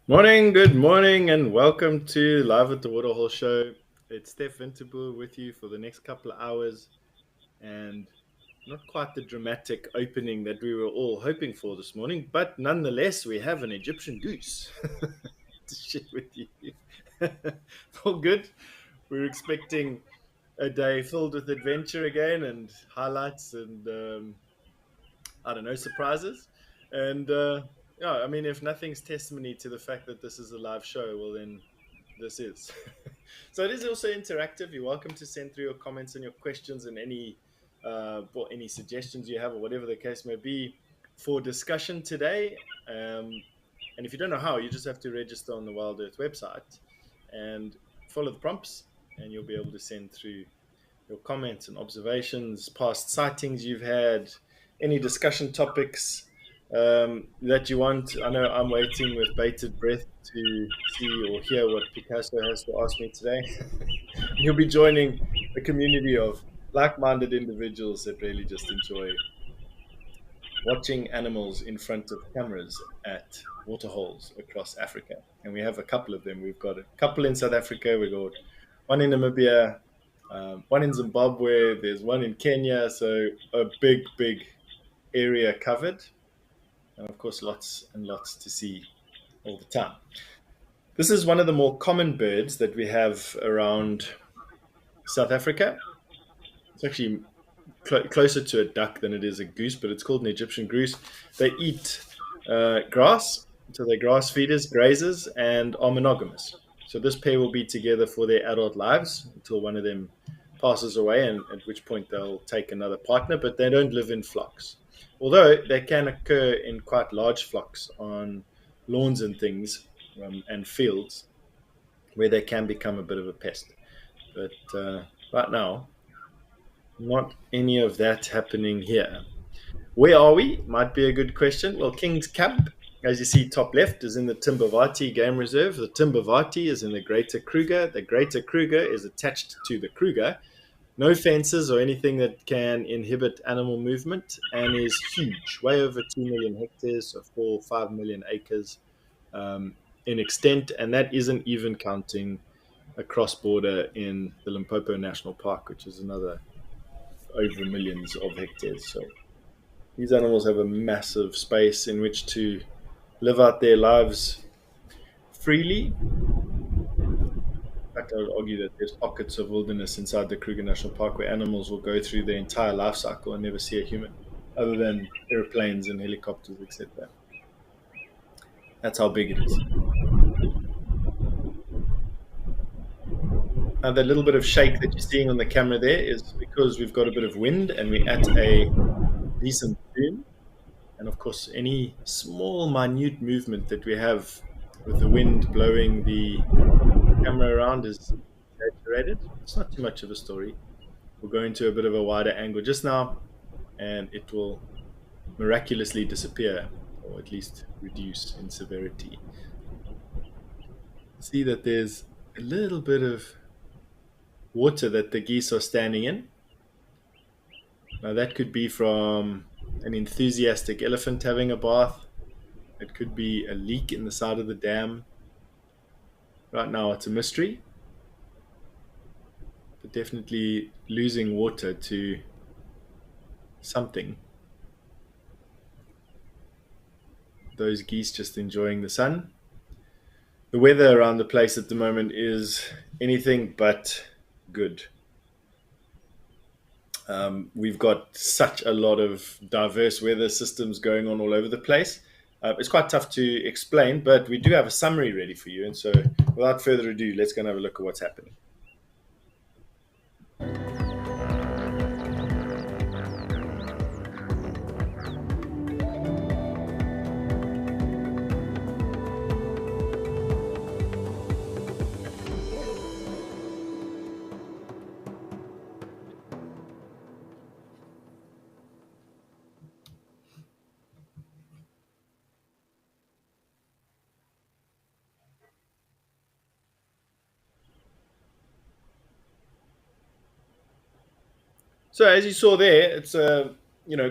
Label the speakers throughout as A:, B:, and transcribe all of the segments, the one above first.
A: Morning, good morning, and welcome to Live at the Waterhole Show. It's Steph Winterbull with you for the next couple of hours, and not quite the dramatic opening that we were all hoping for this morning, but nonetheless, we have an Egyptian goose to share with you. All good. We're expecting a day filled with adventure again and highlights and I don't know, surprises. And yeah, I mean, if nothing's testimony to the fact that this is a live show, well, then this is. So it is also interactive. You're welcome to send through your comments and your questions and any suggestions you have or whatever the case may be for discussion today. And if you don't know how, you just have to register on the WildEarth website and follow the prompts, and you'll be able to send through your comments and observations, past sightings you've had, any discussion topics that you want. I know I'm waiting with bated breath to see or hear what Picasso has to ask me today. You'll be joining a community of like minded individuals that really just enjoy watching animals in front of cameras at waterholes across Africa. And we have a couple of them. We've got a couple in South Africa, we've got one in Namibia, one in Zimbabwe, there's one in Kenya. So a big, big area covered. And of course, lots and lots to see all the time. This is one of the more common birds that we have around South Africa. It's actually closer to a duck than it is a goose, but it's called an Egyptian goose. They eat grass, so they're grass feeders, grazers, and are monogamous. So this pair will be together for their adult lives until one of them passes away, and at which point they'll take another partner, but they don't live in flocks. Although they can occur in quite large flocks on lawns and things and fields where they can become a bit of a pest. But right now, not any of that happening here. Where are we? Might be a good question. Well, King's Camp, as you see top left, is in the Timbavati Game Reserve. The Timbavati is in the Greater Kruger. The Greater Kruger is attached to the Kruger. No fences or anything that can inhibit animal movement, and is huge, way over 2 million hectares, so 4 or 5 million acres in extent. And that isn't even counting a cross border in the Limpopo National Park, which is another over millions of hectares. So these animals have a massive space in which to live out their lives freely. In fact, I would argue that there's pockets of wilderness inside the Kruger National Park where animals will go through their entire life cycle and never see a human, other than airplanes and helicopters, etc. That's how big it is. Now, that little bit of shake that you're seeing on the camera there is because we've got a bit of wind and we're at a decent dune. And of course, any small, minute movement that we have with the wind blowing the camera around is exaggerated. It's not too much of a story. We'll go into a bit of a wider angle just now, and it will miraculously disappear, or at least reduce in severity. See that there's a little bit of water that the geese are standing in. Now, that could be from an enthusiastic elephant having a bath. It could be a leak in the side of the dam. Right now, it's a mystery, but definitely losing water to something. Those geese just enjoying the sun. The weather around the place at the moment is anything but good. We've got such a lot of diverse weather systems going on all over the place. It's quite tough to explain, but we do have a summary ready for you. And so, without further ado, let's go and have a look at what's happening. So, as you saw there, it's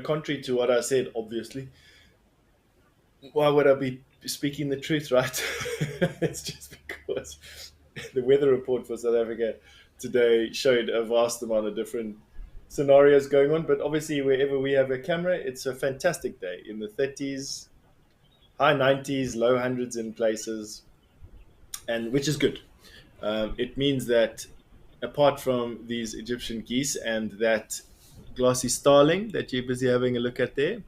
A: contrary to what I said. Obviously, why would I be speaking the truth, right? It's just because the weather report for South Africa today showed a vast amount of different scenarios going on. But obviously, wherever we have a camera, it's a fantastic day in the 30s, high 90s, low hundreds in places, and which is good. It means that apart from these Egyptian geese and that glossy starling that you're busy having a look at there,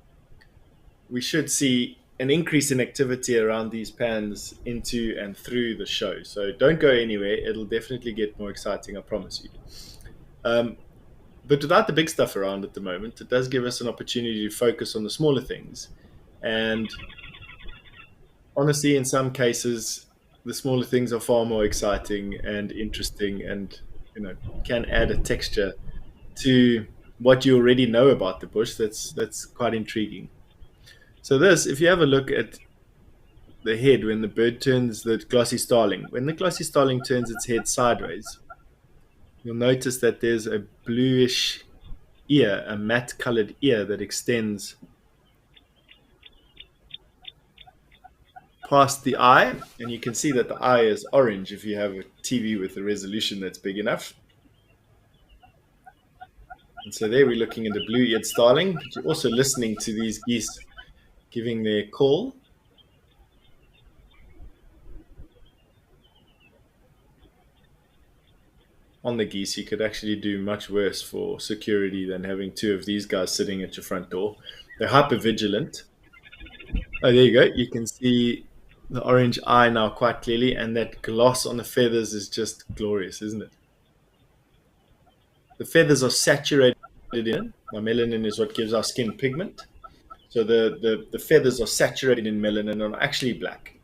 A: we should see an increase in activity around these pans into and through the show. So don't go anywhere. It'll definitely get more exciting, I promise you. Um, but without the big stuff around at the moment, it does give us an opportunity to focus on the smaller things. And honestly, in some cases, the smaller things are far more exciting and interesting, and can add a texture to what you already know about the bush. That's quite intriguing. So this, if you have a look at the head when the bird turns the glossy starling, when the glossy starling turns its head sideways, you'll notice that there's a bluish ear, a matte colored ear that extends past the eye, and you can see that the eye is orange if you have a TV with a resolution that's big enough. And so there we're looking at a blue-eared starling, but you're also listening to these geese giving their call. On the geese, you could actually do much worse for security than having two of these guys sitting at your front door. They're hyper vigilant. Oh, there you go. You can see the orange eye now quite clearly, and that gloss on the feathers is just glorious, isn't it? The feathers are saturated in. Now, melanin is what gives our skin pigment. So the feathers are saturated in melanin and are actually black.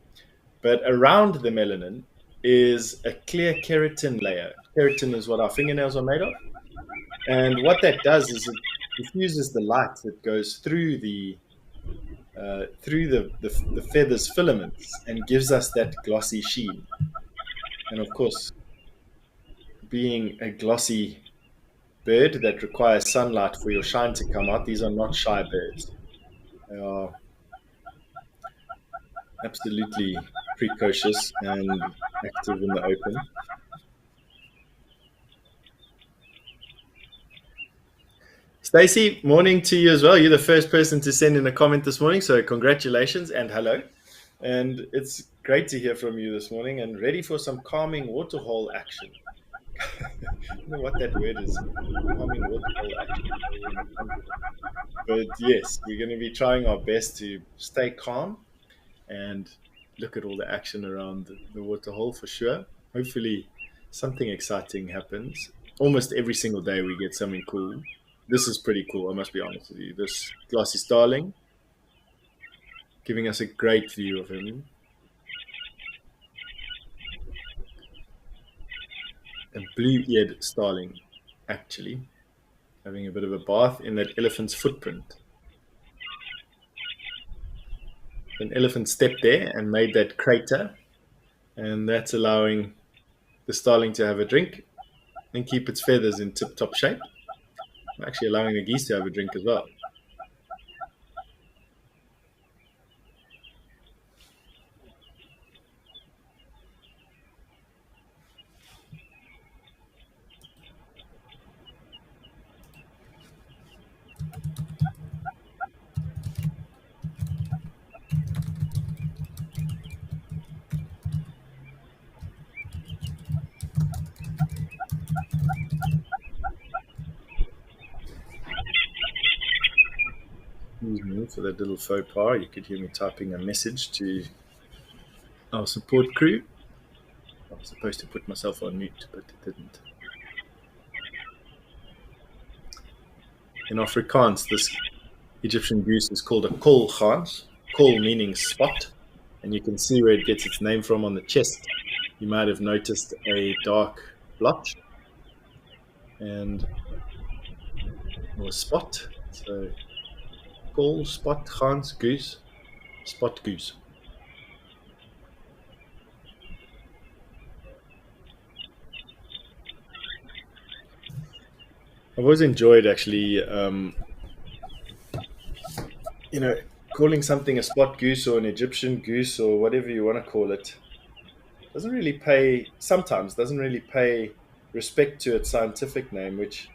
A: But around the melanin is a clear keratin layer. Keratin is what our fingernails are made of. And what that does is it diffuses the light that goes through the feathers filaments and gives us that glossy sheen. And of course, being a glossy bird that requires sunlight for your shine to come out, these are not shy birds. They are absolutely precocious and active in the open. Stacey, morning to you as well. You're the first person to send in a comment this morning, so congratulations and hello. And it's great to hear from you this morning and ready for some calming waterhole action. I don't know what that word is. Calming waterhole action. But yes, we're going to be trying our best to stay calm and look at all the action around the waterhole for sure. Hopefully, something exciting happens. Almost every single day, we get something cool. This is pretty cool, I must be honest with you. This glossy starling, giving us a great view of him. A blue-eared starling, actually, having a bit of a bath in that elephant's footprint. An elephant stepped there and made that crater, and that's allowing the starling to have a drink and keep its feathers in tip-top shape. Actually allowing the geese to have a drink as well. Excuse me for that little faux pas. You could hear me typing a message to our support crew. I was supposed to put myself on mute, but it didn't. In Afrikaans, this Egyptian goose is called a kol gans. Kol meaning spot, and you can see where it gets its name from on the chest. You might have noticed a dark blotch and or a spot. So kol, spot, gans, goose, spot goose. I've always enjoyed actually, calling something a spot goose or an Egyptian goose or whatever you want to call it doesn't really pay, sometimes doesn't really pay respect to its scientific name, which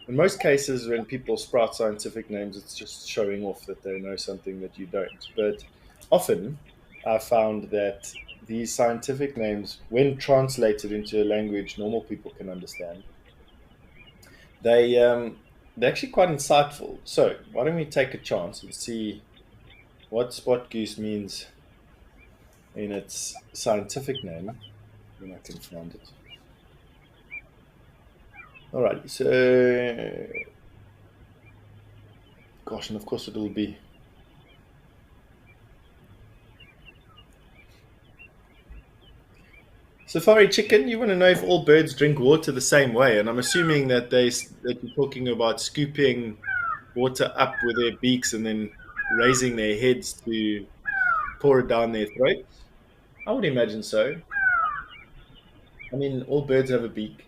A: in most cases, when people sprout scientific names, it's just showing off that they know something that you don't. But often, I found that these scientific names, when translated into a language normal people can understand, they they're actually quite insightful. So why don't we take a chance and see what spot goose means in its scientific name when I can find it. Alrighty, so gosh, and of course it will be safari chicken. You want to know if all birds drink water the same way, and I'm assuming that that you're talking about scooping water up with their beaks and then raising their heads to pour it down their throats. I would imagine so. I mean, all birds have a beak,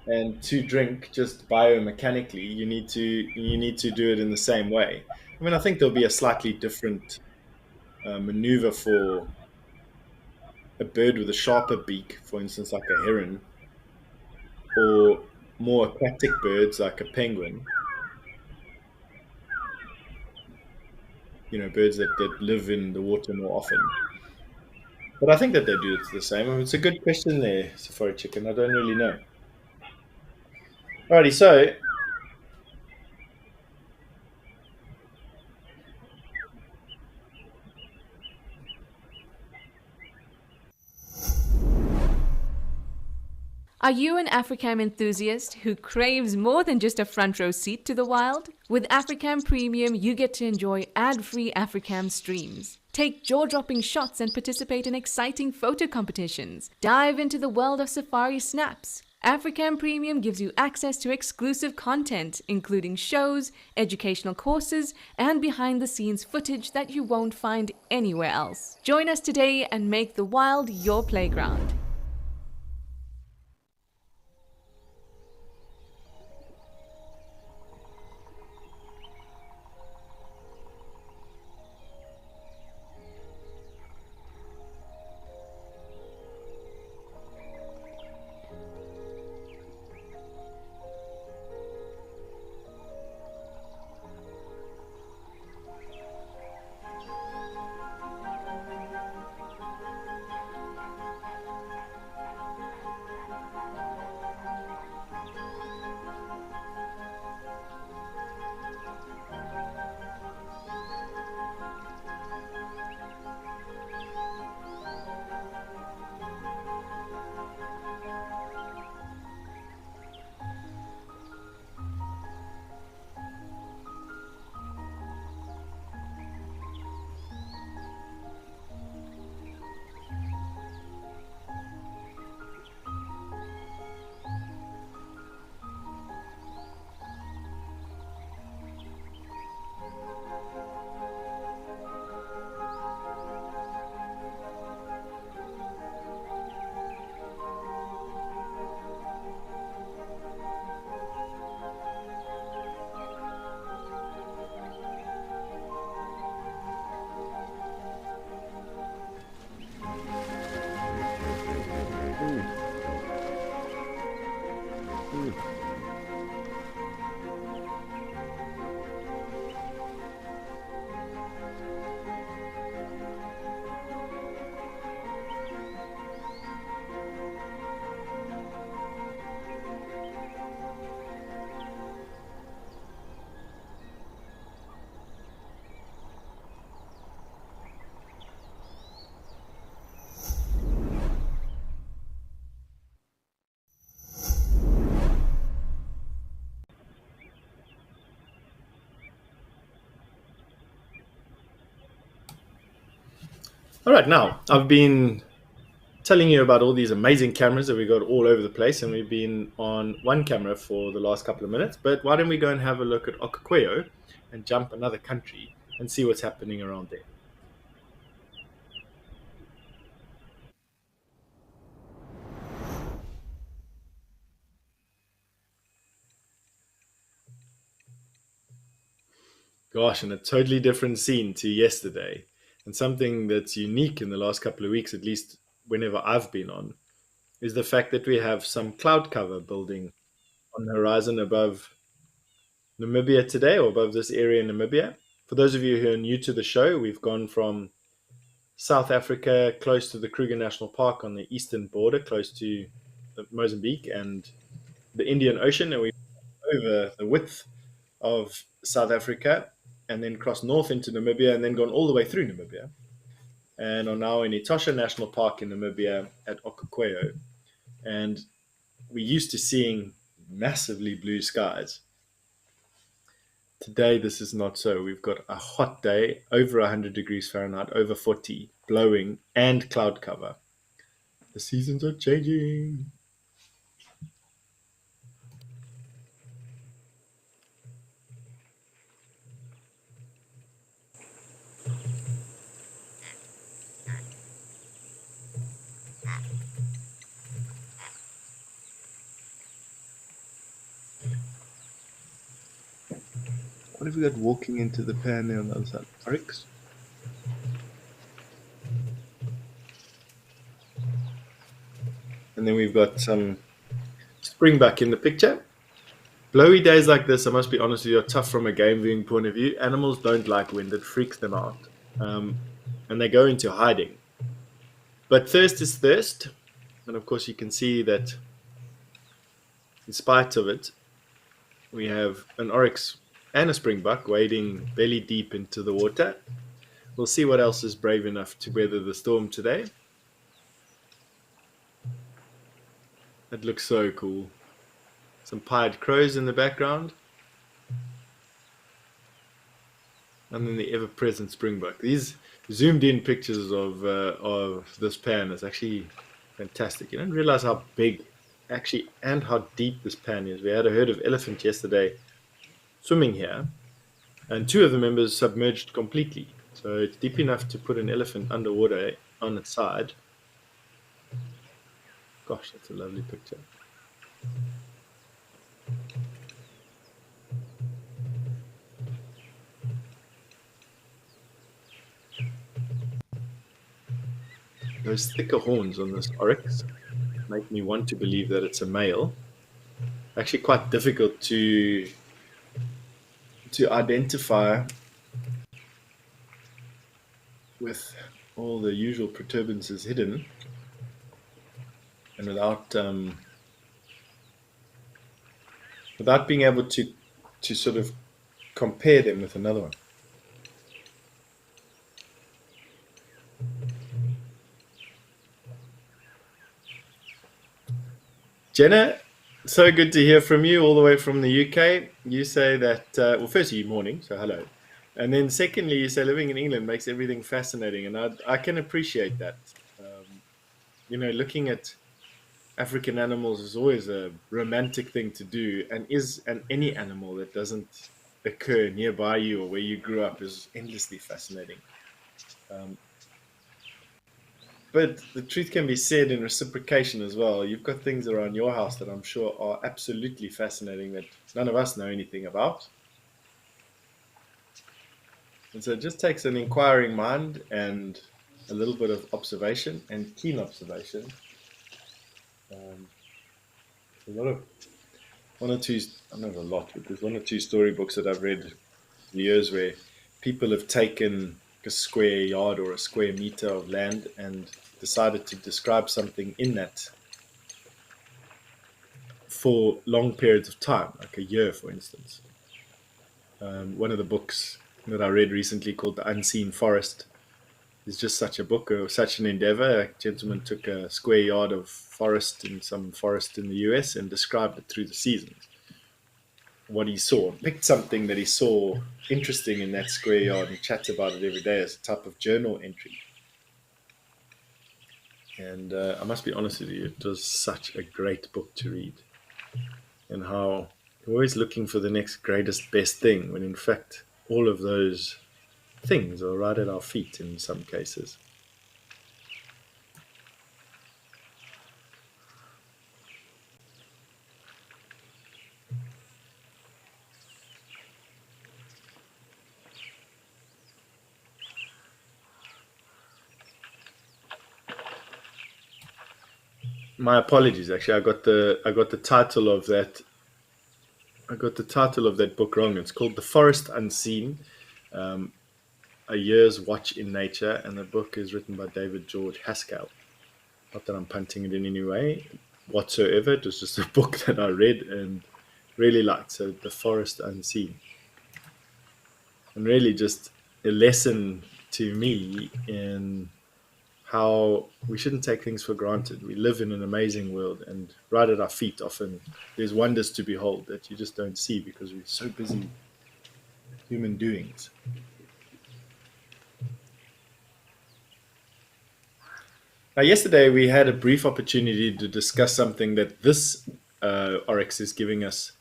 A: and to drink just biomechanically, you need to do it in the same way. I mean, I think there'll be a slightly different maneuver for a bird with a sharper beak, for instance, like a heron, or more aquatic birds like a penguin. Birds that live in the water more often. But I think that they do it the same. I mean, it's a good question there, Safari Chicken. I don't really know. Alrighty, so
B: Are you an Africam enthusiast who craves more than just a front row seat to the wild? With Africam Premium, you get to enjoy ad-free Africam streams. Take jaw-dropping shots and participate in exciting photo competitions. Dive into the world of safari snaps. Africam Premium gives you access to exclusive content, including shows, educational courses, and behind-the-scenes footage that you won't find anywhere else. Join us today and make the wild your playground.
A: Ooh, ooh. All right, now I've been telling you about all these amazing cameras that we got all over the place, and we've been on one camera for the last couple of minutes. But why don't we go and have a look at Okakweo and jump another country and see what's happening around there? Gosh, and a totally different scene to yesterday. And something that's unique in the last couple of weeks, at least whenever I've been on, is the fact that we have some cloud cover building on the horizon above Namibia today, or above this area in Namibia. For those of you who are new to the show, we've gone from South Africa, close to the Kruger National Park on the eastern border, close to Mozambique and the Indian Ocean, and we over the width of South Africa, and then crossed north into Namibia, and then gone all the way through Namibia, and are now in Etosha National Park in Namibia at Okokweyo. And we're used to seeing massively blue skies. Today, this is not so. We've got a hot day, over 100 degrees Fahrenheit, over 40, blowing, and cloud cover. The seasons are changing. What have we got walking into the pan there on the other side? Oryx? And then we've got some springbuck in the picture. Blowy days like this, I must be honest with you, are tough from a game viewing point of view. Animals don't like wind, it freaks them out. And they go into hiding. But thirst is thirst. And of course, you can see that in spite of it, we have an oryx and a springbuck wading belly deep into the water. We'll see what else is brave enough to weather the storm today. That looks so cool. Some pied crows in the background. And then the ever-present springbuck. These zoomed-in pictures of this pan is actually fantastic. You don't realize how big, actually, and how deep this pan is. We had a herd of elephant yesterday swimming here, and two of the members submerged completely. So it's deep enough to put an elephant underwater on its side. Gosh, that's a lovely picture. Those thicker horns on this oryx make me want to believe that it's a male. Actually, quite difficult to identify with all the usual protuberances hidden, and without being able to sort of compare them with another one. Jenna, so good to hear from you all the way from the UK. You say that, well, firstly, morning, so hello. And then secondly, you say living in England makes everything fascinating. And I can appreciate that. Looking at African animals is always a romantic thing to do. And any animal that doesn't occur nearby you or where you grew up is endlessly fascinating. But the truth can be said in reciprocation as well. You've got things around your house that I'm sure are absolutely fascinating that none of us know anything about. And so it just takes an inquiring mind and a little bit of observation and keen observation. A lot of one or two, not a lot, but there's one or two storybooks that I've read in years where people have taken a square yard or a square meter of land and decided to describe something in that for long periods of time, like a year, for instance. One of the books that I read recently called The Unseen Forest is just such a book, or such an endeavor. A gentleman took a square yard of forest in some forest in the US and described it through the seasons. What he saw, picked something that he saw interesting in that square yard and chats about it every day as a type of journal entry. And I must be honest with you, it was such a great book to read. And how you're always looking for the next greatest, best thing, when in fact, all of those things are right at our feet in some cases. My apologies. Actually, I got the title of that. I got the title of that book wrong. It's called The Forest Unseen, um, A Year's Watch in Nature, and the book is written by David George Haskell. Not that I'm punting it in any way whatsoever. It was just a book that I read and really liked. So, The Forest Unseen, and really just a lesson to me in how we shouldn't take things for granted. We live in an amazing world, and right at our feet, often there's wonders to behold that you just don't see because we're so busy human doings. Now, yesterday we had a brief opportunity to discuss something that this Oryx is giving us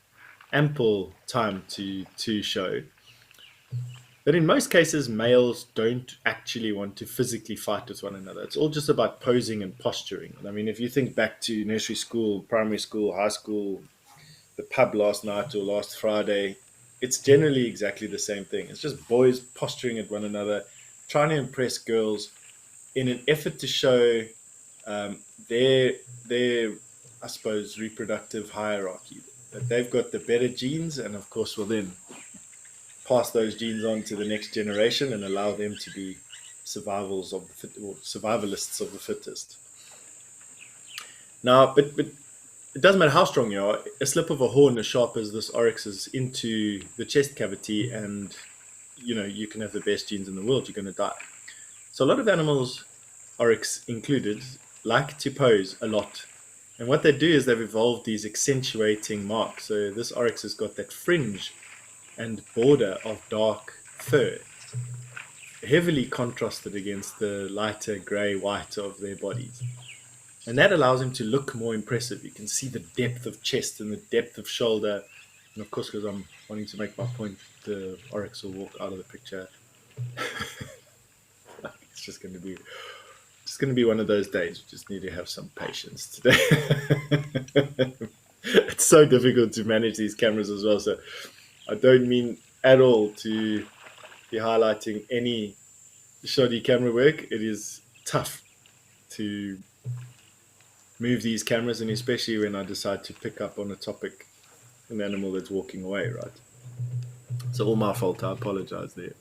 A: ample time to show. That in most cases, males don't actually want to physically fight with one another. It's all just about posing and posturing. I mean, if you think back to nursery school, primary school, high school, the pub last night or last Friday, it's generally exactly the same thing. It's just boys posturing at one another, trying to impress girls in an effort to show um, their their I suppose reproductive hierarchy, that they've got the better genes, and of course will then pass those genes on to the next generation and allow them to be survivals of the fit, or survivalists of the fittest. Now, but it doesn't matter how strong you are. A slip of a horn as sharp as this oryx is into the chest cavity, and you can have the best genes in the world. You're going to die. So a lot of animals, oryx included, like to pose a lot. And what they do is they've evolved these accentuating marks. So this oryx has got that fringe and border of dark fur, heavily contrasted against the lighter grey white of their bodies. And that allows him to look more impressive. You can see the depth of chest and the depth of shoulder. And of course, because I'm wanting to make my point, the oryx will walk out of the picture. It's just going to be one of those days. We just need to have some patience today. It's so difficult to manage these cameras as well. So I don't mean at all to be highlighting any shoddy camera work. It is tough to move these cameras, and especially when I decide to pick up on a topic, an animal that's walking away, right? It's all my fault. I apologize there.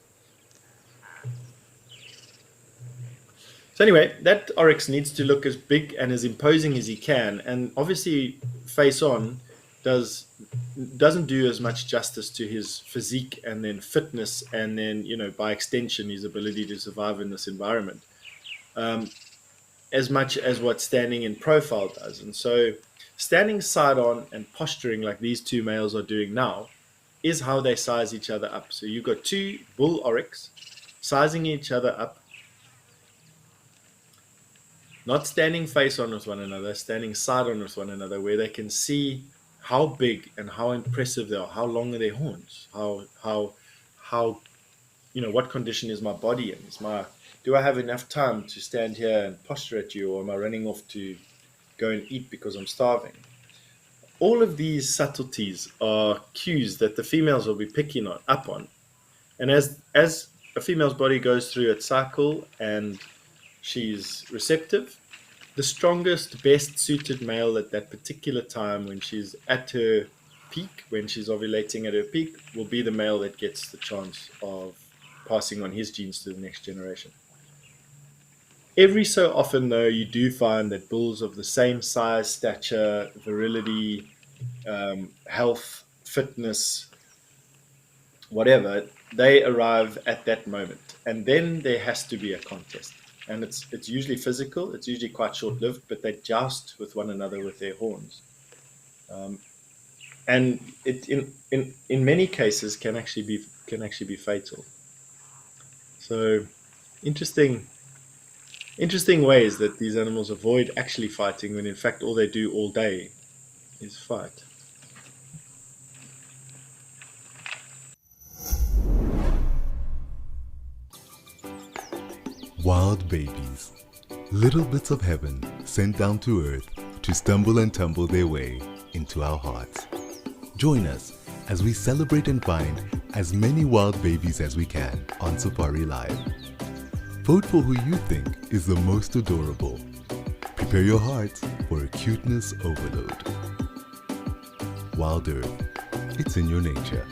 A: So anyway, that oryx needs to look as big and as imposing as he can, and obviously face on doesn't do as much justice to his physique and then fitness, and then by extension his ability to survive in this environment, as much as what standing in profile does. And so standing side on and posturing like these two males are doing now is how they size each other up. So you've got two bull oryx sizing each other up, not standing face on with one another, standing side on with one another, where they can see how big and how impressive they are, how long are their horns, how what condition is my body in? Do I have enough time to stand here and posture at you, or am I running off to go and eat because I'm starving? All of these subtleties are cues that the females will be picking up on. And as a female's body goes through its cycle and she's receptive, the strongest, best suited male at that particular time, when she's at her peak, when she's ovulating at her peak, will be the male that gets the chance of passing on his genes to the next generation. Every so often, though, you do find that bulls of the same size, stature, virility, health, fitness, whatever, they arrive at that moment. And then there has to be a contest. And it's usually physical, it's usually quite short-lived, but they joust with one another with their horns. And it in many cases can actually be fatal. So interesting ways that these animals avoid actually fighting, when in fact all they do all day is fight.
C: Wild babies, little bits of heaven sent down to earth to stumble and tumble their way into our hearts. Join us as we celebrate and find as many wild babies as we can on Safari Live. Vote for who you think is the most adorable. Prepare Prepare your heart for a cuteness overload. WildEarth, it's in your nature.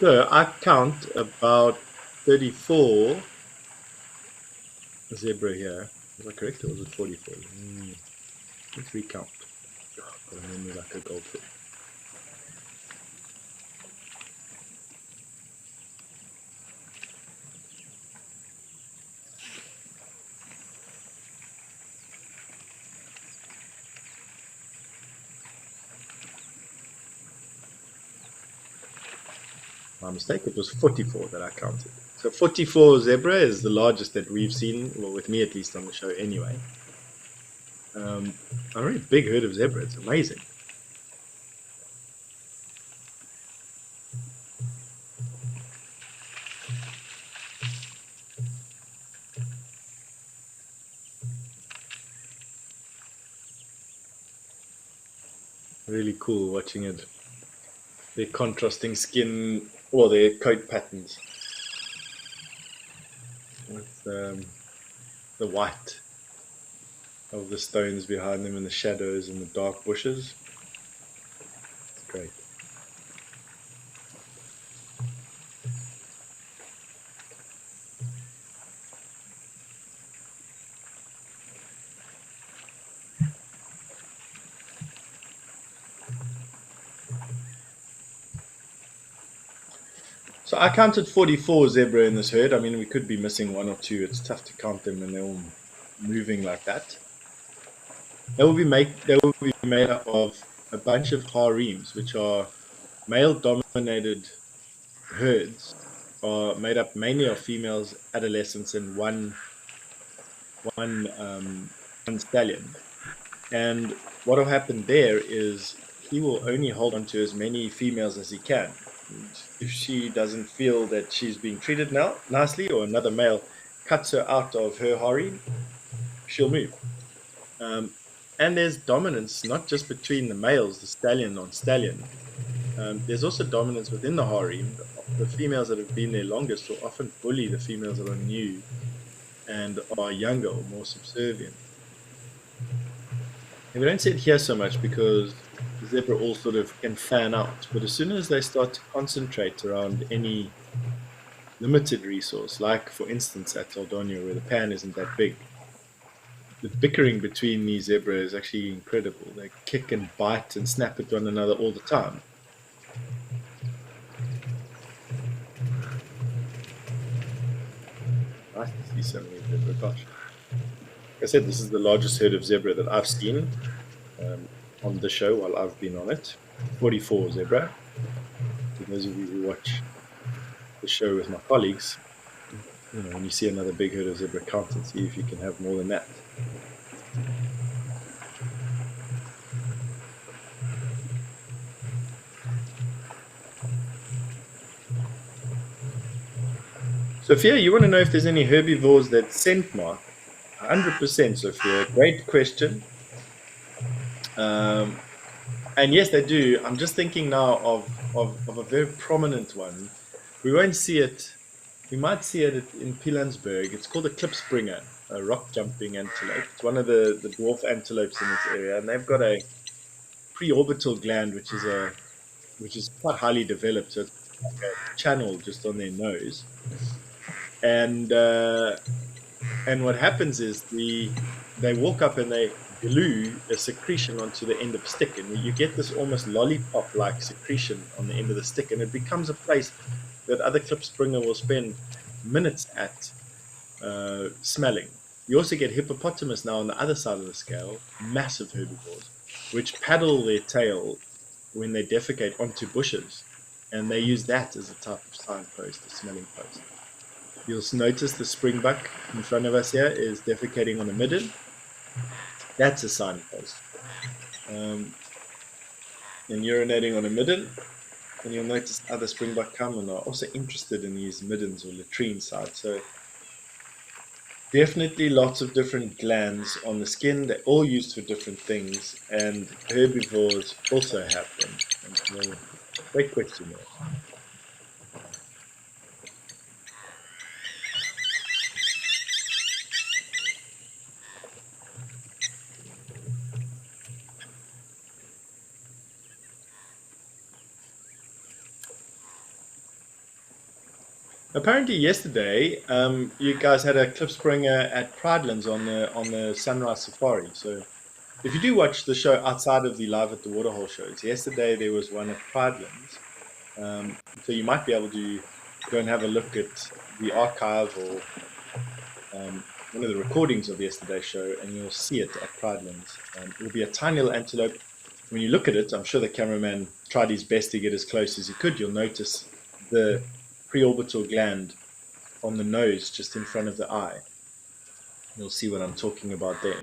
A: So I count about 34 zebra here. Was I correct or was it 44? Let's recount. Oh, got a memory like a goldfish. My mistake, it was 44 that I counted. So 44 zebra is the largest that we've seen, well, with me at least on the show anyway. A very big herd of zebra, it's amazing. Really cool watching it. Their contrasting skin, or their coat patterns. With the white of the stones behind them and the shadows and the dark bushes. It's great. So I counted 44 zebra in this herd. I mean, we could be missing one or two. It's tough to count them when they're all moving like that. They will be made up of a bunch of harems, which are male-dominated herds, are made up mainly of females, adolescents, and one stallion. And what will happen there is he will only hold on to as many females as he can. And if she doesn't feel that she's being treated nicely, or another male cuts her out of her harem, she'll move. And there's dominance not just between the males, the stallion on stallion. There's also dominance within the harem. The females that have been there longest will often bully the females that are new and are younger or more subservient. And we don't see it here so much because the zebra all sort of can fan out. But as soon as they start to concentrate around any limited resource, like for instance at Sardonia where the pan isn't that big, the bickering between these zebra is actually incredible. They kick and bite and snap at one another all the time. Nice to see so many zebra. Gosh, like I said, this is the largest herd of zebra that I've seen on the show while I've been on it. 44 zebra. For those of you who watch the show with my colleagues, when you see another big herd of zebra, count and see if you can have more than that. Sophia, you want to know if there's any herbivores that scent mark? 100%, Sophia. Great question. And yes, they do. I'm just thinking now of a very prominent one. We won't see it. We might see it in Pilanesberg. It's called a klipspringer, a rock jumping antelope. It's one of the dwarf antelopes in this area, and they've got a preorbital gland, which is quite highly developed. So it's like a channel just on their nose, and what happens is they walk up and they glue a secretion onto the end of a stick, and you get this almost lollipop-like secretion on the end of the stick, and it becomes a place that other klipspringer will spend minutes at smelling. You also get hippopotamus now on the other side of the scale, massive herbivores, which paddle their tail when they defecate onto bushes, and they use that as a type of signpost, a smelling post. You'll notice the springbuck in front of us here is defecating on a midden. That's a signpost. And urinating on a midden. And you'll notice other springbuck come and are also interested in these middens or latrine sites. So definitely lots of different glands on the skin. They're all used for different things. And herbivores also have them. And, great question there. Apparently yesterday, you guys had a klipspringer at Pridelands on the Sunrise Safari. So if you do watch the show outside of the Live at the Waterhole shows, yesterday there was one at Pridelands. So you might be able to go and have a look at the archive or one of the recordings of yesterday's show, and you'll see it at Pridelands. It will be a tiny little antelope. When you look at it, I'm sure the cameraman tried his best to get as close as he could. You'll notice the preorbital gland on the nose just in front of the eye. You'll see what I'm talking about there.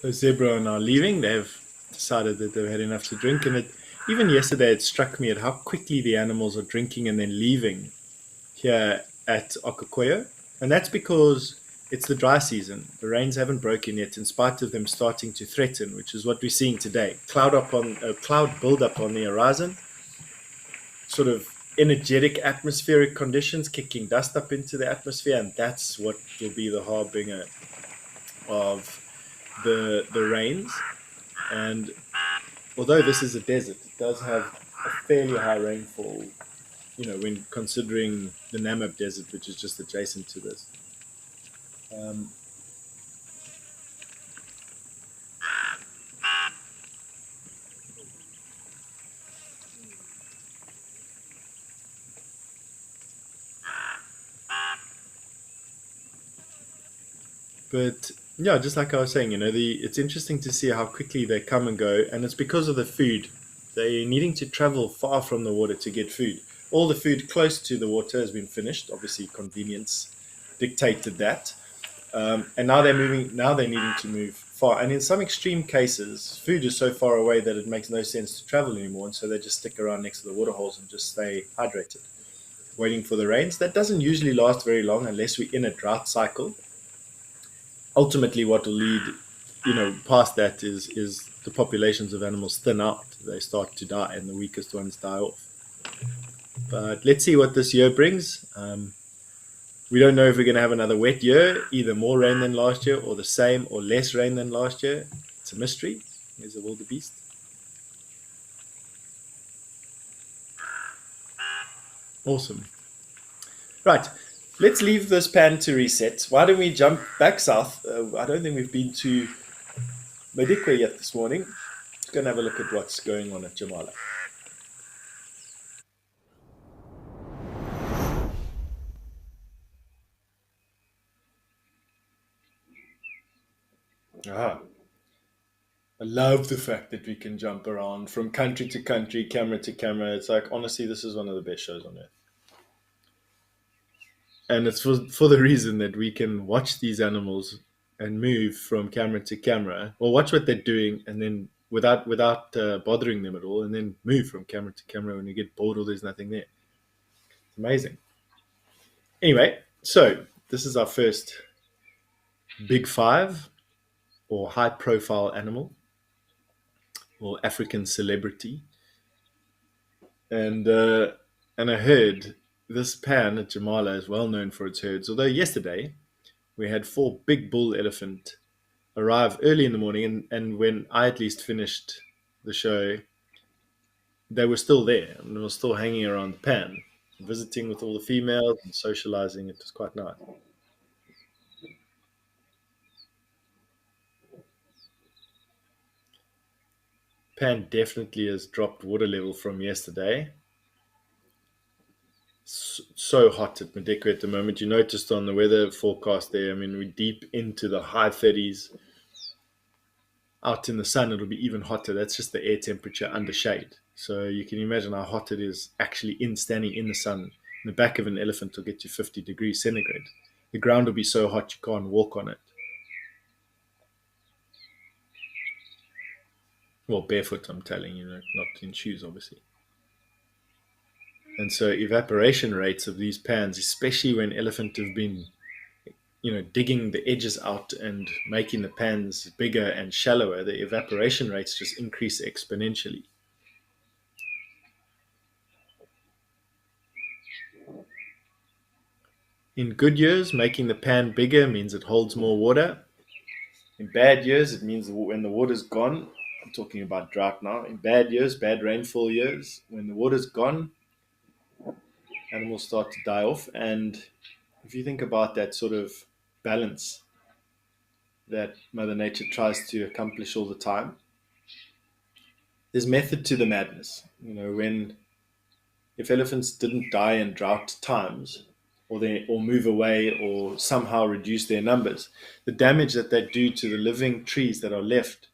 A: The zebra are now leaving. They've decided that they've had enough to drink, and even yesterday it struck me at how quickly the animals are drinking and then leaving here at Okakoyo. And that's because it's the dry season. The rains haven't broken yet, in spite of them starting to threaten, which is what we're seeing today. Cloud build up on the horizon, sort of energetic atmospheric conditions kicking dust up into the atmosphere, and that's what will be the harbinger of the rains. And although this is a desert, it does have a fairly high rainfall, when considering the Namib Desert, which is just adjacent to this. Um, but yeah, just like I was saying, it's interesting to see how quickly they come and go, and it's because of the food. They're needing to travel far from the water to get food. All the food close to the water has been finished. Obviously, convenience dictated that. And now they're moving. Now they're needing to move far. And in some extreme cases, food is so far away that it makes no sense to travel anymore. And so they just stick around next to the water holes and just stay hydrated, waiting for the rains. That doesn't usually last very long unless we're in a drought cycle. Ultimately, what will lead, past that is the populations of animals thin out. They start to die, and the weakest ones die off. But let's see what this year brings. We don't know if we're going to have another wet year, either more rain than last year, or the same, or less rain than last year. It's a mystery. Here's a wildebeest. Awesome. Right, let's leave this pan to reset. Why don't we jump back south? I don't think we've been to Madikwe yet this morning. Let's go and have a look at what's going on at Jamala. Ah, I love the fact that we can jump around from country to country, camera to camera. It's like, honestly, this is one of the best shows on earth. And it's for the reason that we can watch these animals and move from camera to camera, or watch what they're doing, and then without bothering them at all, and then move from camera to camera when you get bored or there's nothing there. It's amazing. Anyway, so this is our first big five, or high profile animal, or African celebrity. And I heard this pan at Jamala is well known for its herds. Although yesterday we had four big bull elephant arrive early in the morning, and when I at least finished the show, they were still there and they were still hanging around the pan, visiting with all the females and socializing. It was quite nice. Pan definitely has dropped water level from yesterday. So hot at Madeko at the moment. You noticed on the weather forecast there, I mean, we're deep into the high 30s. Out in the sun, it'll be even hotter. That's just the air temperature under shade. So you can imagine how hot it is actually standing in the sun. In the back of an elephant will get to 50 degrees centigrade. The ground will be so hot you can't walk on it. Well, barefoot, I'm telling you, not in shoes, obviously. And so evaporation rates of these pans, especially when elephant have been, digging the edges out and making the pans bigger and shallower, the evaporation rates just increase exponentially. In good years, making the pan bigger means it holds more water. In bad years, it means when the water's gone, I'm talking about drought now. In bad years, bad rainfall years, when the water's gone, animals start to die off. And if you think about that sort of balance that Mother Nature tries to accomplish all the time, there's method to the madness. If elephants didn't die in drought times, or move away, or somehow reduce their numbers, the damage that they do to the living trees that are left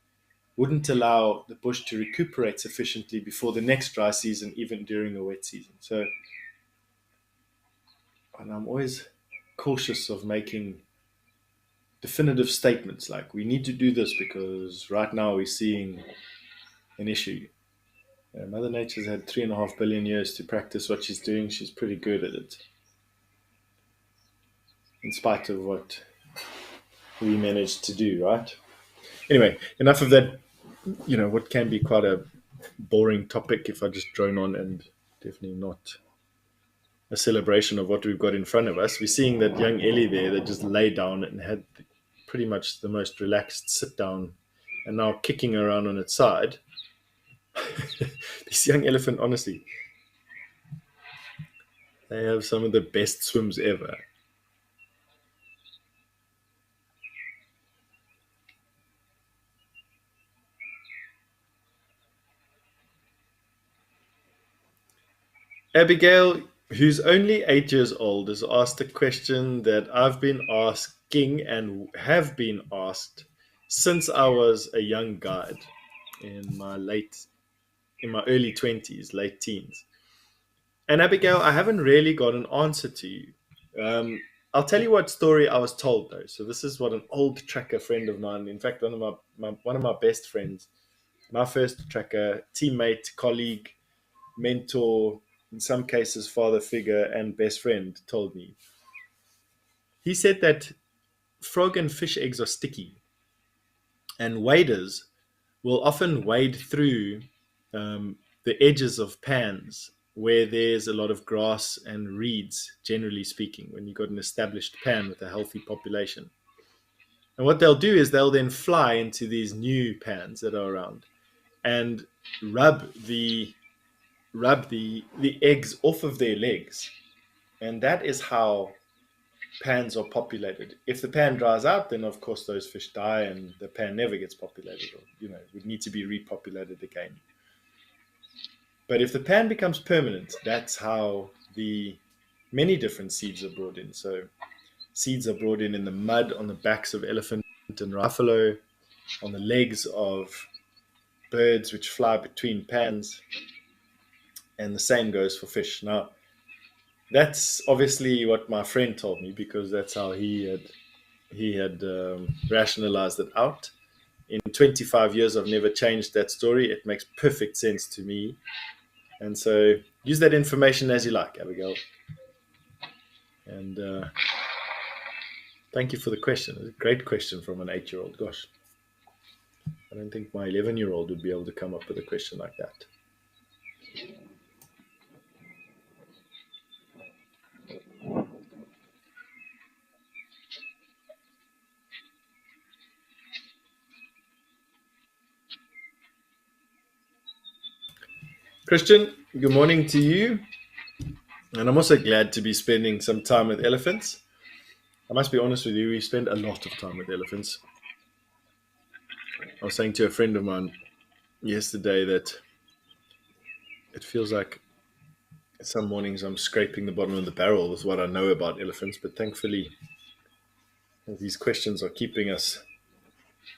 A: wouldn't allow the bush to recuperate sufficiently before the next dry season, even during a wet season. So, and I'm always cautious of making definitive statements like we need to do this because right now we're seeing an issue. Mother Nature's had 3.5 billion years to practice what she's doing. She's pretty good at it, in spite of what we managed to do, right? Anyway, enough of that, what can be quite a boring topic if I just drone on, and definitely not a celebration of what we've got in front of us. We're seeing that young Ellie there that just lay down and had pretty much the most relaxed sit down and now kicking around on its side. This young elephant, honestly, they have some of the best swims ever. Abigail, who's only 8 years old, has asked a question that I've been asking and have been asked since I was a young guide in my early 20s, late teens. And Abigail, I haven't really got an answer to you. I'll tell you what story I was told though. So this is what an old tracker friend of mine, in fact, one of my best friends, my first tracker teammate, colleague, mentor, in some cases father figure and best friend, told me. He said that frog and fish eggs are sticky, and waders will often wade through the edges of pans where there's a lot of grass and reeds, generally speaking, when you've got an established pan with a healthy population. And what they'll do is they'll then fly into these new pans that are around and rub the eggs off of their legs. And that is how pans are populated. If the pan dries out, then of course those fish die and the pan never gets populated, or would need to be repopulated again. But if the pan becomes permanent, that's how the many different seeds are brought in. So seeds are brought in the mud on the backs of elephant and buffalo, on the legs of birds which fly between pans, and the same goes for fish. Now, that's obviously what my friend told me, because that's how he had rationalized it out. In 25 years, I've never changed that story. It makes perfect sense to me. And so use that information as you like, Abigail. And thank you for the question. It's a great question from an 8-year-old. Gosh, I don't think my 11-year-old would be able to come up with a question like that. Christian, good morning to you. And I'm also glad to be spending some time with elephants. I must be honest with you, we spend a lot of time with elephants. I was saying to a friend of mine yesterday that it feels like some mornings I'm scraping the bottom of the barrel with what I know about elephants, but thankfully these questions are keeping us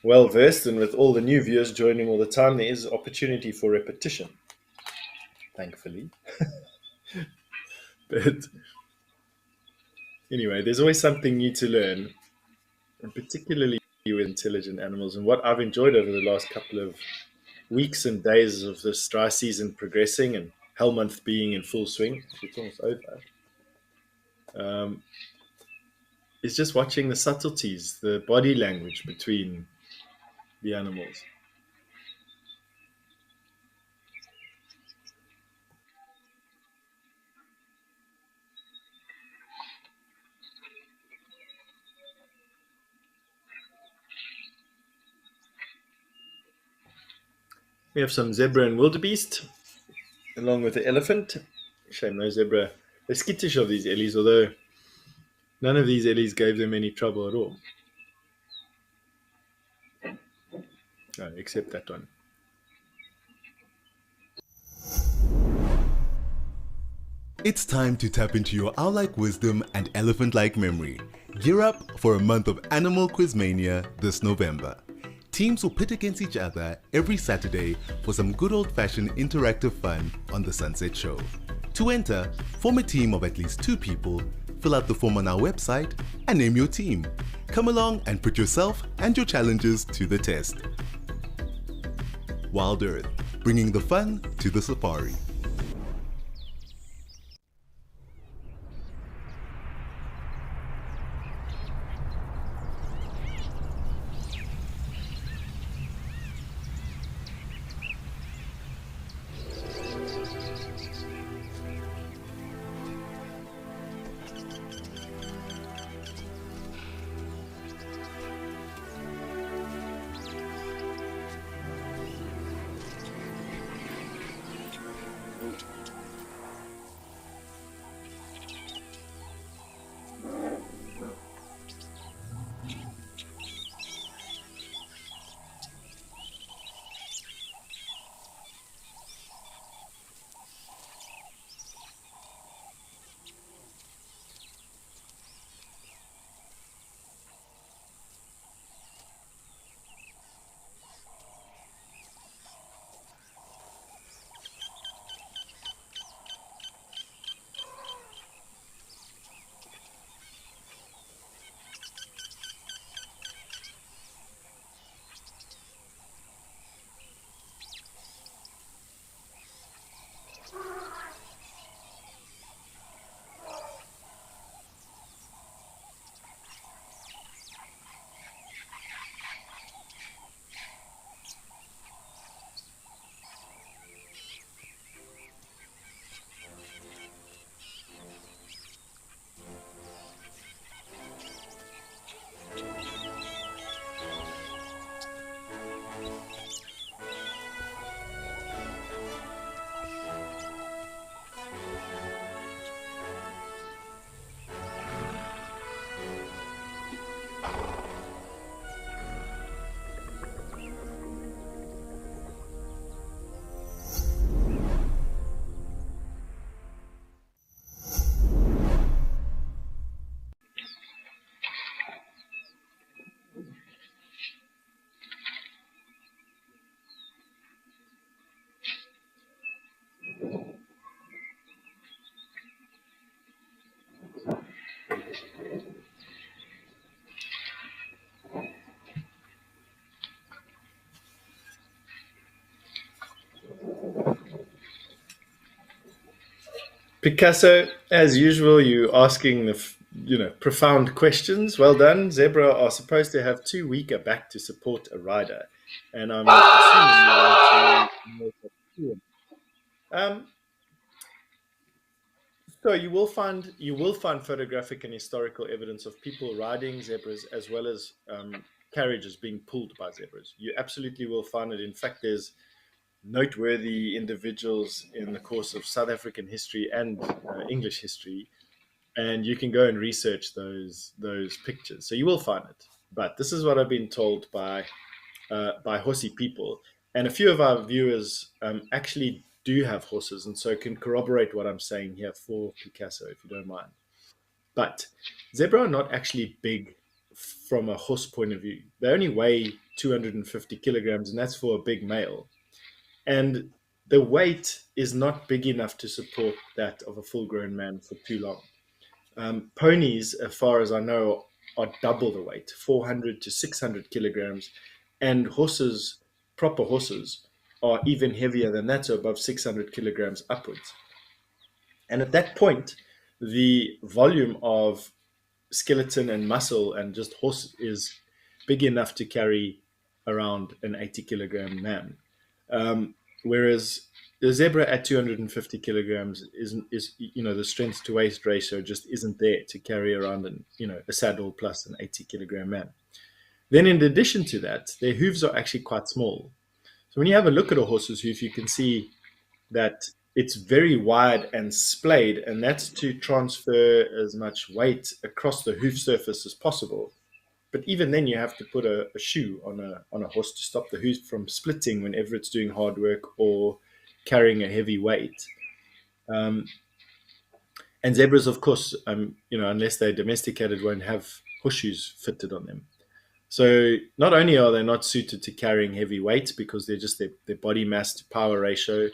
A: well versed, and with all the new viewers joining all the time, there is opportunity for repetition, thankfully. But anyway, there's always something new to learn, and particularly with intelligent animals. And what I've enjoyed over the last couple of weeks and days of this dry season progressing and Hell Month being in full swing, it's almost over, is just watching the subtleties, the body language between the animals. We have some zebra and wildebeest, along with the elephant. Shame no zebra. They're skittish of these ellies, although none of these ellies gave them any trouble at all. No, except that one.
C: It's time to tap into your owl-like wisdom and elephant-like memory. Gear up for a month of Animal Quizmania this November. Teams will pit against each other every Saturday for some good old-fashioned interactive fun on the Sunset Show. To enter, form a team of at least 2 people, fill out the form on our website, and name your team. Come along and put yourself and your challenges to the test. WildEarth, bringing the fun to the safari.
A: Picasso, as usual, you asking the profound questions. Well done. Zebra are supposed to have too weak a back to support a rider, and I'm assuming you want to know that. Um, so you will find photographic and historical evidence of people riding zebras as well as carriages being pulled by zebras. You absolutely will find it. In fact, there's noteworthy individuals in the course of South African history and English history, and you can go and research those pictures. So you will find it. But this is what I've been told by horsey people, and a few of our viewers actually do have horses, and so can corroborate what I'm saying here for Picasso, if you don't mind. But zebra are not actually big from a horse point of view. They only weigh 250 kilograms, and that's for a big male. And the weight is not big enough to support that of a full grown man for too long. Ponies, as far as I know, are double the weight, 400 to 600 kilograms, and horses, proper horses, are even heavier than that, so above 600 kilograms upwards. And at that point, the volume of skeleton and muscle and just horse is big enough to carry around an 80 kilogram man. Whereas the zebra at 250 kilograms is the strength to waist ratio just isn't there to carry around a saddle plus an 80 kilogram man. Then in addition to that, their hooves are actually quite small. So when you have a look at a horse's hoof, you can see that it's very wide and splayed, and that's to transfer as much weight across the hoof surface as possible. But even then, you have to put a shoe on a horse to stop the hoof from splitting whenever it's doing hard work or carrying a heavy weight. Um, and zebras, of course, unless they're domesticated, won't have horseshoes fitted on them. So not only are they not suited to carrying heavy weights because they're just their body mass to power ratio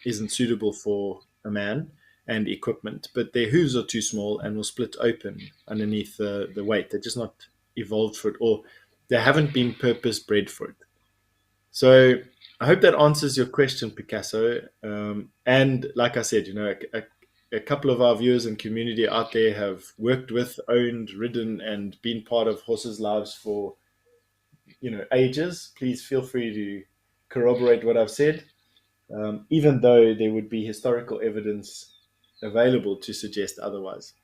A: isn't suitable for a man and equipment, but their hooves are too small and will split open underneath the weight. They're just not evolved for it, or they haven't been purpose bred for it. So I hope that answers your question, Picasso. And like I said, a couple of our viewers and community out there have worked with, owned, ridden, and been part of horses' lives for ages. Please feel free to corroborate what I've said, even though there would be historical evidence available to suggest otherwise.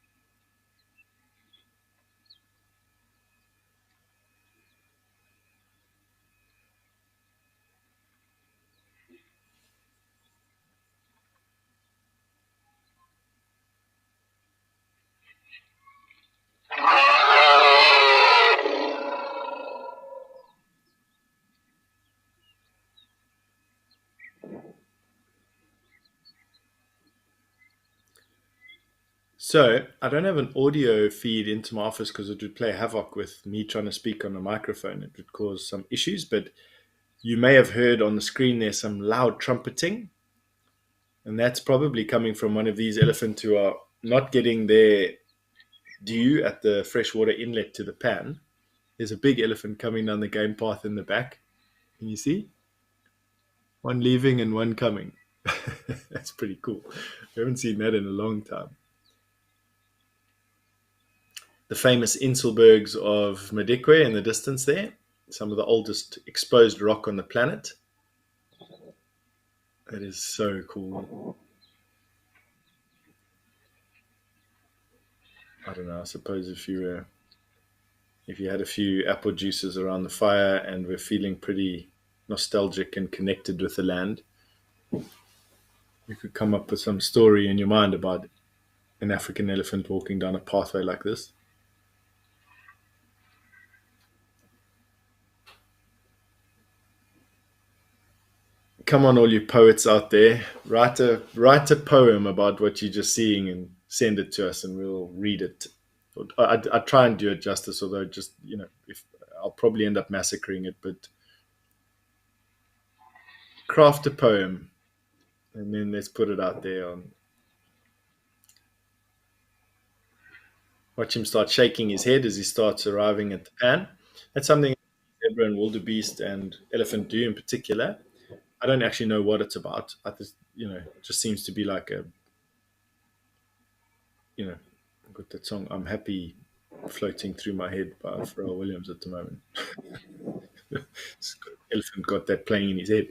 A: So I don't have an audio feed into my office because it would play havoc with me trying to speak on a microphone. It would cause some issues, but you may have heard on the screen there's some loud trumpeting, and that's probably coming from one of these elephants who are not getting their due at the freshwater inlet to the pan. There's a big elephant coming down the game path in the back. Can you see? One leaving and one coming. That's pretty cool. We haven't seen that in a long time. The famous Inselbergs of Madikwe in the distance there, some of the oldest exposed rock on the planet. That is so cool. I don't know. I suppose if you had a few apple juices around the fire and were feeling pretty nostalgic and connected with the land, you could come up with some story in your mind about an African elephant walking down a pathway like this. Come on, all you poets out there, write a poem about what you're just seeing and send it to us, and we'll read it. I try and do it justice, although just if I'll probably end up massacring it, but craft a poem and then let's put it out there. On watch him start shaking his head as he starts arriving at the pan. That's something zebra and wildebeest and elephant do in particular. I don't actually know what it's about. I just, it just seems to be like you know, I've got that song "I'm Happy" floating through my head by Pharrell Williams at the moment. Elephant got that playing in his head.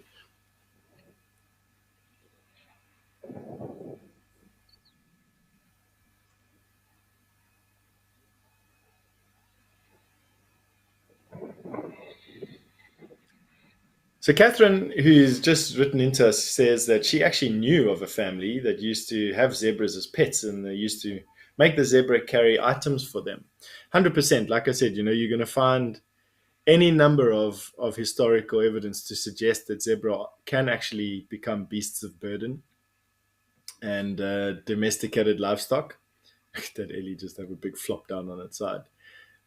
A: So Catherine, who's just written into us, says that she actually knew of a family that used to have zebras as pets, and they used to make the zebra carry items for them. 100%. Like I said, you're going to find any number of historical evidence to suggest that zebra can actually become beasts of burden and domesticated livestock. That Ellie just have a big flop down on its side.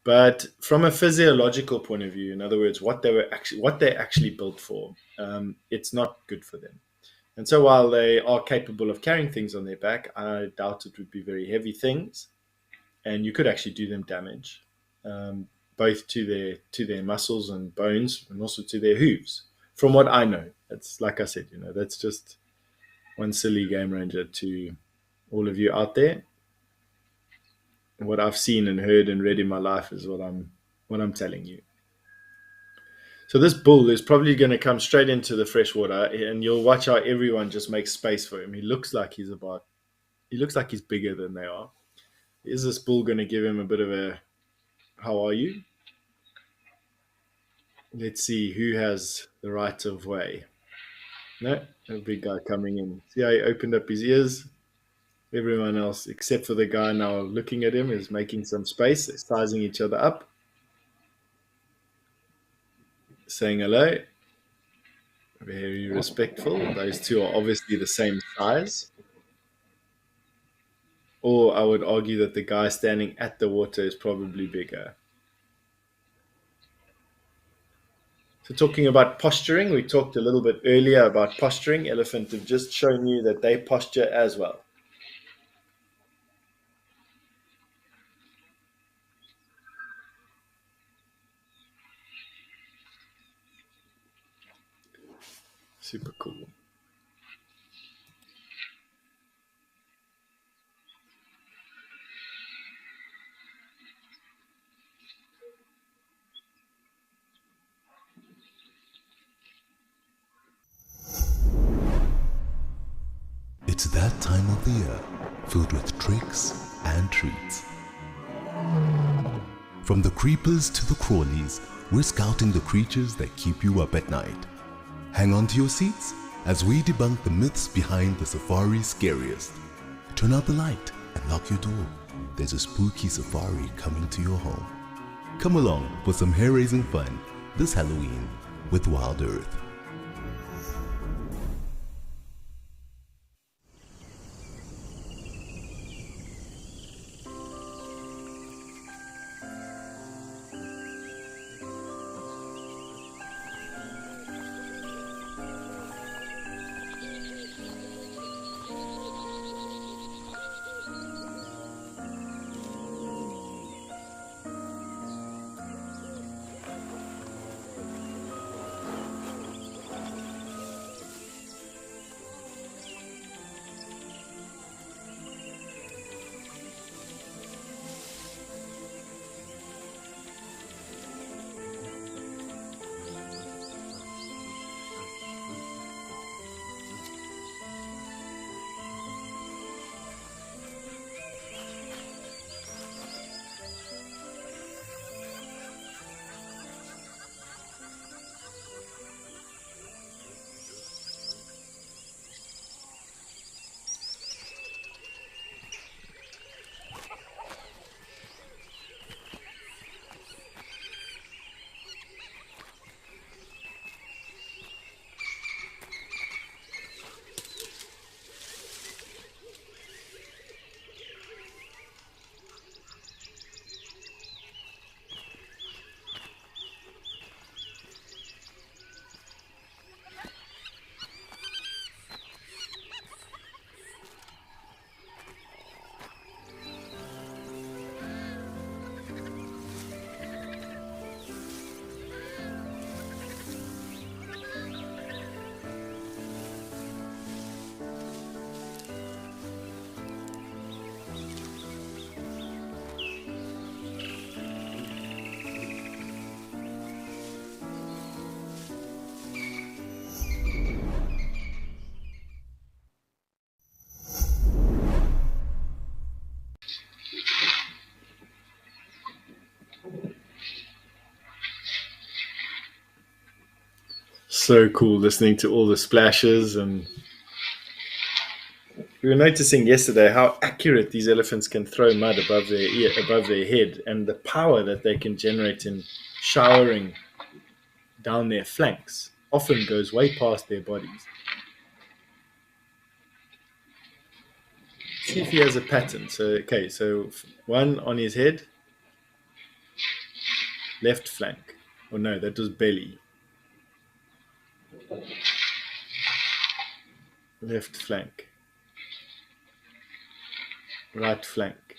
A: But from a physiological point of view, in other words, what they're actually built for, it's not good for them. And so while they are capable of carrying things on their back, I doubt it would be very heavy things, and you could actually do them damage, both to their muscles and bones, and also to their hooves. From what I know, that's like I said, that's just one silly game ranger to all of you out there. What I've seen and heard and read in my life is what I'm telling you. So this bull is probably going to come straight into the fresh water, and you'll watch how everyone just makes space for him. He looks like he's bigger than they are. Is this bull going to give him a bit of a "How are you"? Let's see who has the right of way. No, a big guy coming in. See how he opened up his ears? Everyone else, except for the guy now looking at him, is making some space. They're sizing each other up, saying hello. Very respectful. Those two are obviously the same size. Or I would argue that the guy standing at the water is probably bigger. So, talking about posturing, we talked a little bit earlier about posturing. Elephant have just shown you that they posture as well. Super cool.
C: It's that time of the year filled with tricks and treats. From the creepers to the crawlies, we're scouting the creatures that keep you up at night. Hang on to your seats as we debunk the myths behind the safari's scariest. Turn out the light and lock your door. There's a spooky safari coming to your home. Come along for some hair-raising fun this Halloween with WildEarth.
A: so cool listening to all the splashes. And we were noticing yesterday how accurate these elephants can throw mud above their ear, above their head, and the power that they can generate in showering down their flanks often goes way past their bodies. See if he has a pattern. So one on his head, left flank. Oh no, that was belly. Left flank. Right flank.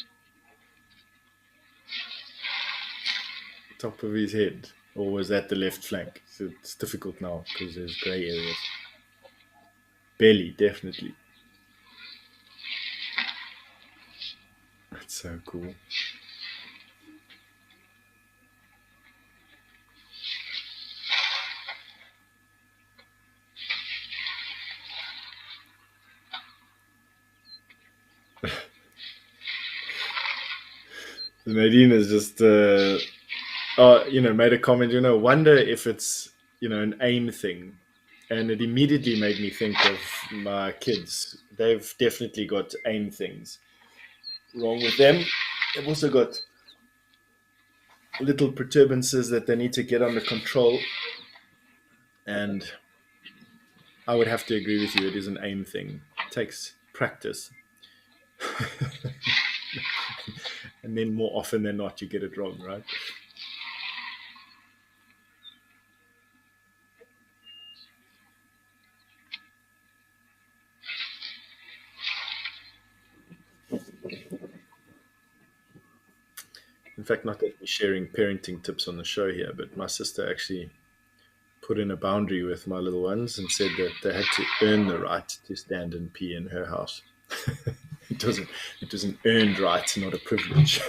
A: Top of his head. Or was that the left flank? So it's difficult now because there's grey areas. Belly, definitely. That's so cool. Nadine has just, made a comment, wonder if it's, an aim thing. And it immediately made me think of my kids. They've definitely got aim things wrong with them. They've also got little perturbances that they need to get under control. And I would have to agree with you. It is an aim thing. It takes practice. And then more often than not, you get it wrong, right? In fact, not that we're sharing parenting tips on the show here, but my sister actually put in a boundary with my little ones and said that they had to earn the right to stand and pee in her house. It was an earned right, not a privilege.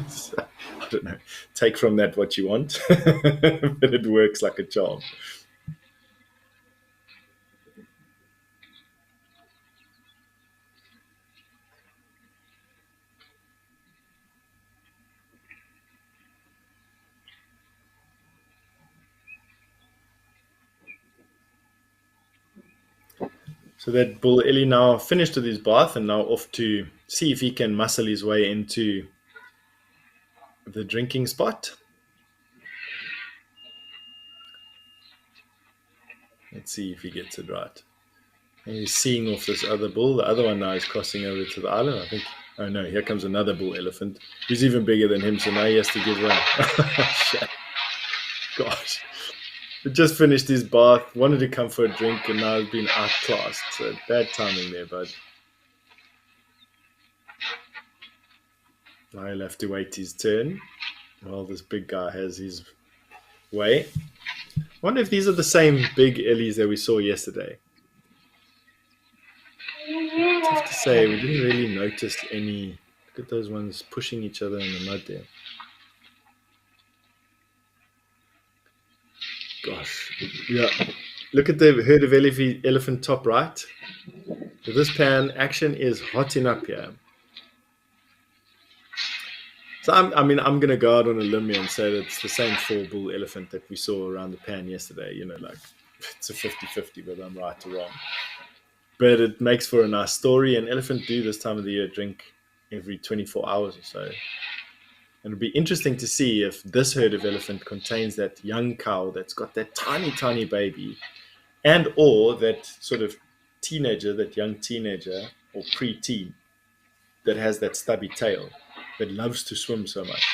A: So, I don't know. Take from that what you want, but it works like a charm. So that bull Ellie now finished with his bath and now off to see if he can muscle his way into the drinking spot. Let's see if he gets it right. And he's seeing off this other bull. The other one now is crossing over to the island. I think, oh no, here comes another bull elephant. He's even bigger than him, so now he has to give way. Gosh. He just finished his bath, wanted to come for a drink, and now has been outclassed. So bad timing there, bud. Now he'll have to wait his turn while this big guy has his way. I wonder if these are the same big Ellies that we saw yesterday. I have to say, we didn't really notice any. Look at those ones pushing each other in the mud there. Gosh, yeah. Look at the herd of elephant top right. So this pan action is hotting up here. So I'm going to go out on a limb here and say that it's the same 4-bull elephant that we saw around the pan yesterday. Like it's a 50-50 whether I'm right or wrong. But it makes for a nice story. And elephant do this time of the year drink every 24 hours or so. And it'll be interesting to see if this herd of elephant contains that young cow that's got that tiny, tiny baby, and or that sort of teenager, that young teenager or pre-teen that has that stubby tail that loves to swim so much.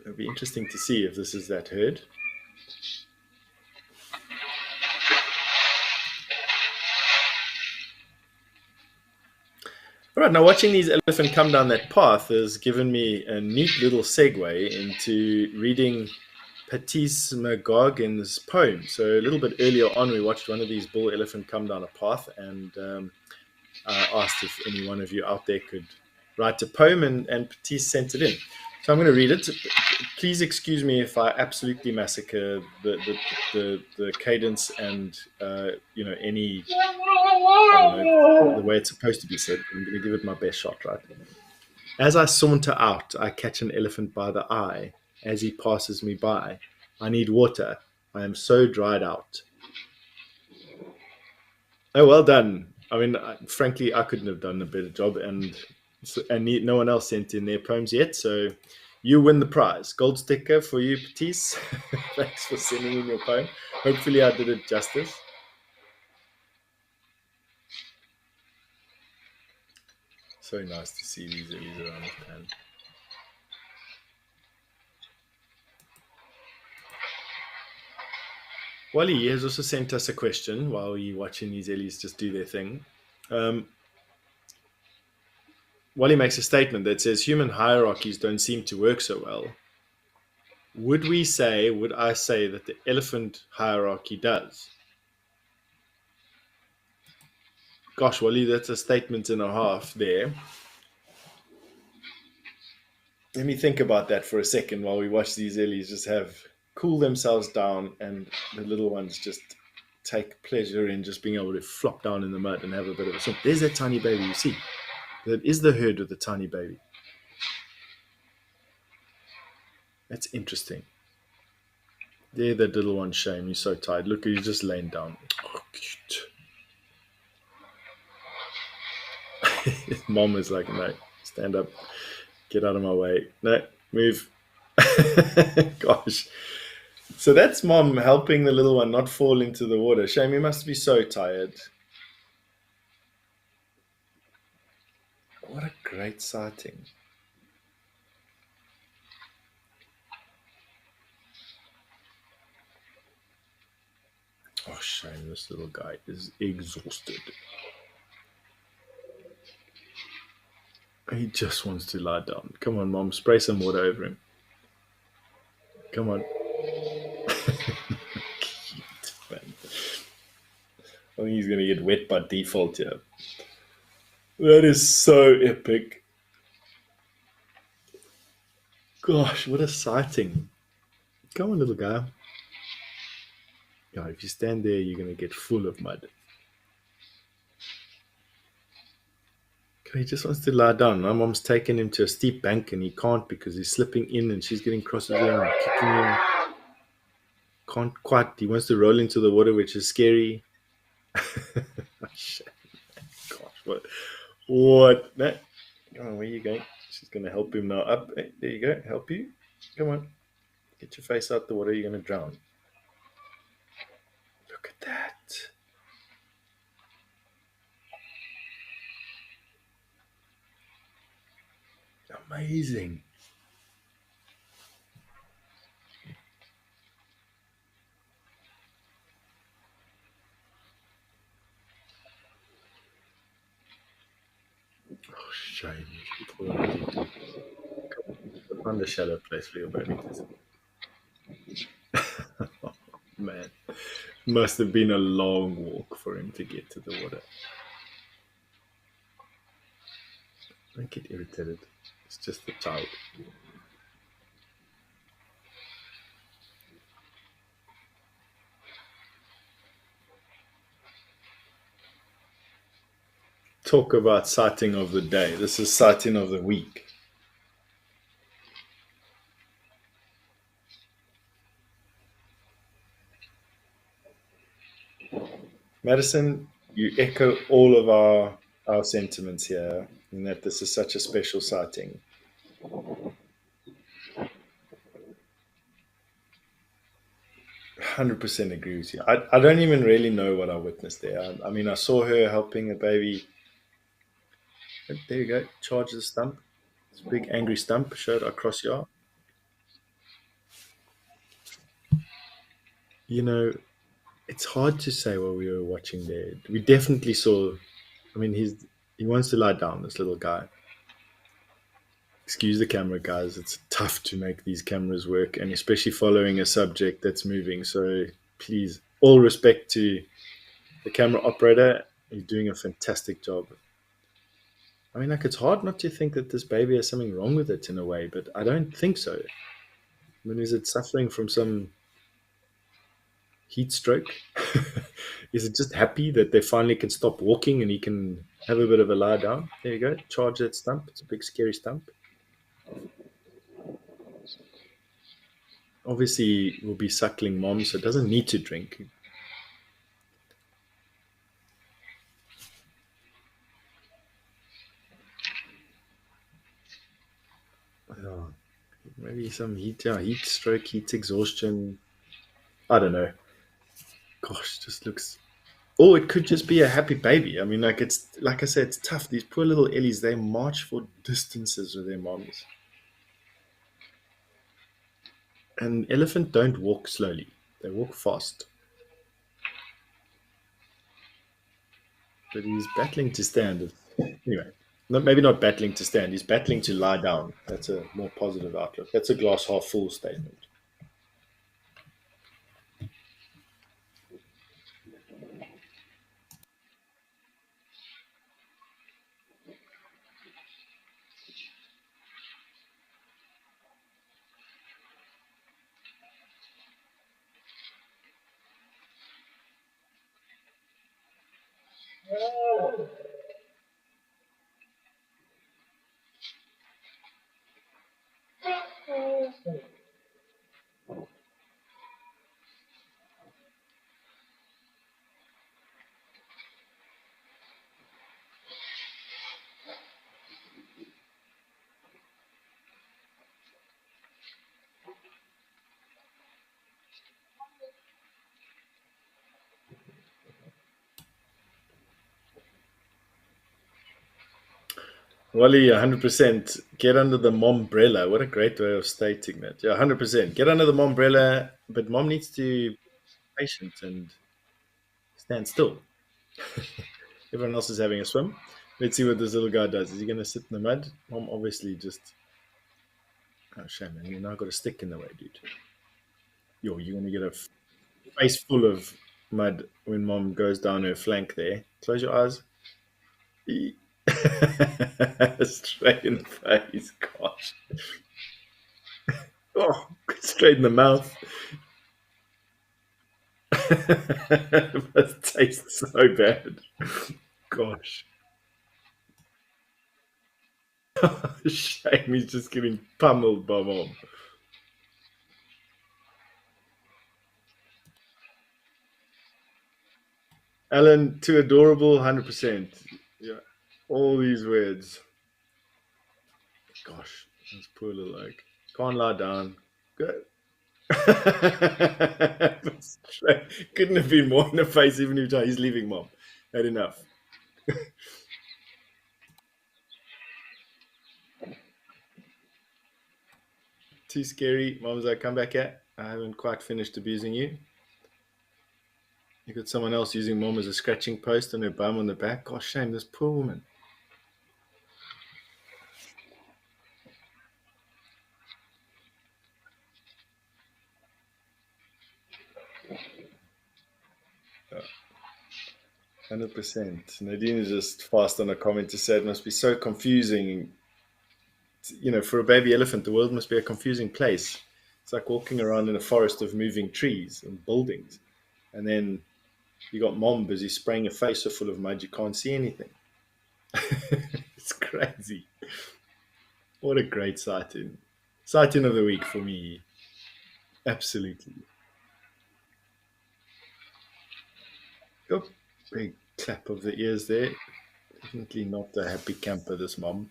A: It'll be interesting to see if this is that herd. All right, now watching these elephants come down that path has given me a neat little segue into reading Patisse McGuigan's poem. So a little bit earlier on, we watched one of these bull elephant come down a path, and I asked if any one of you out there could write a poem, and Patisse sent it in. So I'm going to read it. Please excuse me if I absolutely massacre the cadence and any, I don't know, the way it's supposed to be said. I'm going to give it my best shot, right? As I saunter out, I catch an elephant by the eye. As he passes me by, I need water. I am so dried out. Oh, well done. I mean, frankly, I couldn't have done a better job, and no one else sent in their poems yet. So you win the prize. Gold sticker for you, Patisse. Thanks for sending in your poem. Hopefully, I did it justice. So nice to see these around the pan. Wally has also sent us a question while we're watching these Ellies just do their thing. Um, Wally makes a statement that says human hierarchies don't seem to work so well. Would I say that the elephant hierarchy does? Gosh, Wally, that's a statement and a half there. Let me think about that for a second while we watch these Ellies just cool themselves down, and the little ones just take pleasure in just being able to flop down in the mud and have a bit of a swim. There's that tiny baby, you see. That is the herd with the tiny baby. That's interesting. There, that little one, Shame. He's so tired. Look, he's just laying down. Oh, cute. His mom is like, no, stand up. Get out of my way. No, move. Gosh. So that's mom helping the little one not fall into the water. Shame, he must be so tired. What a great sighting. Oh, Shame, this little guy is exhausted. He just wants to lie down. Come on, Mom, spray some water over him. Come on. Cute, man. I think he's going to get wet by default here. That is so epic. Gosh, what a sighting. Come on, little guy. Yeah, if you stand there, you're going to get full of mud. He just wants to lie down. My mom's taken him to a steep bank and he can't because he's slipping in and she's getting crosses there and kicking him. Can't quite. He wants to roll into the water, which is scary. Gosh, what? No. Come on, where are you going? She's going to help him now. Up. Hey, there you go. Help you. Come on. Get your face out the water. You're going to drown. Look at that. Amazing. Oh, shame. Find a shallow place for your baby. Oh, man. Must have been a long walk for him to get to the water. Don't get irritated. It's just the child. Talk about sighting of the day. This is sighting of the week. Madison, you echo all of our sentiments here in that this is such a special sighting. 100% agree with you. I don't even really know what I witnessed there. I mean, I saw her helping a baby. There you go. Charge the stump. It's a big angry stump. Show it across your. You know, it's hard to say what we were watching there. We definitely saw. I mean, he wants to lie down. This little guy. Excuse the camera, guys. It's tough to make these cameras work, and especially following a subject that's moving. So please, all respect to the camera operator. He's doing a fantastic job. I mean, like, it's hard not to think that this baby has something wrong with it in a way, but I don't think so. I mean, is it suffering from some heat stroke? Is it just happy that they finally can stop walking and he can have a bit of a lie down? There you go. Charge that stump. It's a big, scary stump. Obviously, will be suckling mom, so it doesn't need to drink. Oh, maybe some heat, yeah, heat stroke, heat exhaustion. I don't know. Gosh, just looks. Or it could just be a happy baby. I mean, like it's like I said, it's tough. These poor little Ellies, they march for distances with their moms. And elephant don't walk slowly; they walk fast. But he's battling to stand. Anyway, maybe not battling to stand. He's battling to lie down. That's a more positive outlook. That's a glass half full statement. Wally, 100%. Get under the mombrella. What a great way of stating that. Yeah, 100%. Get under the mombrella, but mom needs to be patient and stand still. Everyone else is having a swim. Let's see what this little guy does. Is he going to sit in the mud? Mom obviously just. Oh, shame, man. You now got a stick in the way, dude. Yo, you're going to get a face full of mud when mom goes down her flank there. Close your eyes. Straight in the face. Gosh. Oh, straight in the mouth. That tastes so bad. Gosh. Shame he's just getting pummeled by mom. Alan, too adorable, 100%. Yeah. All these words. Gosh, this poor little oak. Can't lie down. Good. Couldn't have been more in the face even if he's leaving mom. Had enough. Too scary. Mom's like, come back here. I haven't quite finished abusing you. You got someone else using mom as a scratching post on her bum on the back. Gosh, shame, this poor woman. Yeah, 100%. Nadine is just fast on a comment to say it must be so confusing. You know, for a baby elephant, the world must be a confusing place. It's like walking around in a forest of moving trees and buildings. And then you got mom busy spraying your face so full of mud you can't see anything. It's crazy. What a great sighting. Sighting of the week for me. Absolutely. Oh, big clap of the ears there. Definitely not a happy camper, this mom.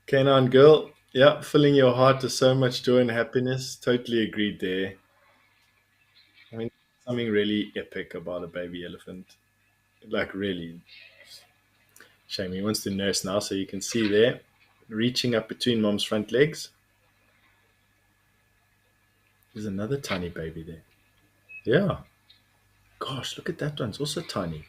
A: Canine girl, yeah, filling your heart with so much joy and happiness. Totally agreed there. I mean, something really epic about a baby elephant. Like, really. Shame he wants to nurse now, so you can see there, reaching up between mom's front legs. There's another tiny baby there. Yeah. Gosh, look at that one. It's also tiny.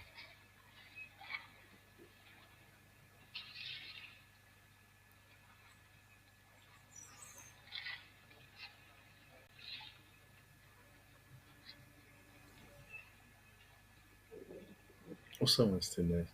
A: Also wants to nurse.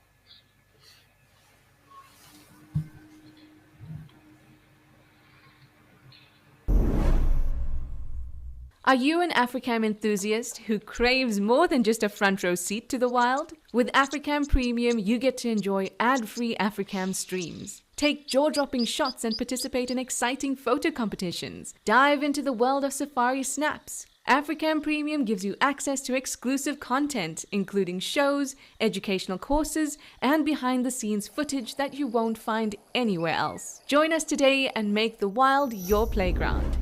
B: Are you an Africam enthusiast who craves more than just a front row seat to the wild? With Africam Premium, you get to enjoy ad-free Africam streams. Take jaw-dropping shots and participate in exciting photo competitions. Dive into the world of safari snaps. Africam Premium gives you access to exclusive content, including shows, educational courses, and behind-the-scenes footage that you won't find anywhere else. Join us today and make the wild your playground.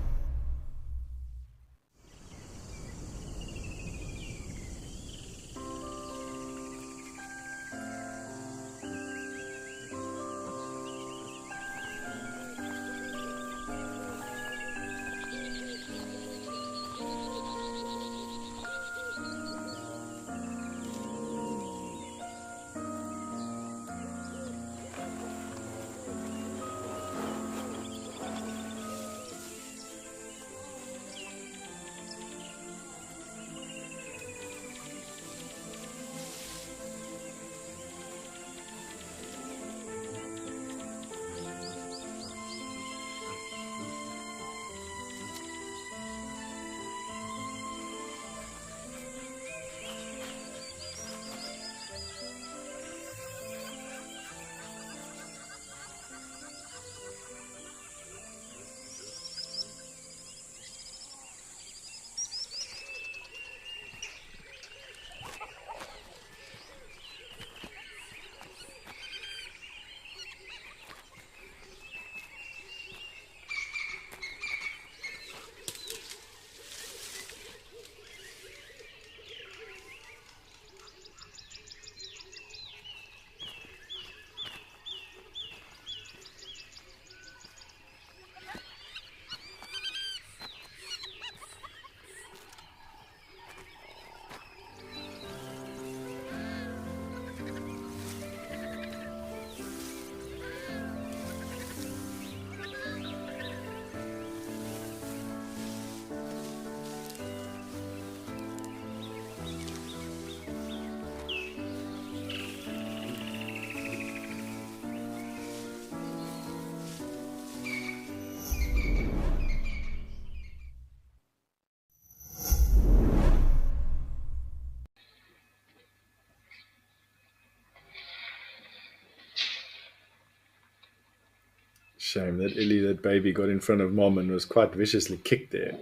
A: Shame that Illy, that baby, got in front of mom and was quite viciously kicked there.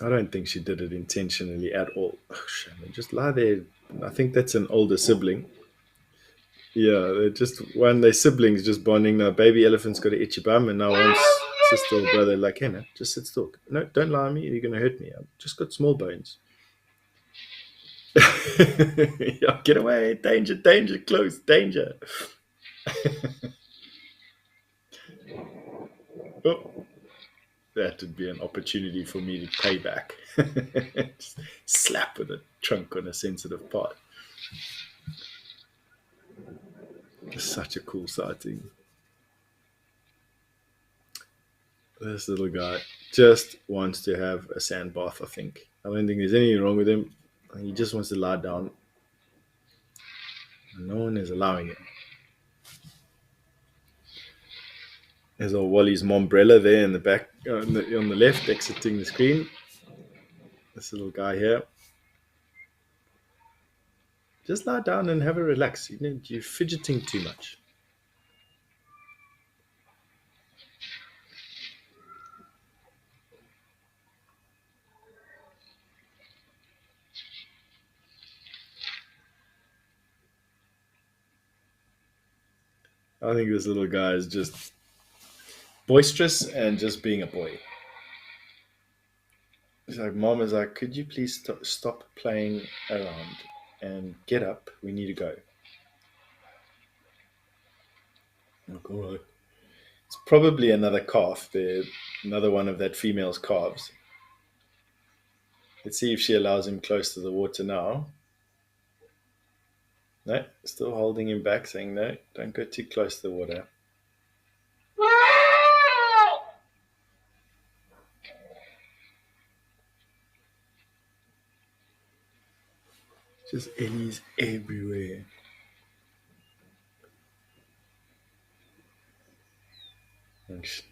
A: I don't think she did it intentionally at all. Oh, shame. Just lie there. I think that's an older sibling. Yeah, they're just when they're siblings just bonding. Now, baby elephant's got an itchy bum, and now wants sister or brother like, hey, man, just sit still. No, don't lie on me. You're going to hurt me. I've just got small bones. Yeah, get away. Danger, danger, close, danger. Oh, that would be an opportunity for me to pay back. Just slap with a trunk on a sensitive part. Such a cool sighting. This little guy just wants to have a sand bath, I think. I don't think there's anything wrong with him. He just wants to lie down. And no one is allowing it. There's old Wally's mombrella there in the back, on the left, exiting the screen. This little guy here. Just lie down and have a relax. You're fidgeting too much. I think this little guy is just boisterous and just being a boy. He's like, Mom is like, could you please stop playing around and get up? We need to go. Like, all right. It's probably another calf there, another one of that female's calves. Let's see if she allows him close to the water now. No, still holding him back, saying, no, don't go too close to the water. Just Ellie's everywhere. Thanks.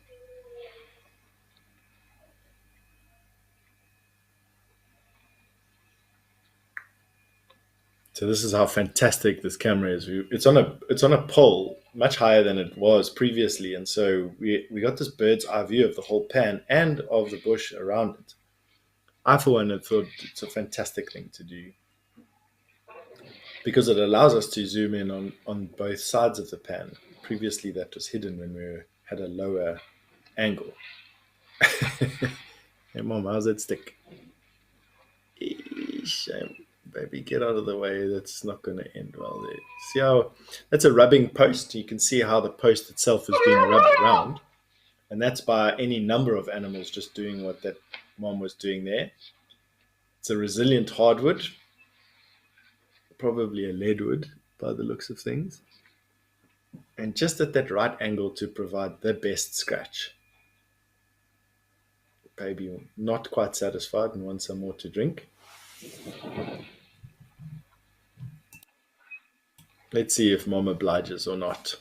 A: So this is how fantastic this camera is. It's on a pole much higher than it was previously, and so we got this bird's eye view of the whole pan and of the bush around it. I, for one, have thought it's a fantastic thing to do because it allows us to zoom in on both sides of the pan. Previously, that was hidden when we had a lower angle. Hey, Mom, how's that stick? Shame, baby, get out of the way. That's not going to end well there. See how that's a rubbing post? You can see how the post itself is being rubbed around. And that's by any number of animals just doing what that mom was doing there. It's a resilient hardwood, probably a leadwood by the looks of things. And just at that right angle to provide the best scratch. Baby not quite satisfied and wants some more to drink. Let's see if mom obliges or not.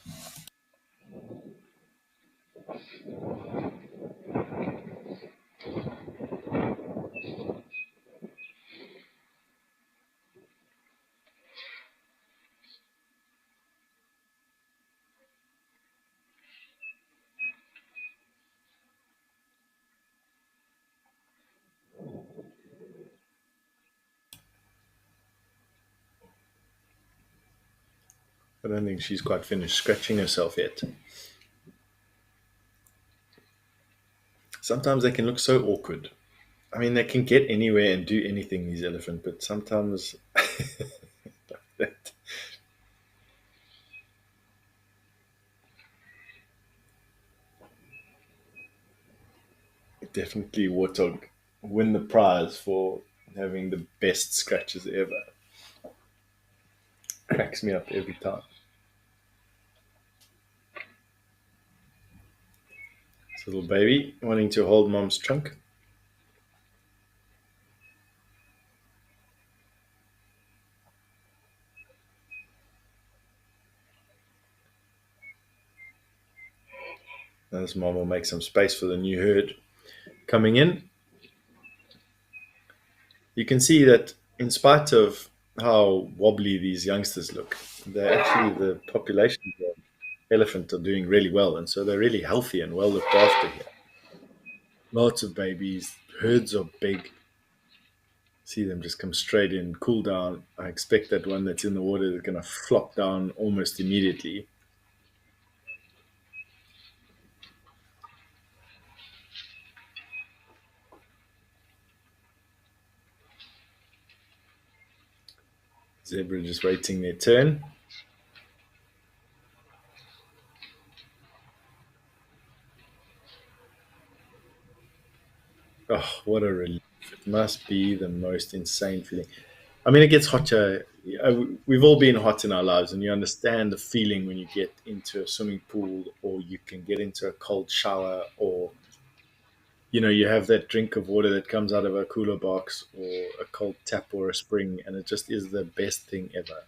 A: I don't think she's quite finished scratching herself yet. Sometimes they can look so awkward. I mean, they can get anywhere and do anything, these elephants, but sometimes that. Definitely Warthog win the prize for having the best scratches ever. Cracks me up every time. This little baby wanting to hold mom's trunk. This mom will make some space for the new herd coming in. You can see that in spite of how wobbly these youngsters look, they're actually the population of elephant are doing really well, and so they're really healthy and well looked after here. Lots of babies, herds are big. See them just come straight in, cool down. I expect that one that's in the water is going to flop down almost immediately. Zebra just waiting their turn. Oh, what a relief. It must be the most insane feeling. I mean, it gets hotter. We've all been hot in our lives, and you understand the feeling when you get into a swimming pool or you can get into a cold shower or, you have that drink of water that comes out of a cooler box or a cold tap or a spring, and it just is the best thing ever.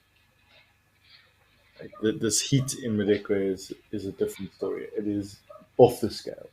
A: Like, this heat in Madekwe is a different story. It is off the scale.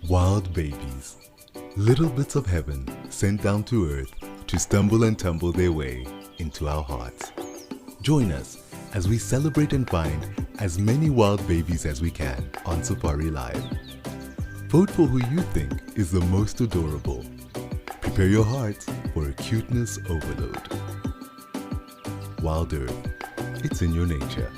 C: Wild babies, little bits of heaven sent down to earth to stumble and tumble their way into our hearts. Join us as we celebrate and find as many wild babies as we can on Safari Live. Vote for who you think is the most adorable. Prepare your hearts for a cuteness overload. WildEarth, it's in your nature.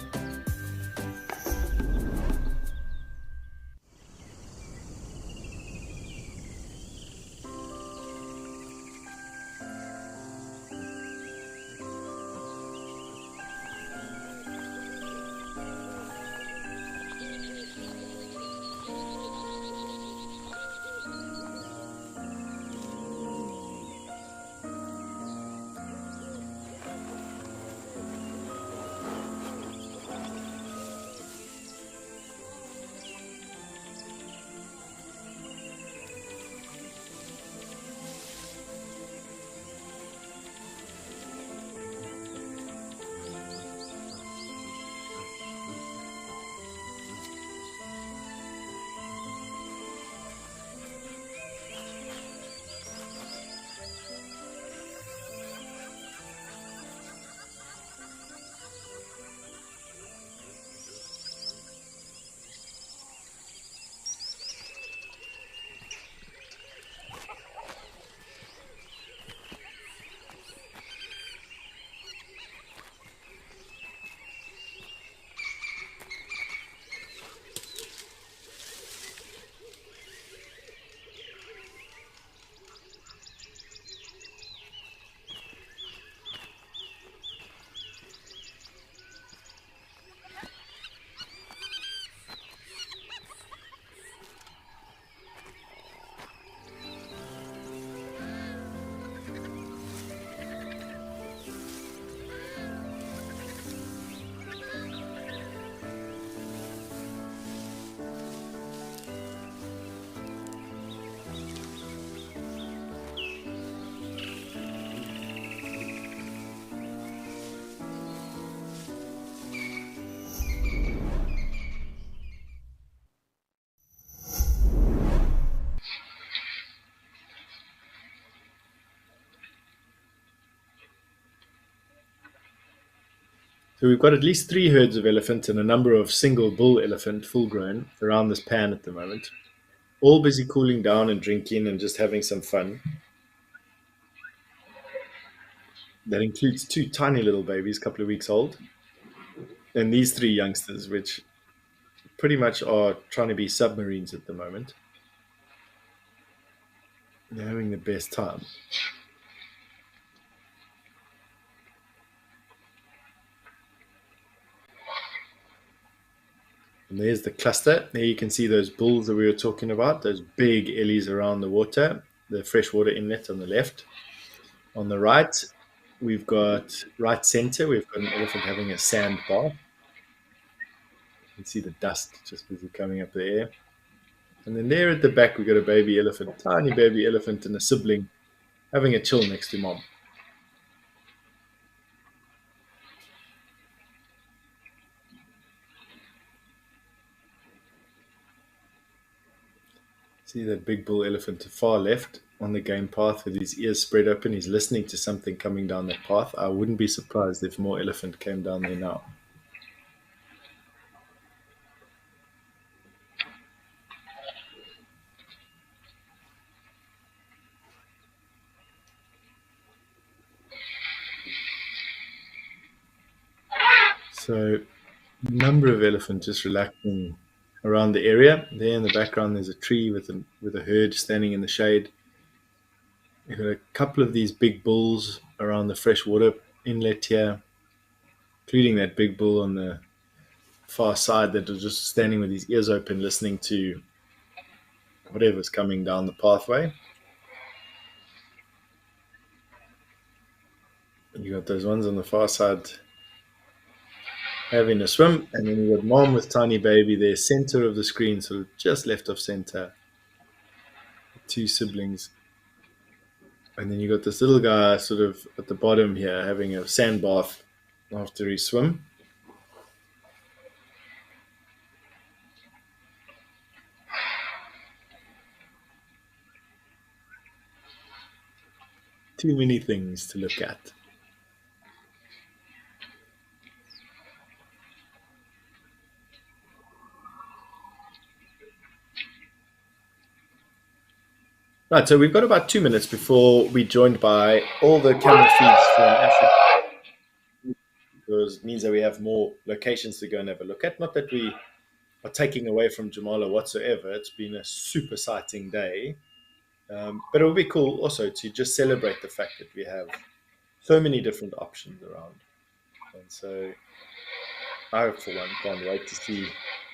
A: So we've got at least three herds of elephant and a number of single bull elephant, full grown, around this pan at the moment, all busy cooling down and drinking and just having some fun. That includes two tiny little babies, a couple of weeks old, and these three youngsters, which pretty much are trying to be submarines at the moment. They're having the best time. And there's the cluster. There you can see those bulls that we were talking about, those big ellies around the water, the freshwater inlet on the left. On the right, we've got right center, we've got an elephant having a sand bath. You can see the dust just busy coming up the air. And then there at the back, we've got a baby elephant, tiny baby elephant, and a sibling having a chill next to mom. See that big bull elephant to far left on the game path with his ears spread open. He's listening to something coming down that path. I wouldn't be surprised if more elephant came down there now. So, a number of elephants just relaxing around the area. There in the background, there's a tree with a herd standing in the shade. We've got a couple of these big bulls around the freshwater inlet here, including that big bull on the far side that was just standing with his ears open, listening to whatever's coming down the pathway. And you got those ones on the far side having a swim, and then you got mom with tiny baby there, center of the screen, sort of just left of center. Two siblings. And then you got this little guy sort of at the bottom here having a sand bath after his swim. Too many things to look at. Right, so we've got about 2 minutes before we're joined by all the camera feeds from Africa. Because it means that we have more locations to go and have a look at. Not that we are taking away from Jamala whatsoever. It's been a super sighting day. But it will be cool also to just celebrate the fact that we have so many different options around. And so I, for one, can't wait to see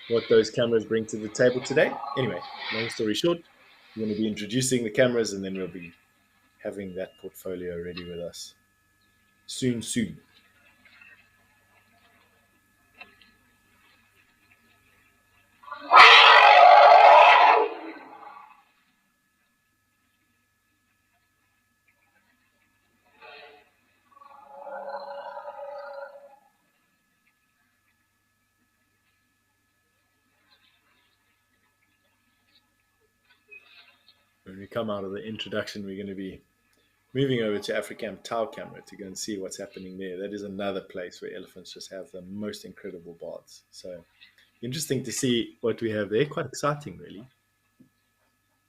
A: what those cameras bring to the table today. Anyway, long story short, we're going to be introducing the cameras and then we'll be having that portfolio ready with us soon. When we come out of the introduction, we're going to be moving over to Africam Tau camera to go and see what's happening there. That is another place where elephants just have the most incredible baths. So interesting to see what we have there. Quite exciting, really.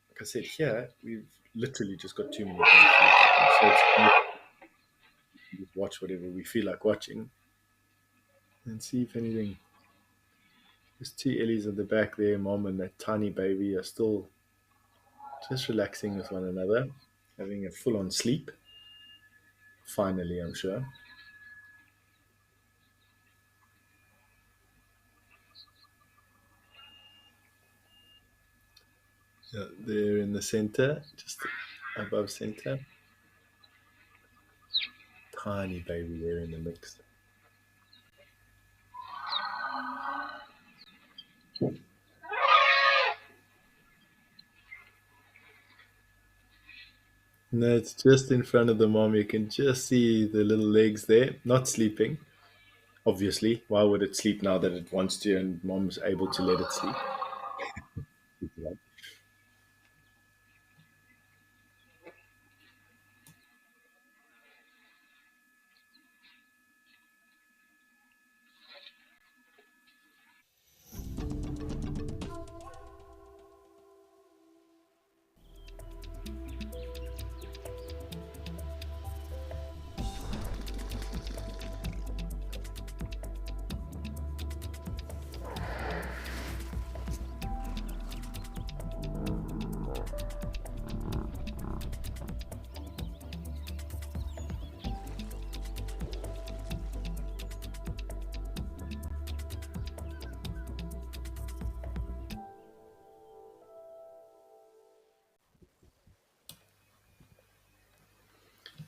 A: Like I said, here we've literally just got too many things to look at. So it's just watch whatever we feel like watching and see if anything. There's two Ellies at the back there, mom and that tiny baby are still just relaxing with one another, having a full-on sleep. Finally, I'm sure. Yeah, there in the center, just above center. Tiny baby there in the mix. No, it's just in front of the mom. You can just see the little legs there, not sleeping. Obviously, why would it sleep now that it wants to and mom's able to let it sleep?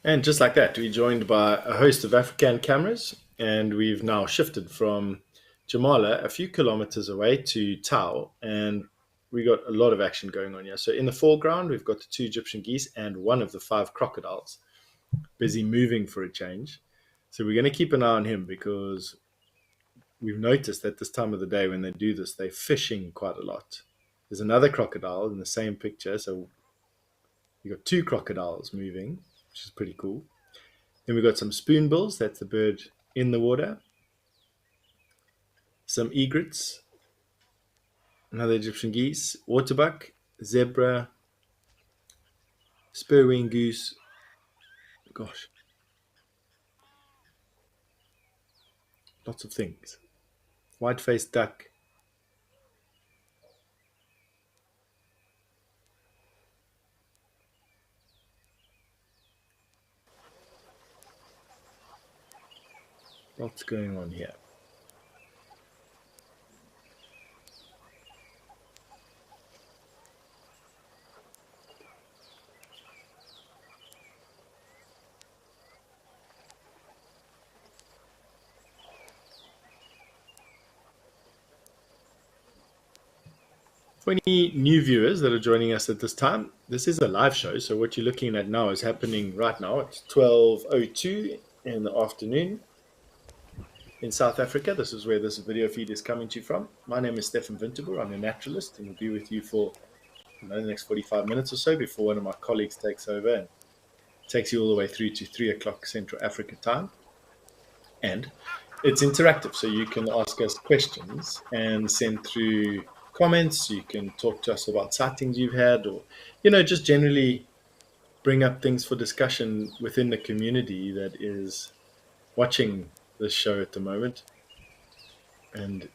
A: And just like that, we're joined by a host of African cameras, and we've now shifted from Jamala a few kilometers away to Tau, and we got a lot of action going on here. So in the foreground, we've got the two Egyptian geese and one of the five crocodiles busy moving for a change. So we're going to keep an eye on him because we've noticed that this time of the day when they do this, they're fishing quite a lot. There's another crocodile in the same picture, so you've got two crocodiles moving, which is pretty cool. Then we've got some spoonbills, that's the bird in the water. Some egrets, another Egyptian geese, waterbuck, zebra, spurwing goose, gosh, lots of things. White-faced duck. Lots going on here. For any new viewers that are joining us at this time, this is a live show. So what you're looking at now is happening right now. It's 12:02 in the afternoon in South Africa. This is where this video feed is coming to you from. My name is Stefan Winterboer. I'm a naturalist and will be with you for the next 45 minutes or so before one of my colleagues takes over and takes you all the way through to 3 o'clock Central Africa time. And it's interactive, so you can ask us questions and send through comments. You can talk to us about sightings you've had, or just generally bring up things for discussion within the community that is watching this show at the moment, and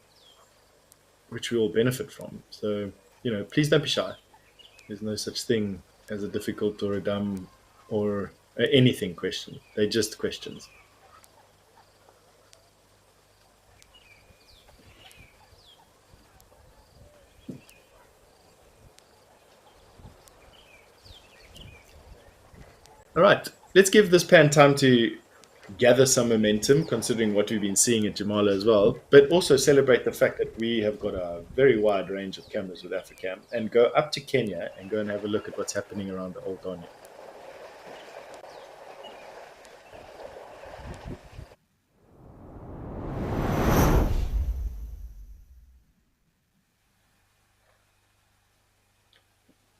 A: which we all benefit from. So please don't be shy. There's no such thing as a difficult or a dumb or anything question. They're just questions. All right, let's give this pan time to gather some momentum, considering what we've been seeing at Jamala as well, but also celebrate the fact that we have got a very wide range of cameras with Africam, and go up to Kenya and go and have a look at what's happening around the Old Donya.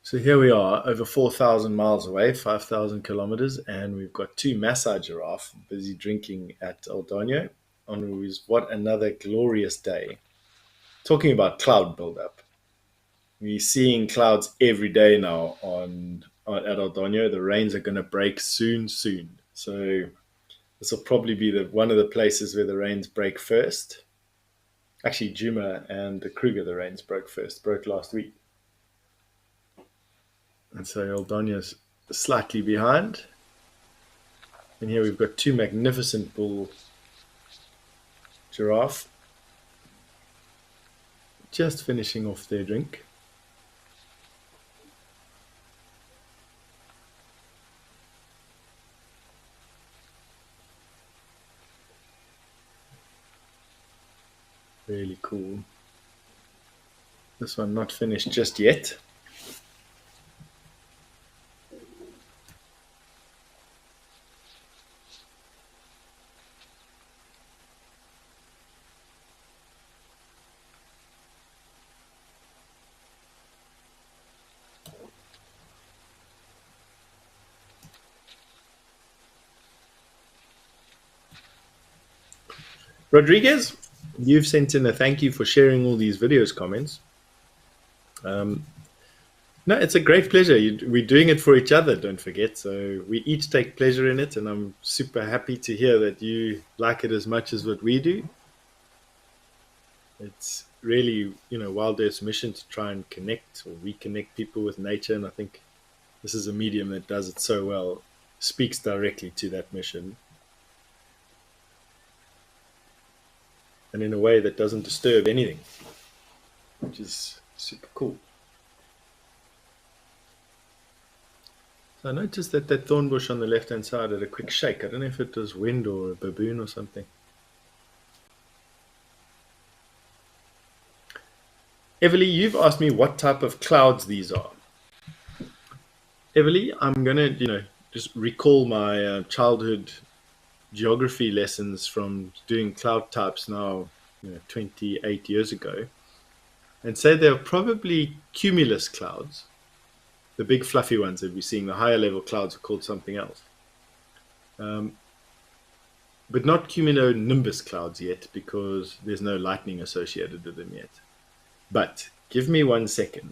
A: So here we are, over 4,000 miles away, 5,000 kilometers, and we've got two Maasai giraffe busy drinking at Old Donya on what another glorious day. Talking about cloud buildup. We're seeing clouds every day now at Old Donya. The rains are going to break soon. So this will probably be one of the places where the rains break first. Actually, Juma and the Kruger, the rains broke last week. And so Old Donya's slightly behind. And here we've got two magnificent bull giraffe just finishing off their drink. Really cool. This one not finished just yet. Rodriguez, you've sent in a thank you for sharing all these videos comments. No, it's a great pleasure. We're doing it for each other, don't forget. So we each take pleasure in it, and I'm super happy to hear that you like it as much as what we do. It's really, WildEarth's mission to try and connect or reconnect people with nature, and I think this is a medium that does it so well, speaks directly to that mission, and in a way that doesn't disturb anything, which is super cool. I noticed that that thorn bush on the left-hand side had a quick shake. I don't know if it was wind or a baboon or something. Everly, you've asked me what type of clouds these are. Everly, I'm going to, just recall my childhood geography lessons from doing cloud types now, 28 years ago, and say they're probably cumulus clouds. The big fluffy ones that we're seeing, the higher level clouds, are called something else. But not cumulonimbus clouds yet, because there's no lightning associated with them yet. But give me 1 second.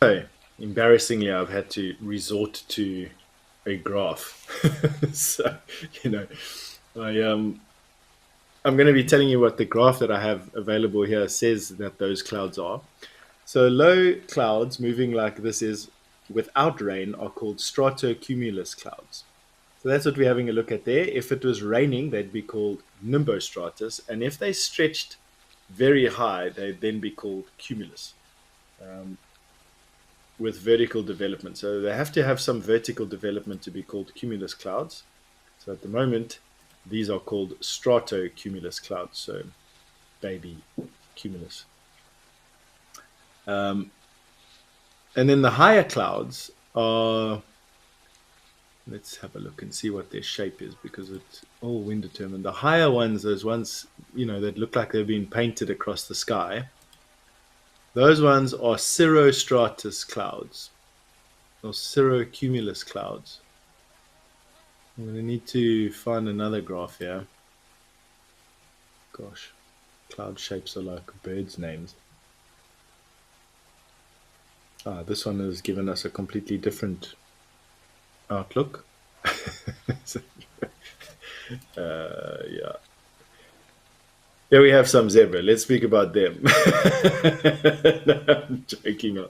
A: So, embarrassingly, I've had to resort to a graph. So, I'm going to be telling you what the graph that I have available here says that those clouds are. So, low clouds moving like this is without rain are called stratocumulus clouds. So that's what we're having a look at there. If it was raining, they'd be called nimbostratus, and if they stretched very high, they'd then be called cumulus. With vertical development. So they have to have some vertical development to be called cumulus clouds. So at the moment, these are called stratocumulus clouds. So baby cumulus. And then the higher clouds are, let's have a look and see what their shape is, because it's all wind determined. The higher ones, those ones, that look like they've been painted across the sky, those ones are cirrostratus clouds, or cirrocumulus clouds. I'm going to need to find another graph here. Gosh, cloud shapes are like birds' names. This one has given us a completely different outlook. Yeah. Here we have some zebra. Let's speak about them. No, I'm joking.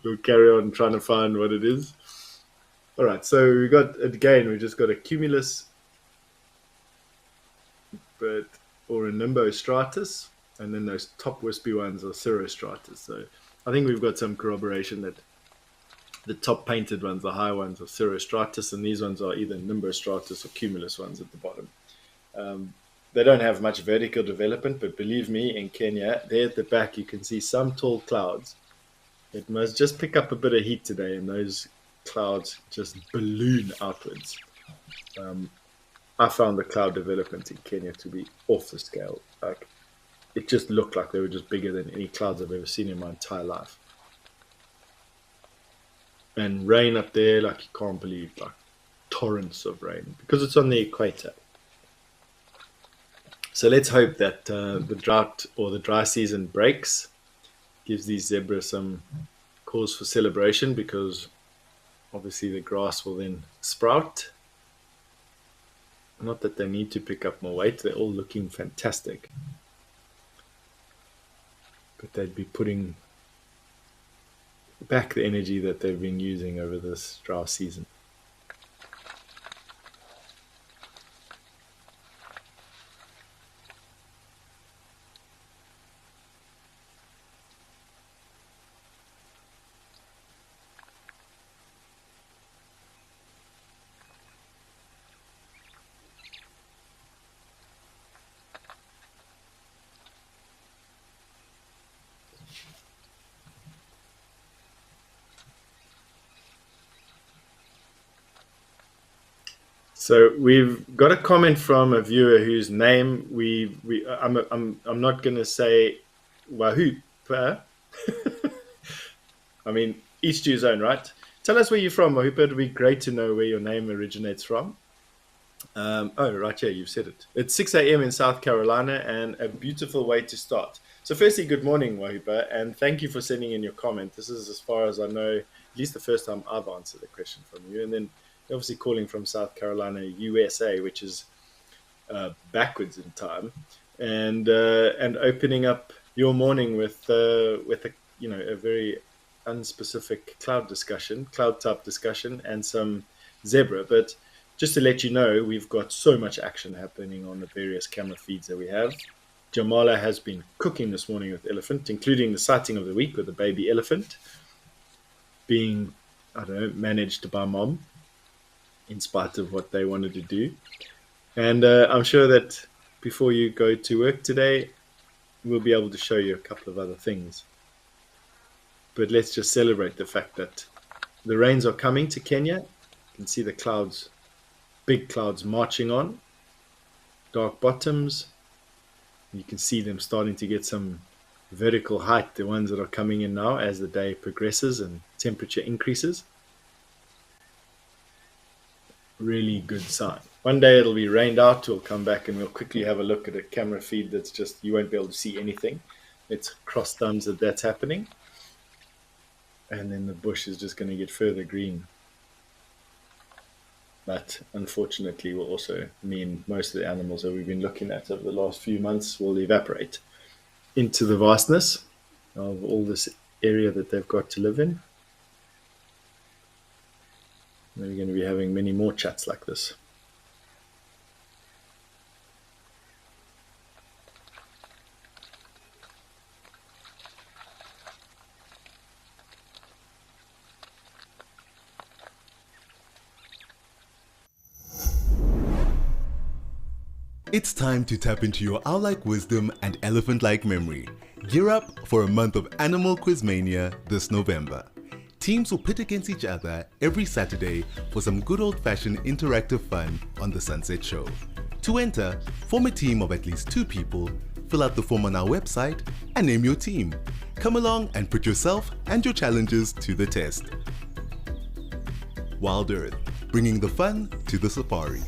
A: We'll carry on trying to find what it is. All right, so we just got a cumulus, or a nimbostratus, and then those top wispy ones are cirrostratus. So I think we've got some corroboration that the top painted ones, the high ones, are cirrostratus, and these ones are either nimbostratus or cumulus ones at the bottom. They don't have much vertical development, but believe me, in Kenya, there at the back, you can see some tall clouds. It must just pick up a bit of heat today, and those clouds just balloon outwards. I found the cloud development in Kenya to be off the scale. Like, it just looked like they were just bigger than any clouds I've ever seen in my entire life. And rain up there, like, you can't believe, like, torrents of rain, because it's on the equator. So let's hope that the drought or the dry season breaks, gives these zebras some cause for celebration, because obviously the grass will then sprout. Not that they need to pick up more weight, they're all looking fantastic. But they'd be putting back the energy that they've been using over this dry season. So we've got a comment from a viewer whose name I'm not going to say Wahupa. I mean, each to his own, right? Tell us where you're from, Wahupa. It'd be great to know where your name originates from. Right here, you've said it. It's 6 a.m. in South Carolina, and a beautiful way to start. So firstly, good morning, Wahupa, and thank you for sending in your comment. This is, as far as I know, at least the first time I've answered a question from you. And then obviously calling from South Carolina, USA, which is backwards in time, and opening up your morning with a a very unspecific cloud type discussion, and some zebra. But just to let you know, we've got so much action happening on the various camera feeds that we have. Jamala has been cooking this morning with elephant, including the sighting of the week with the baby elephant being, I don't know, managed by mom in spite of what they wanted to do. And I'm sure that before you go to work today, we'll be able to show you a couple of other things. But let's just celebrate the fact that the rains are coming to Kenya. You can see the clouds, big clouds marching on, dark bottoms. You can see them starting to get some vertical height, the ones that are coming in now as the day progresses and temperature increases. Really good sign. One day it'll be rained out, we'll come back and we'll quickly have a look at a camera feed that's just, you won't be able to see anything. It's cross thumbs that that's happening. And then the bush is just going to get further green. But unfortunately will also mean most of the animals that we've been looking at over the last few months will evaporate into the vastness of all this area that they've got to live in. And we're going to be having many more chats like this.
C: It's time to tap into your owl-like wisdom and elephant-like memory. Gear up for a month of Animal Quizmania this November. Teams will pit against each other every Saturday for some good old-fashioned interactive fun on The Sunset Show. To enter, form a team of at least 2 people, fill out the form on our website, and name your team. Come along and put yourself and your challenges to the test. WildEarth, bringing the fun to the safari.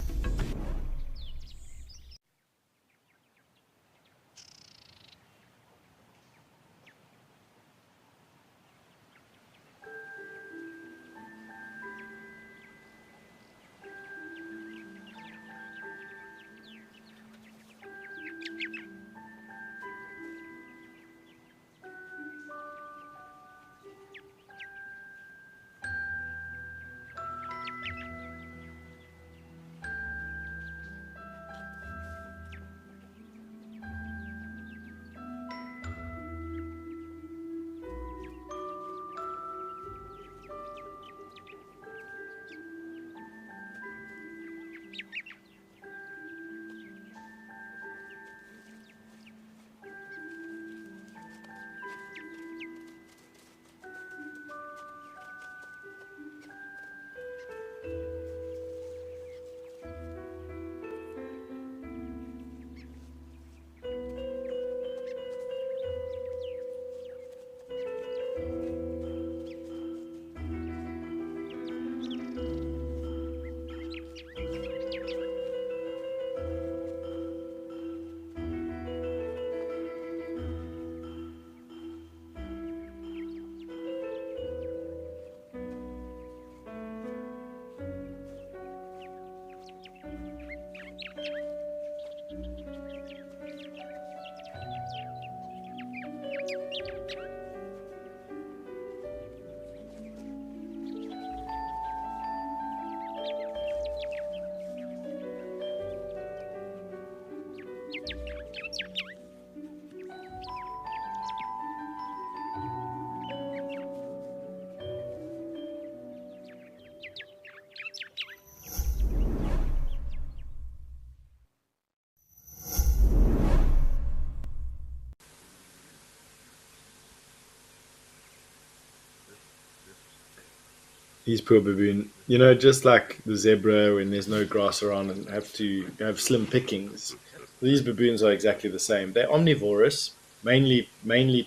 A: These poor baboon, just like the zebra when there's no grass around and have to have slim pickings. These baboons are exactly the same. They're omnivorous, mainly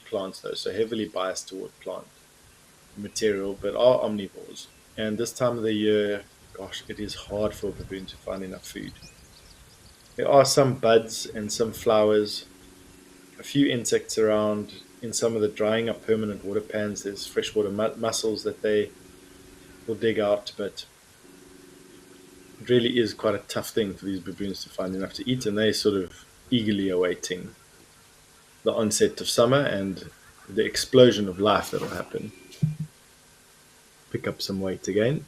A: plants though, so heavily biased toward plant material, but are omnivores. And this time of the year, gosh, it is hard for a baboon to find enough food. There are some buds and some flowers, a few insects around. In some of the drying up permanent water pans, there's freshwater mussels that they will dig out, but it really is quite a tough thing for these baboons to find enough to eat, and they're sort of eagerly awaiting the onset of summer and the explosion of life that will happen. Pick up some weight again.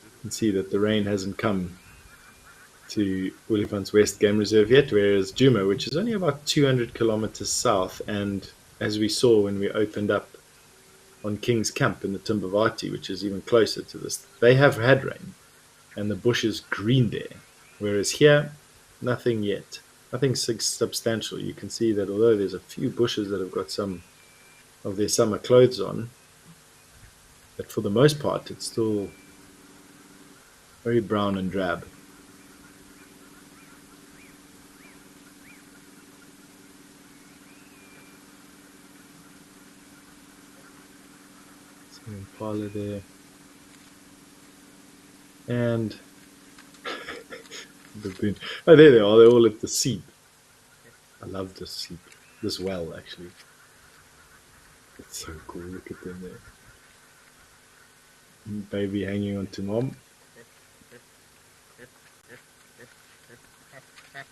A: You can see that the rain hasn't come to Olifants West Game Reserve yet, whereas Djuma, which is only about 200 kilometers south, and as we saw when we opened up on King's Camp in the Timbavati, which is even closer to this, they have had rain, and the bush is green there, whereas here, nothing yet. Nothing substantial. You can see that although there's a few bushes that have got some of their summer clothes on, but for the most part, it's still very brown and drab. Some impala there. And baboon. Oh, there they are. They're all at the seep. I love this seep. This well, actually. It's so cool. Look at them there. Baby hanging on to mom.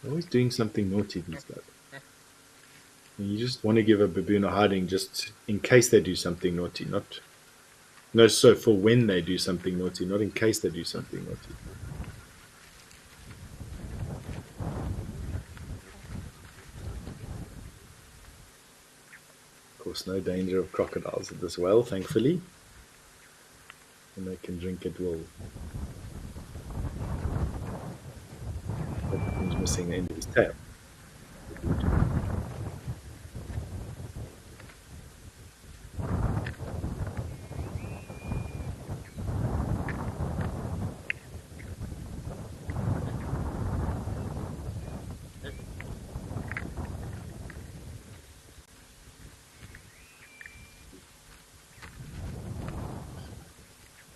A: Always doing something naughty, these guys. And you just want to give a baboon a hiding just in case they do something naughty, not no, so for when they do something naughty, not in case they do something naughty. Of course, no danger of crocodiles at this well, thankfully. And they can drink at will. He's missing the end of his tail.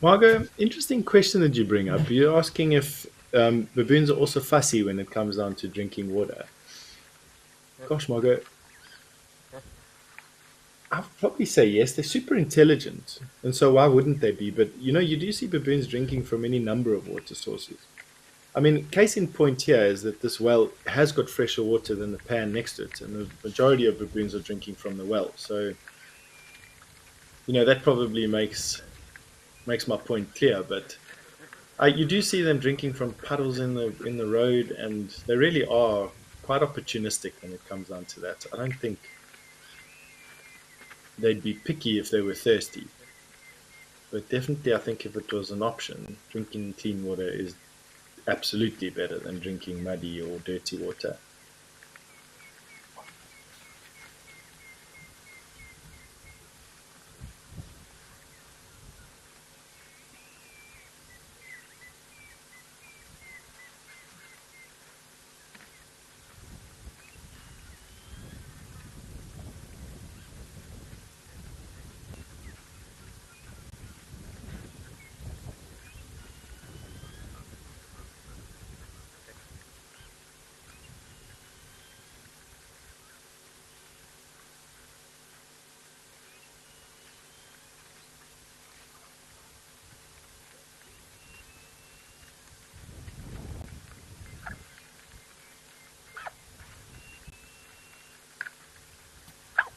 A: Margot, interesting question that you bring up. You're asking if baboons are also fussy when it comes down to drinking water. Gosh, Margot, I'd probably say yes. They're super intelligent, and so why wouldn't they be? But you do see baboons drinking from any number of water sources. I mean, case in point here is that this well has got fresher water than the pan next to it, and the majority of baboons are drinking from the well. So, that probably makes my point clear. But you do see them drinking from puddles in the road, and they really are quite opportunistic when it comes down to that. I don't think they'd be picky if they were thirsty, but definitely I think if it was an option, drinking clean water is absolutely better than drinking muddy or dirty water.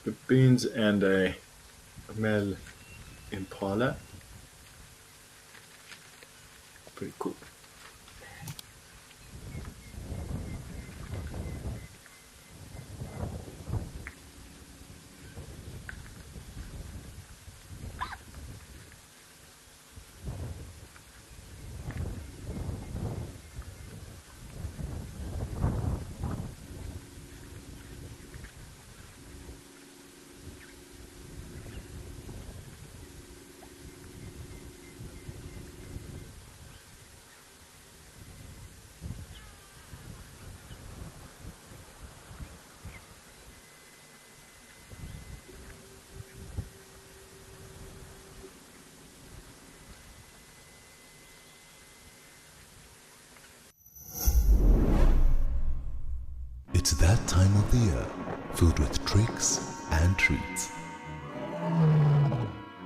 A: Baboons and a male impala. Pretty cool.
C: It's that time of the year filled with tricks and treats.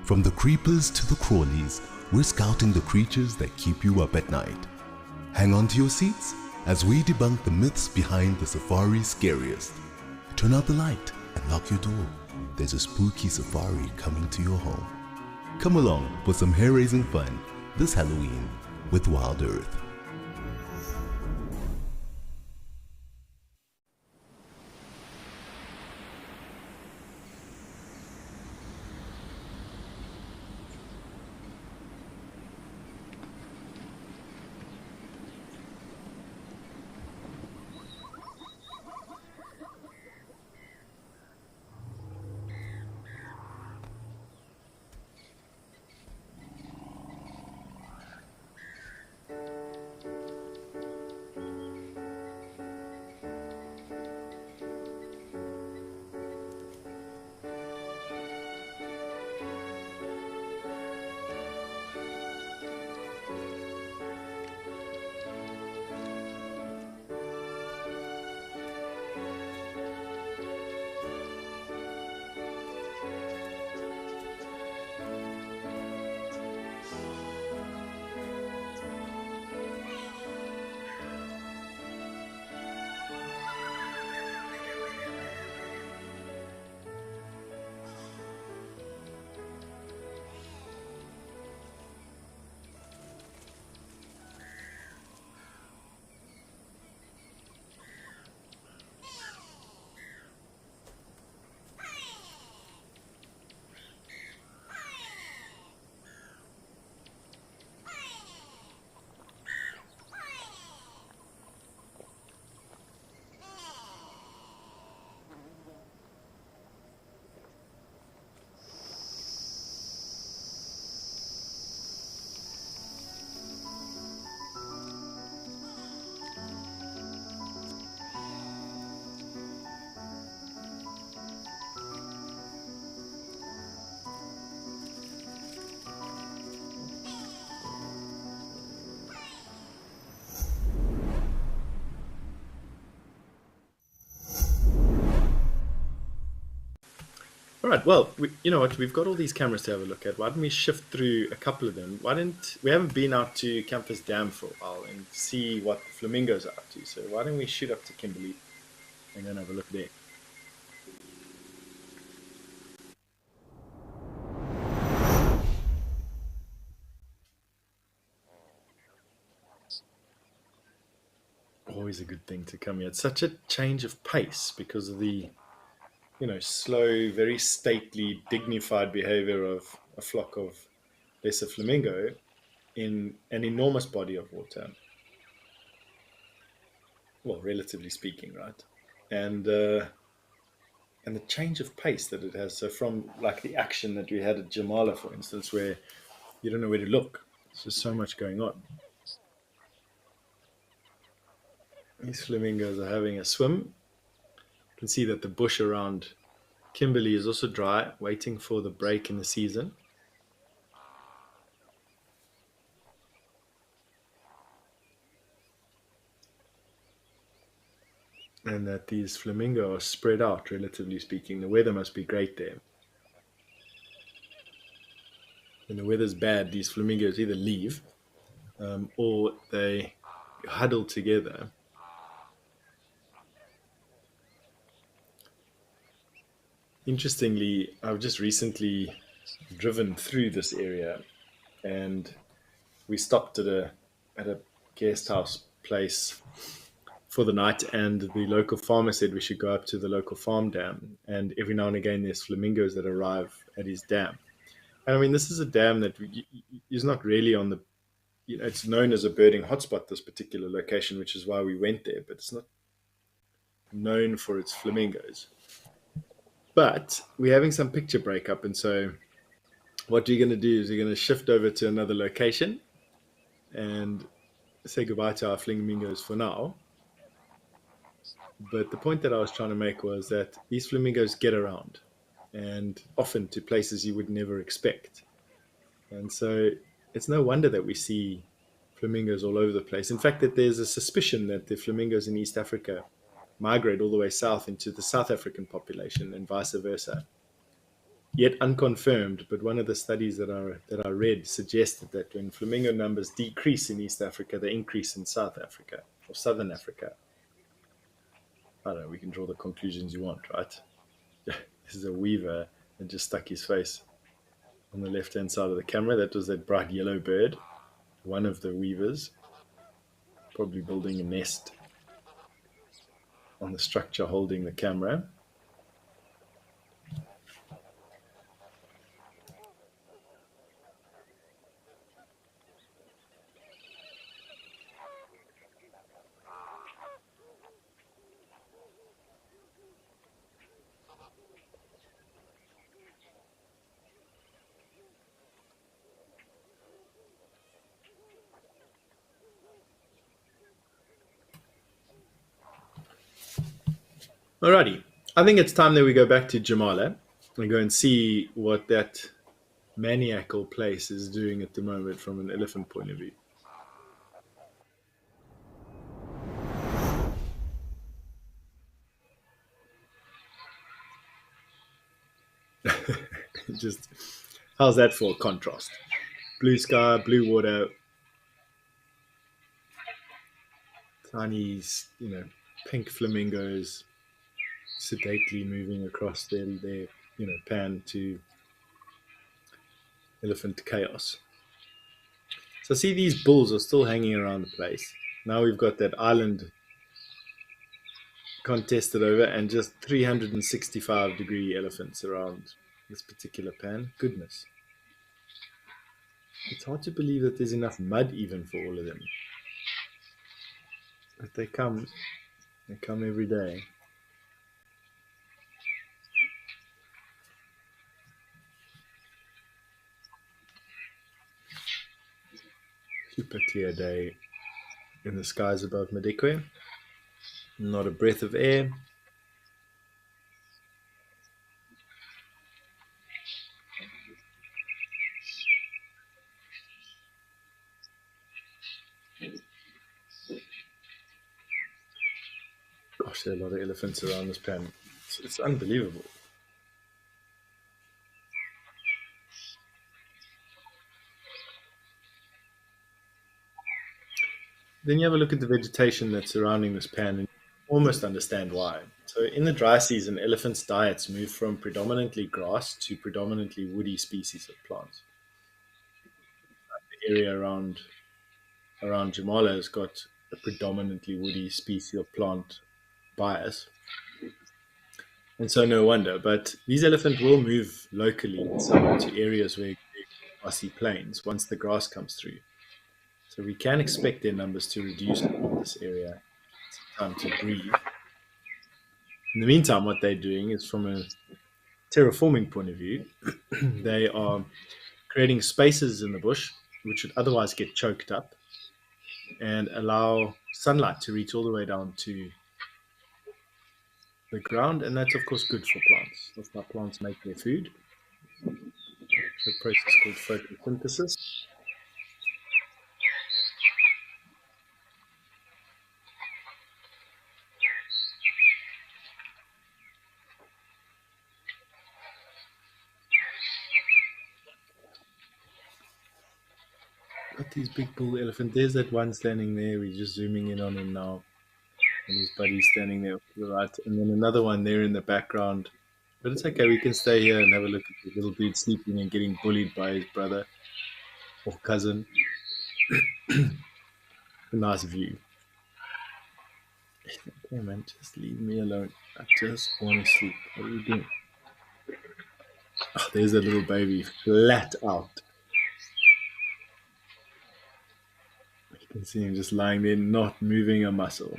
C: From the creepers to the crawlies, we're scouting the creatures that keep you up at night. Hang on to your seats as we debunk the myths behind the safari's scariest. Turn out the light and lock your door. There's a spooky safari coming to your home. Come along for some hair-raising fun this Halloween with WildEarth.
A: All right. Well, you know what? We've got all these cameras to have a look at. Why don't we shift through a couple of them? Why didn't we haven't been out to Campus Dam for a while and see what the flamingos are up to? So why don't we shoot up to Kimberley and go and have a look there? Always a good thing to come here. It's such a change of pace because of the slow, very stately, dignified behavior of a flock of lesser flamingo in an enormous body of water. Well, relatively speaking, right? And and the change of pace that it has. So from like the action that we had at Jamala, for instance, where you don't know where to look. There's just so much going on. These flamingos are having a swim. You can see that the bush around Kimberley is also dry, waiting for the break in the season. And that these flamingo are spread out, relatively speaking. The weather must be great there. When the weather's bad, these flamingos either leave or they huddle together. Interestingly, I've just recently driven through this area, and we stopped at a guest house place for the night, and the local farmer said we should go up to the local farm dam, and every now and again there's flamingos that arrive at his dam. And I mean, this is a dam that is not really on the, it's known as a birding hotspot, this particular location, which is why we went there, but it's not known for its flamingos. But we're having some picture breakup, and so what we're going to do is we're going to shift over to another location and say goodbye to our flamingos for now. But the point that I was trying to make was that these flamingos get around, and often to places you would never expect. And so it's no wonder that we see flamingos all over the place. In fact, that there's a suspicion that the flamingos in East Africa migrate all the way south into the South African population and vice versa. yet unconfirmed, but one of the studies that I read suggested that when flamingo numbers decrease in East Africa, they increase in South Africa or Southern Africa. I don't know. We can draw the conclusions you want, right? This is a weaver that just stuck his face on the left-hand side of the camera. That was that bright yellow bird, one of the weavers, probably building a nest on the structure holding the camera. Alrighty. I think it's time that we go back to Jamala and go and see what that maniacal place is doing at the moment from an elephant point of view. Just how's that for a contrast? Blue sky, blue water, tiny, pink flamingos sedately moving across their pan to elephant chaos. So see, these bulls are still hanging around the place. Now we've got that island contested over and just 365-degree elephants around this particular pan. Goodness. It's hard to believe that there's enough mud even for all of them. But they come every day. Super clear day in the skies above Madikwe. Not a breath of air. Gosh, there are a lot of elephants around this pan. It's unbelievable. Then you have a look at the vegetation that's surrounding this pan and almost understand why. So in the dry season, elephants' diets move from predominantly grass to predominantly woody species of plants. The area around Jamala has got a predominantly woody species of plant bias. And so no wonder. But these elephants will move locally in summer to areas where grassy plains once the grass comes through. So we can expect their numbers to reduce in this area. It's time to breathe. In the meantime, what they're doing is from a terraforming point of view, they are creating spaces in the bush which would otherwise get choked up and allow sunlight to reach all the way down to the ground, and that's of course good for plants. That's how plants make their food. It's a process called photosynthesis. Got these big bull elephant. There's that one standing there. We're just zooming in on him now. And his buddy standing there to the right. And then another one there in the background. But it's okay. We can stay here and have a look at the little dude sleeping and getting bullied by his brother or cousin. A nice view. Okay, man, just leave me alone. I just want to sleep. What are you doing? Oh, there's a little baby flat out. You can see him just lying there, not moving a muscle.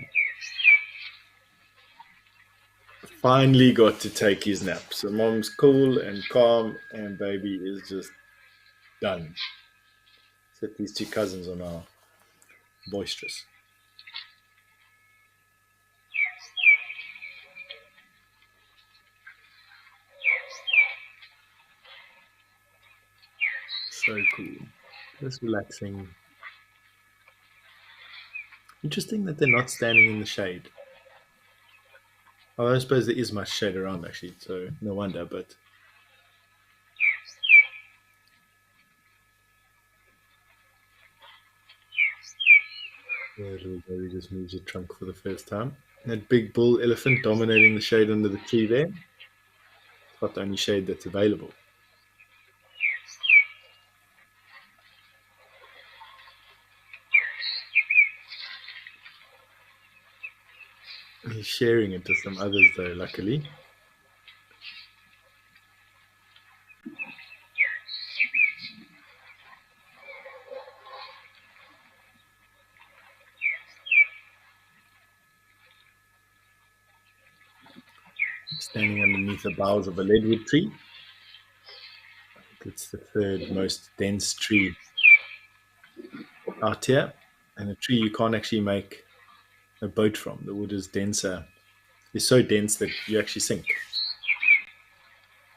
A: Finally got to take his nap. So mom's cool and calm, and baby is just done. Except these two cousins are now boisterous. So cool. Just relaxing. Interesting that they're not standing in the shade. Well, I suppose there is much shade around actually, so no wonder, but little baby just moves the trunk for the first time. That big bull elephant dominating the shade under the tree there. It's not the only shade that's available. He's sharing it with some others though, luckily. Standing underneath the boughs of a leadwood tree. I think it's the third most dense tree out here, and a tree you can't actually make a boat from. The wood is denser. It's so dense that you actually sink.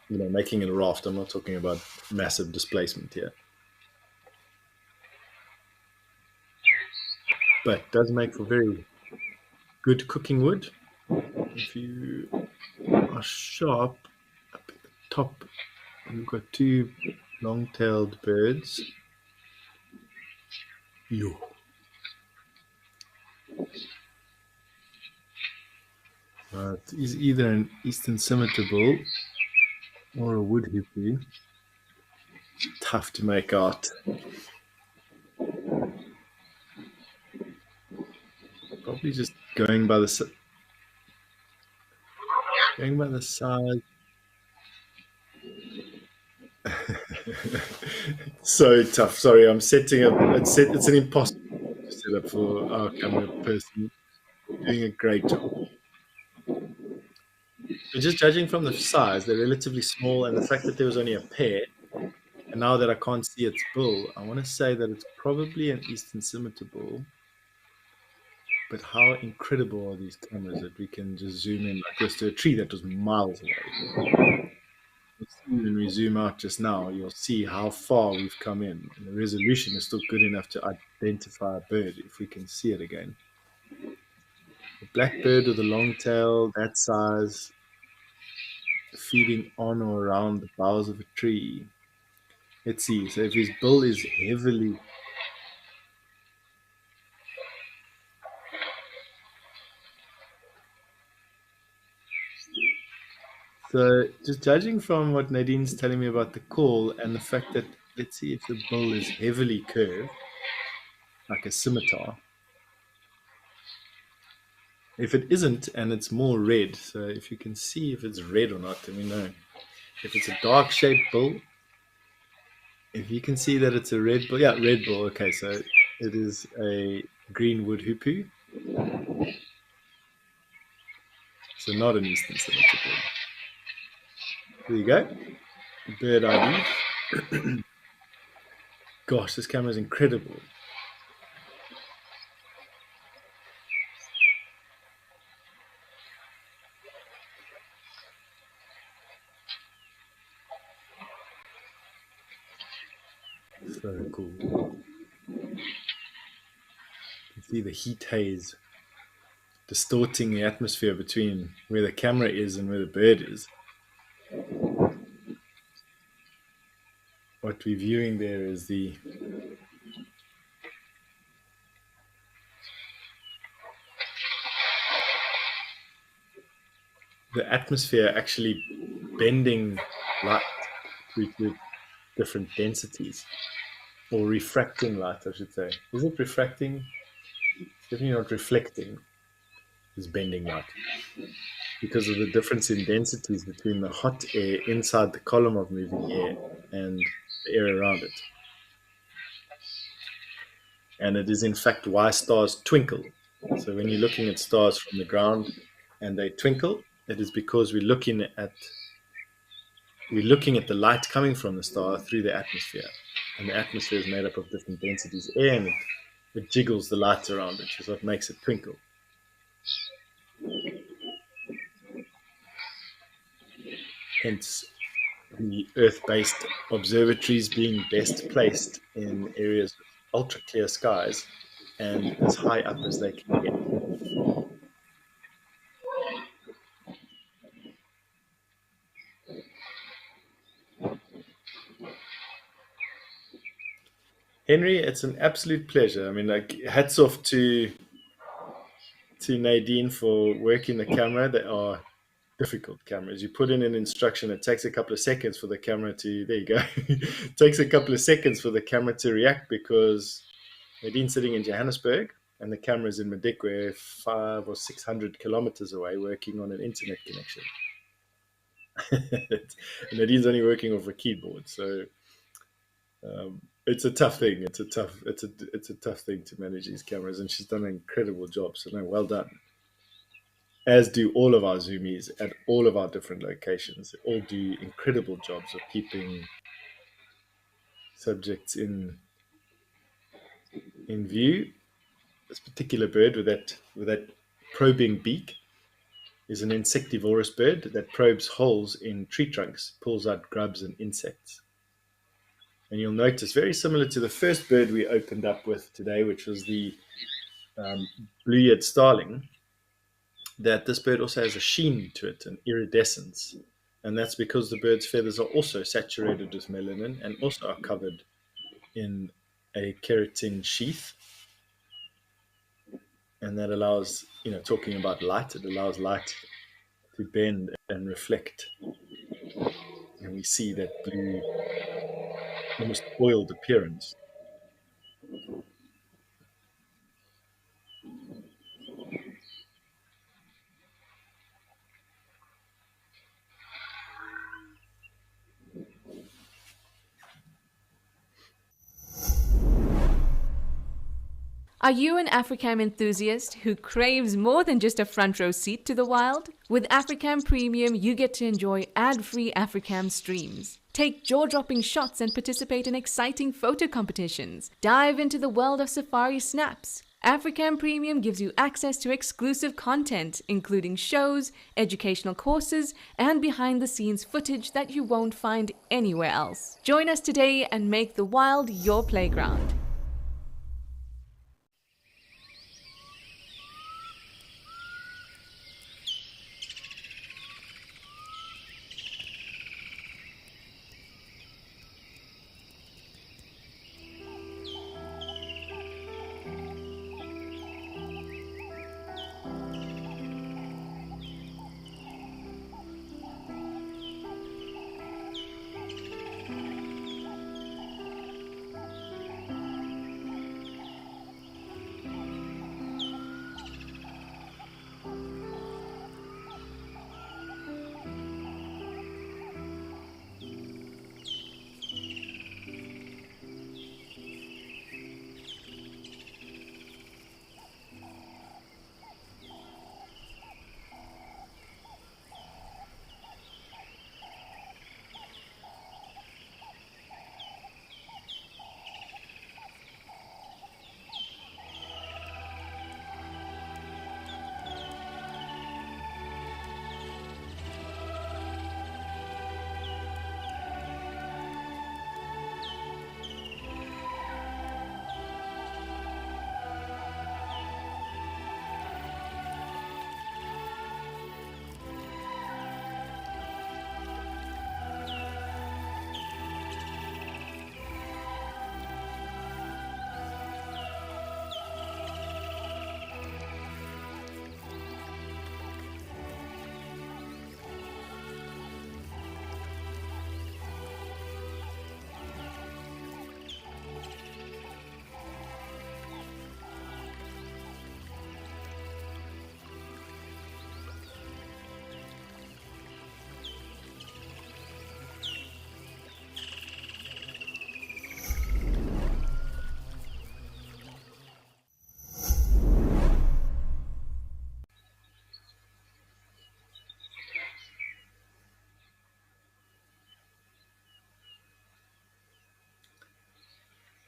A: You know, making it a raft. I'm not talking about massive displacement here. But does make for very good cooking wood. If you are sharp, up at the top, we've got two long-tailed birds. Yo. It is either an eastern scimitar bull or a wood hippo. Tough to make out. Probably just going by the size. So tough. Sorry, I'm setting up. It's an impossible setup for our camera person. Doing a great job. But just judging from the size, they're relatively small, and the fact that there was only a pair, and now that I can't see its bull, I want to say that it's probably an eastern scimitar bull. But how incredible are these cameras that we can just zoom in like this to a tree that was miles away. When we zoom out just now, you'll see how far we've come in. And the resolution is still good enough to identify a bird if we can see it again. A black bird with a long tail, that size, feeding on or around the boughs of a tree. Let's see. So if his bill is heavily So, just judging from what Nadine's telling me about the call and the fact that, let's see if the bill is heavily curved, like a scimitar. If it isn't and it's more red, so if you can see if it's red or not, then we know. If it's a dark shaped bull, if you can see that it's a red bull, yeah, red bull, okay, so it is a greenwood hoopoe. So, not an eastern scimitar bull. There you go. Bird ID. Gosh, this camera is incredible. So cool. You can see the heat haze distorting the atmosphere between where the camera is and where the bird is. What we're viewing there is the atmosphere actually bending light through to different densities, or refracting light, I should say. Is it refracting? It's definitely not reflecting. It's bending light because of the difference in densities between the hot air inside the column of moving air and the air around it. And it is in fact why stars twinkle. So when you're looking at stars from the ground and they twinkle, it is because we're looking at the light coming from the star through the atmosphere. And the atmosphere is made up of different densities of air, and it jiggles the light around it, which is what makes it twinkle. Hence, the Earth-based observatories being best placed in areas with ultra-clear skies and as high up as they can get. Henry, it's an absolute pleasure. I mean, like, hats off to Nadine for working the camera. They are difficult cameras. You put in an instruction, it takes a couple of seconds for the camera to, there you go, it takes a couple of seconds for the camera to react because Nadine's sitting in Johannesburg and the camera's in Madikwe, 500 or 600 kilometers away, working on an internet connection. And Nadine's only working off a keyboard, so it's a tough thing. It's a tough thing to manage these cameras, and she's done an incredible job. So no, well done. As do all of our zoomies at all of our different locations. They all do incredible jobs of keeping subjects in view. This particular bird with that probing beak is an insectivorous bird that probes holes in tree trunks, pulls out grubs and insects. And you'll notice, very similar to the first bird we opened up with today, which was the um, blue-eared starling, that this bird also has a sheen to it, an iridescence. And that's because the bird's feathers are also saturated with melanin and also are covered in a keratin sheath. And that allows, talking about light, it allows light to bend and reflect. And we see that blue, almost oiled appearance.
B: Are you an Africam enthusiast who craves more than just a front row seat to the wild? With Africam Premium, you get to enjoy ad-free Africam streams. Take jaw-dropping shots and participate in exciting photo competitions. Dive into the world of safari snaps. Africam Premium gives you access to exclusive content, including shows, educational courses, and behind-the-scenes footage that you won't find anywhere else. Join us today and make the wild your playground.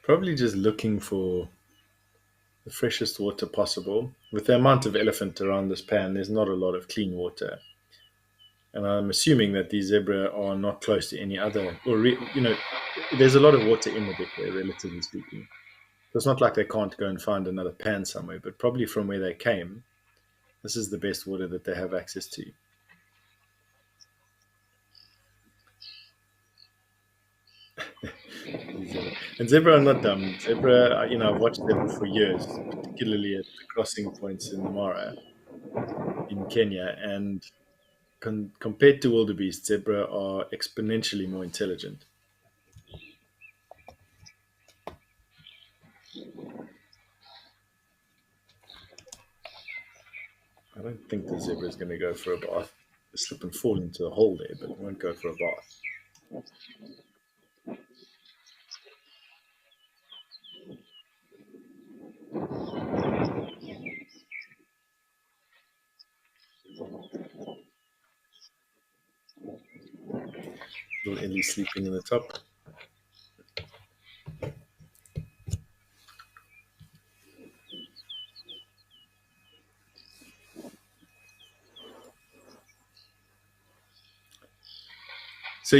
A: Probably just looking for the freshest water possible. With the amount of elephant around this pan, there's not a lot of clean water. And I'm assuming that these zebra are not close to any other, there's a lot of water in the Bikwe, relatively speaking. So it's not like they can't go and find another pan somewhere, but probably from where they came, this is the best water that they have access to. zebra. And zebra are not dumb. Zebra, I've watched them for years, particularly at the crossing points in the Mara in Kenya. And compared to wildebeest, zebra are exponentially more intelligent. I don't think the zebra is going to go for a bath, slip and fall into a hole there, but it won't go for a bath. Little Ellie sleeping in the top. So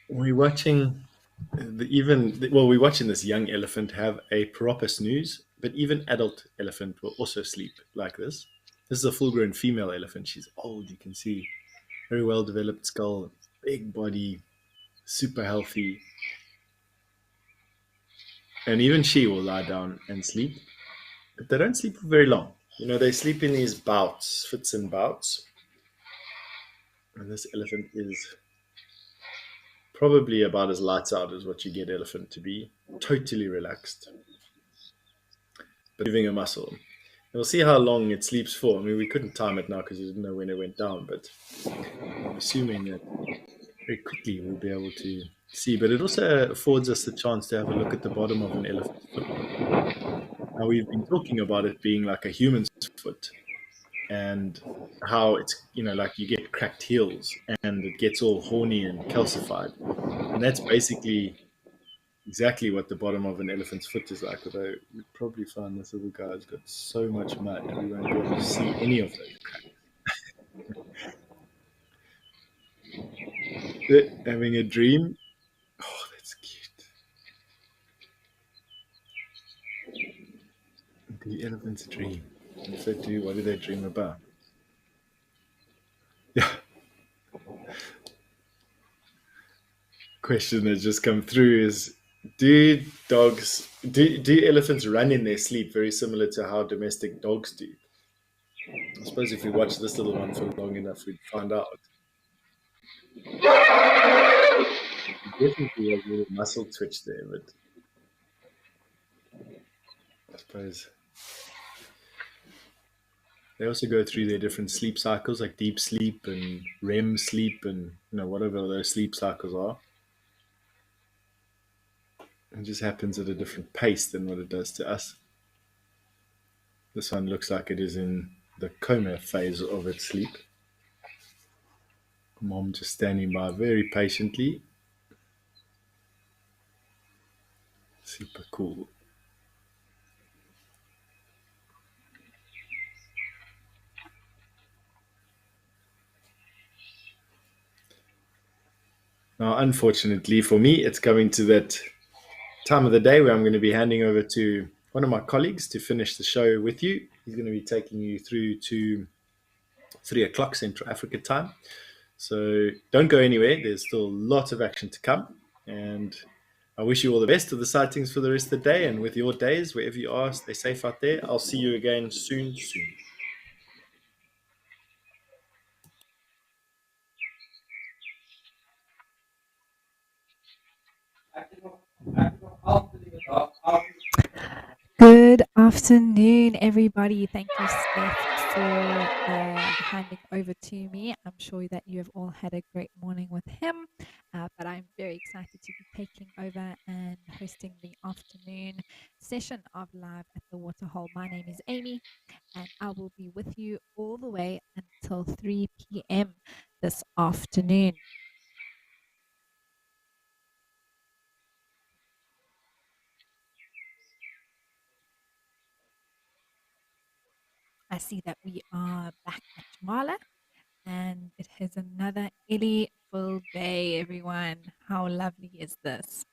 A: we're watching we're watching this young elephant have a proper snooze, but even adult elephant will also sleep like this. This is a full-grown female elephant. She's old. You can see very well developed skull, big body, super healthy, and even she will lie down and sleep. But they don't sleep for very long. They sleep in these bouts, fits and bouts. And this elephant is probably about as lights out as what you get elephant to be. Totally relaxed, but moving a muscle. And we'll see how long it sleeps for. I mean, we couldn't time it now because we didn't know when it went down, but I'm assuming that very quickly we'll be able to see. But it also affords us the chance to have a look at the bottom of an elephant's foot. Now, we've been talking about it being like a human's foot and how it's, like you get cracked heels and it gets all horny and calcified. And that's basically exactly what the bottom of an elephant's foot is like. Although we'd probably find this little guy's got so much mud, we won't be able to see any of those cracks. Having a dream. Oh, that's cute. The elephant's dream. If they do, what do they dream about? Yeah. Question that's just come through is do elephants run in their sleep very similar to how domestic dogs do? I suppose if we watch this little one for long enough, we'd find out. Definitely has a little muscle twitch there, but I suppose they also go through their different sleep cycles, like deep sleep and REM sleep, and whatever those sleep cycles are. It just happens at a different pace than what it does to us. This one looks like it is in the coma phase of its sleep. Mom just standing by very patiently. Super cool. Now, unfortunately for me, it's coming to that time of the day where I'm going to be handing over to one of my colleagues to finish the show with you. He's going to be taking you through to 3 o'clock Central Africa time. So don't go anywhere. There's still lots of action to come. And I wish you all the best of the sightings for the rest of the day and with your days, wherever you are. Stay safe out there. I'll see you again soon.
D: Good afternoon, everybody. Thank you, Steph, for handing over to me. I'm sure that you have all had a great morning with him, but I'm very excited to be taking over and hosting the afternoon session of Live at the Waterhole. My name is Amy, and I will be with you all the way until 3 p.m. this afternoon. I see that we are back at Jamala. And it is another illy full day, everyone. How lovely is this?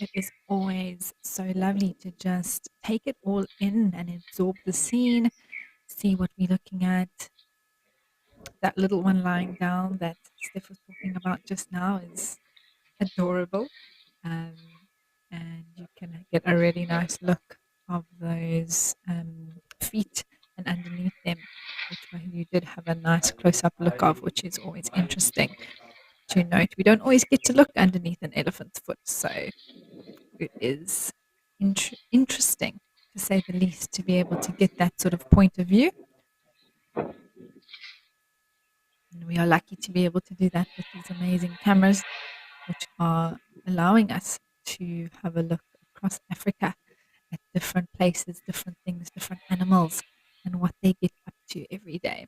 D: It is always so lovely to just take it all in and absorb the scene, see what we're looking at. That little one lying down that Steph was talking about just now is adorable. Um, and you can get a really nice look of those feet and underneath them, which you did have a nice close up look of, which is always interesting to note. We don't always get to look underneath an elephant's foot, so it is interesting to say the least to be able to get that sort of point of view. And we are lucky to be able to do that with these amazing cameras, which are allowing us to have a look across Africa at different places, different things, different animals, and what they get up to every day.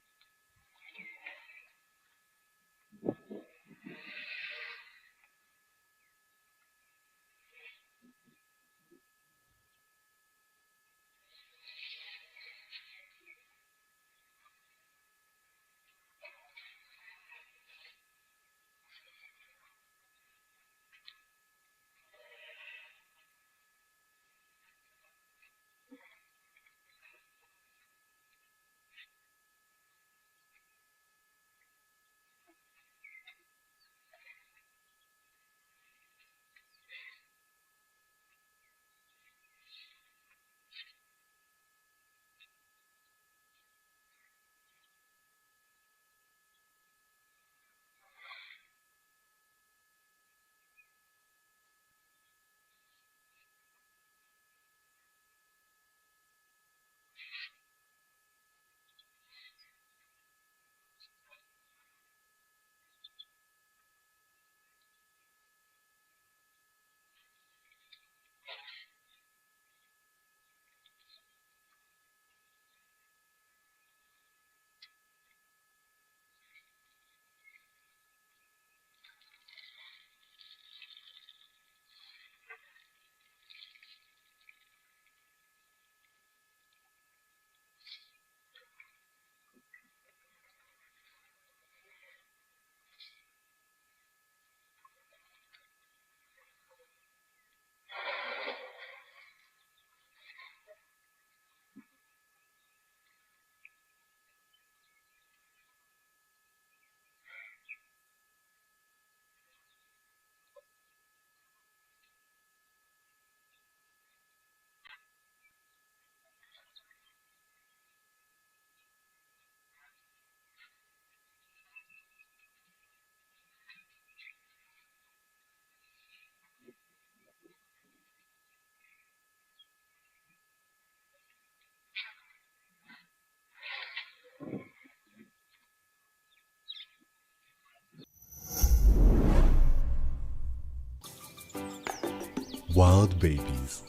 C: Wild babies,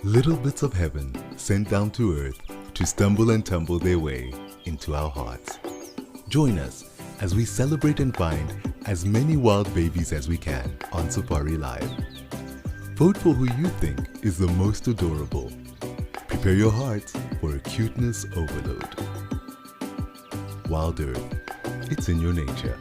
C: little bits of heaven sent down to earth to stumble and tumble their way into our hearts. Join us as we celebrate and find as many wild babies as we can on Safari Live. Vote for who you think is the most adorable. Prepare your hearts for a cuteness overload. WildEarth, it's in your nature.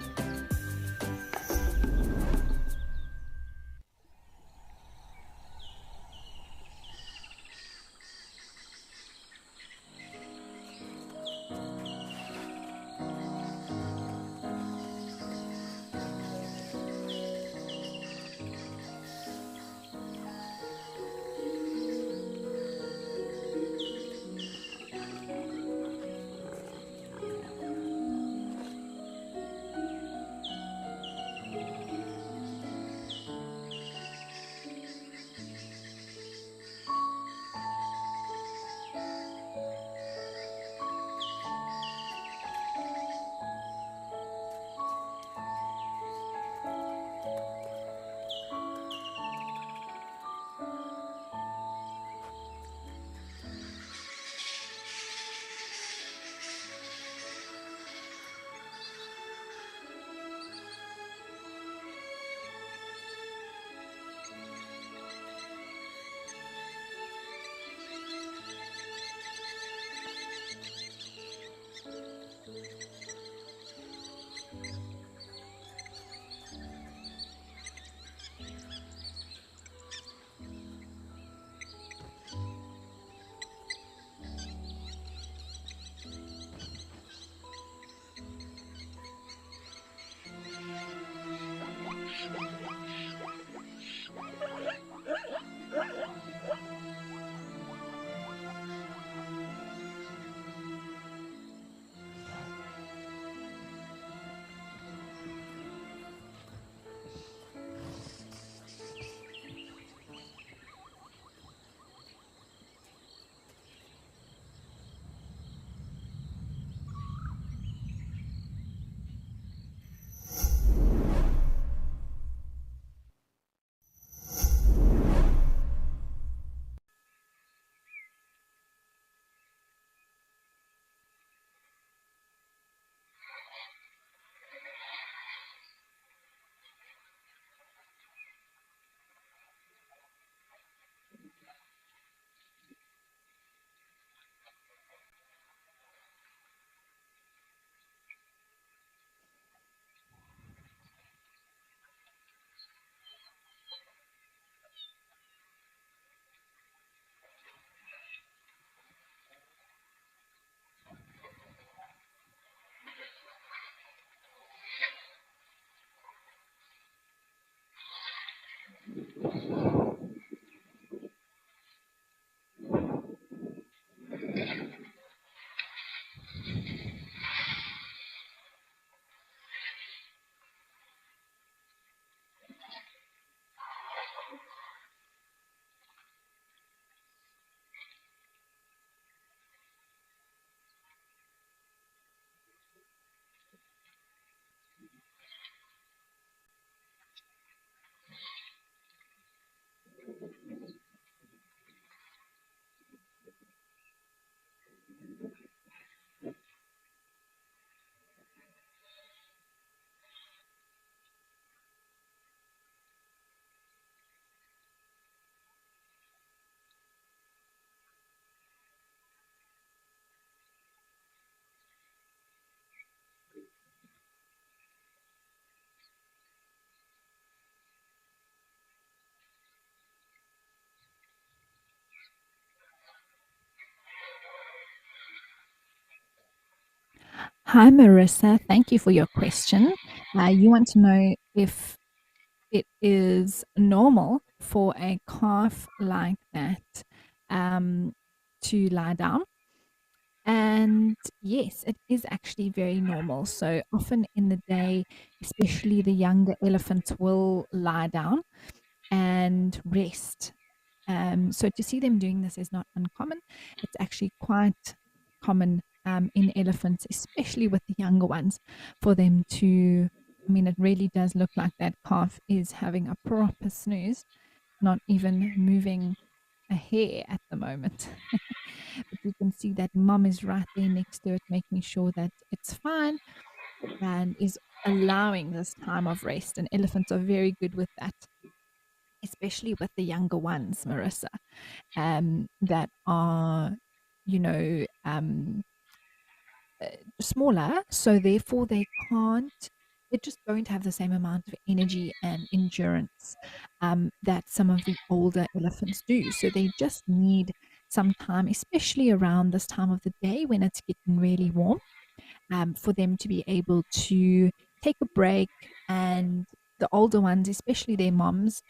D: Hi, Marissa. Thank you for your question. You want to know if it is normal for a calf like that um, to lie down. And yes, it is actually very normal. So often in the day, especially the younger elephants will lie down and rest. So to see them doing this is not uncommon. It's actually quite common in elephants, especially with the younger ones, for them to. I mean, it really does look like that calf is having a proper snooze, not even moving a hair at the moment. But you can see that mom is right there next to it, making sure that it's fine and is allowing this time of rest. And elephants are very good with that, especially with the younger ones, Marissa, that are, you know, smaller. So therefore, they just don't have the same amount of energy and endurance that some of the older elephants do. So they just need some time, especially around this time of the day when it's getting really warm, for them to be able to take a break. And the older ones, especially their moms,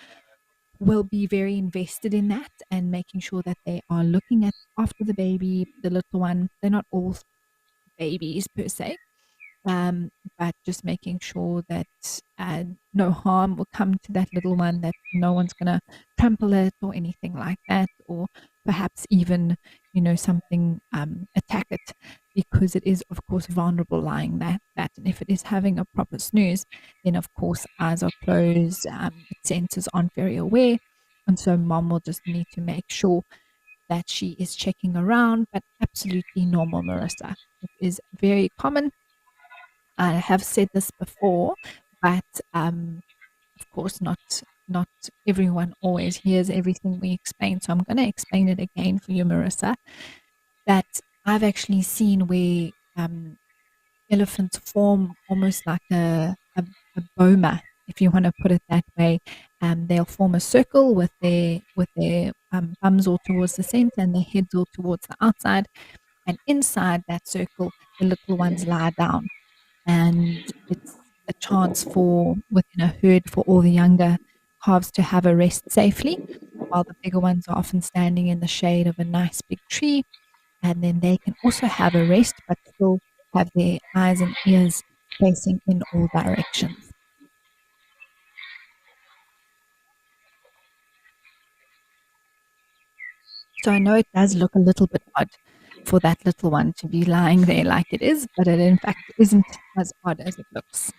D: will be very invested in that and making sure that they are looking at after the baby, the little one. They're not all babies per se, but just making sure that no harm will come to that little one, that no one's going to trample it or anything like that, or perhaps even, something attack it, because it is, of course, vulnerable lying that. And if it is having a proper snooze, then of course eyes are closed, its senses aren't very aware, and so mom will just need to make sure that she is checking around, but absolutely normal, Marissa. It is very common. I have said this before, but of course, not everyone always hears everything we explain. So I'm going to explain it again for you, Marissa. That I've actually seen where elephants form almost like a boma, if you want to put it that way. They'll form a circle with their bums all towards the center and their heads all towards the outside. And inside that circle, the little ones lie down. And it's a chance for within a herd for all the younger calves to have a rest safely, while the bigger ones are often standing in the shade of a nice big tree, and then they can also have a rest but still have their eyes and ears facing in all directions. So I know it does look a little bit odd for that little one to be lying there like it is, but it in fact isn't as odd as it looks.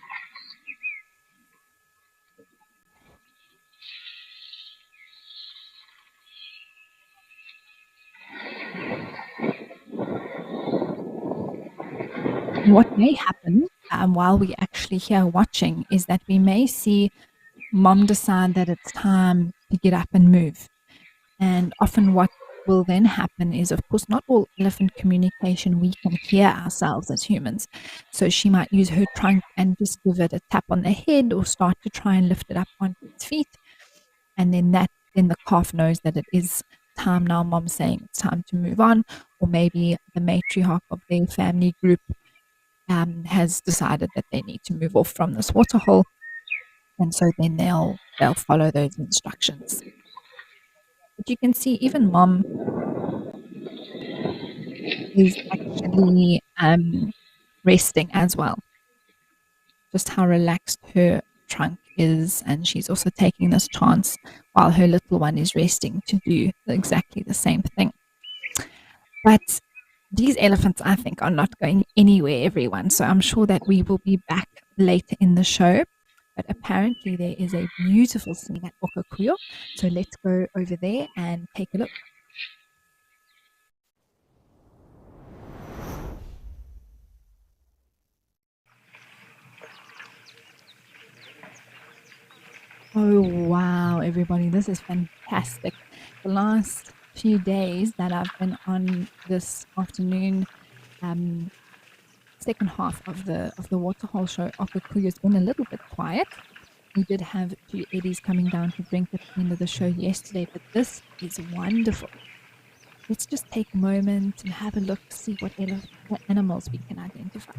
D: And what may happen while we actually here watching is that we may see mom decide that it's time to get up and move. And often what will then happen is, of course, not all elephant communication we can hear ourselves as humans. So she might use her trunk and just give it a tap on the head or start to try and lift it up onto its feet. And then the calf knows that it is time now. Mom's saying it's time to move on. Or maybe the matriarch of their family group has decided that they need to move off from this waterhole, and so then they'll follow those instructions. But you can see even mom is actually resting as well. Just how relaxed her trunk is, and she's also taking this chance while her little one is resting to do exactly the same thing. But these elephants, I think, are not going anywhere, everyone. So I'm sure that we will be back later in the show but apparently there is a beautiful scene at Okakuyo. So let's go over there and take a look. Oh, wow, everybody, this is fantastic. The last few days that I've been on this afternoon, second half of the Waterhole show, Okakuyo has been a little bit quiet. We did have two Eddies coming down to drink at the end of the show yesterday, but this is wonderful. Let's just take a moment and have a look, see what animals we can identify.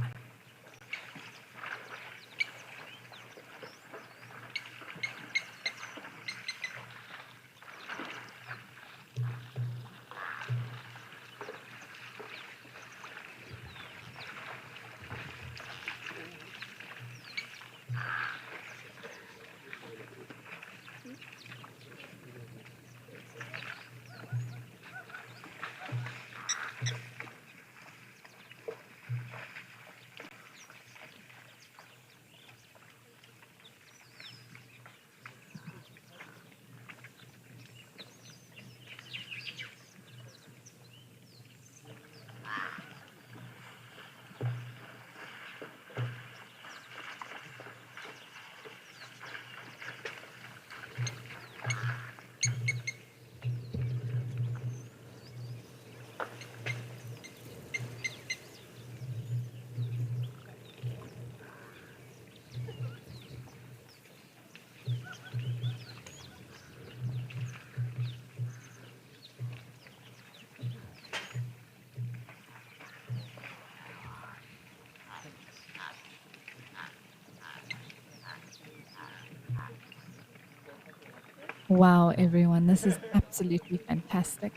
D: Wow, everyone, this is absolutely fantastic.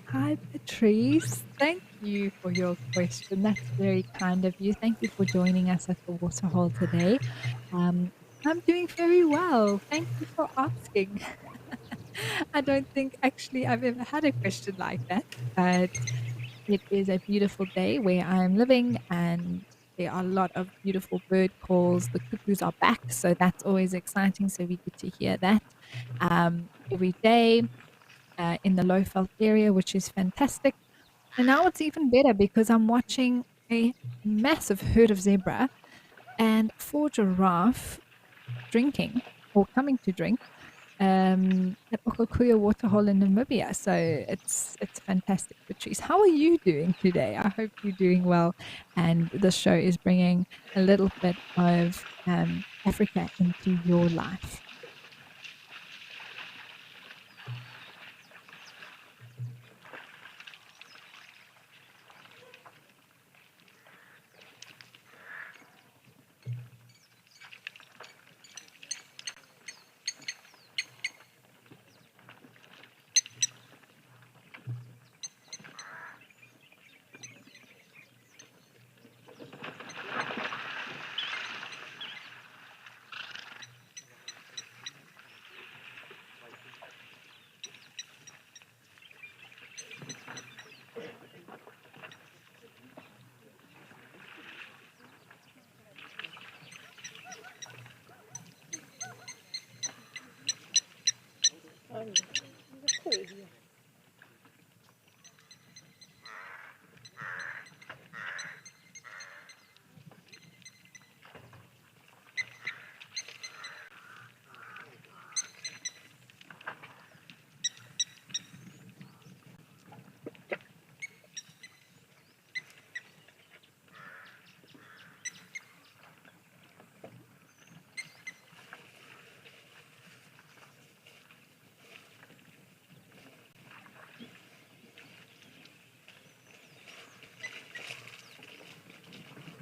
D: Hi, Patrice. Thank you for your question. That's very kind of you. Thank you for joining us at the Waterhole today. I'm doing very well. Thank you for asking. I don't think actually I've ever had a question like that, but it is a beautiful day where I'm living, and there are a lot of beautiful bird calls. The cuckoos are back, so that's always exciting. So we get to hear that every day in the Lowveld area, which is fantastic. And now it's even better because I'm watching a massive herd of zebra and 4 giraffe drinking or coming to drink at Okakuya Waterhole in Namibia. So it's fantastic, Patrice. How are you doing today? I hope you're doing well, and the show is bringing a little bit of Africa into your life.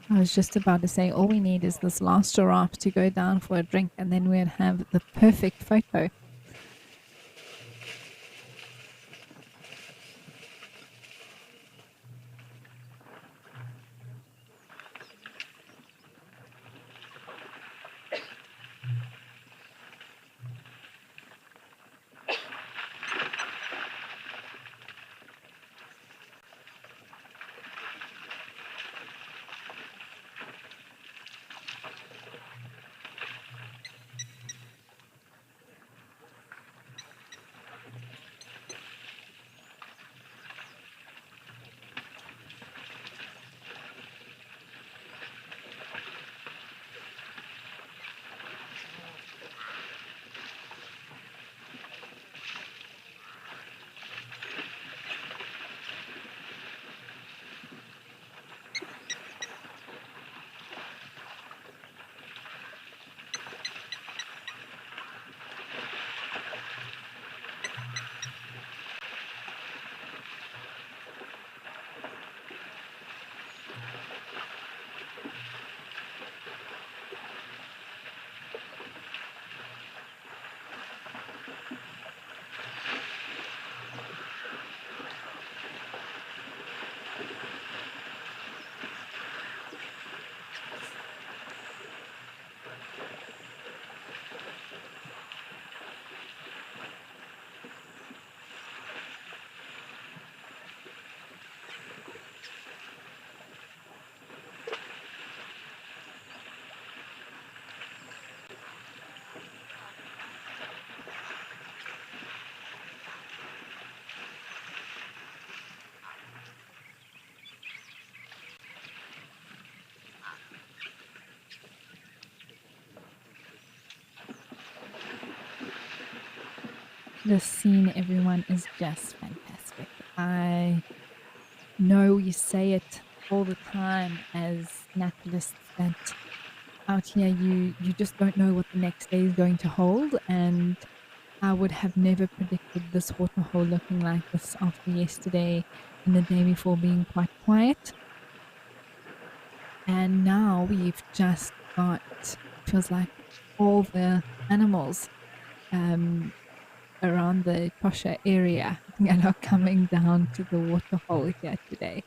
D: I was just about to say, all we need is this last giraffe to go down for a drink, and then we'd have the perfect photo. This scene, everyone, is just fantastic. I know you say it all the time as naturalists that out here you just don't know what the next day is going to hold, and I would have never predicted this waterhole looking like this after yesterday and the day before being quite quiet. And now we've just got, feels like, all the animals um, around the Tosha area that are coming down to the waterhole here today.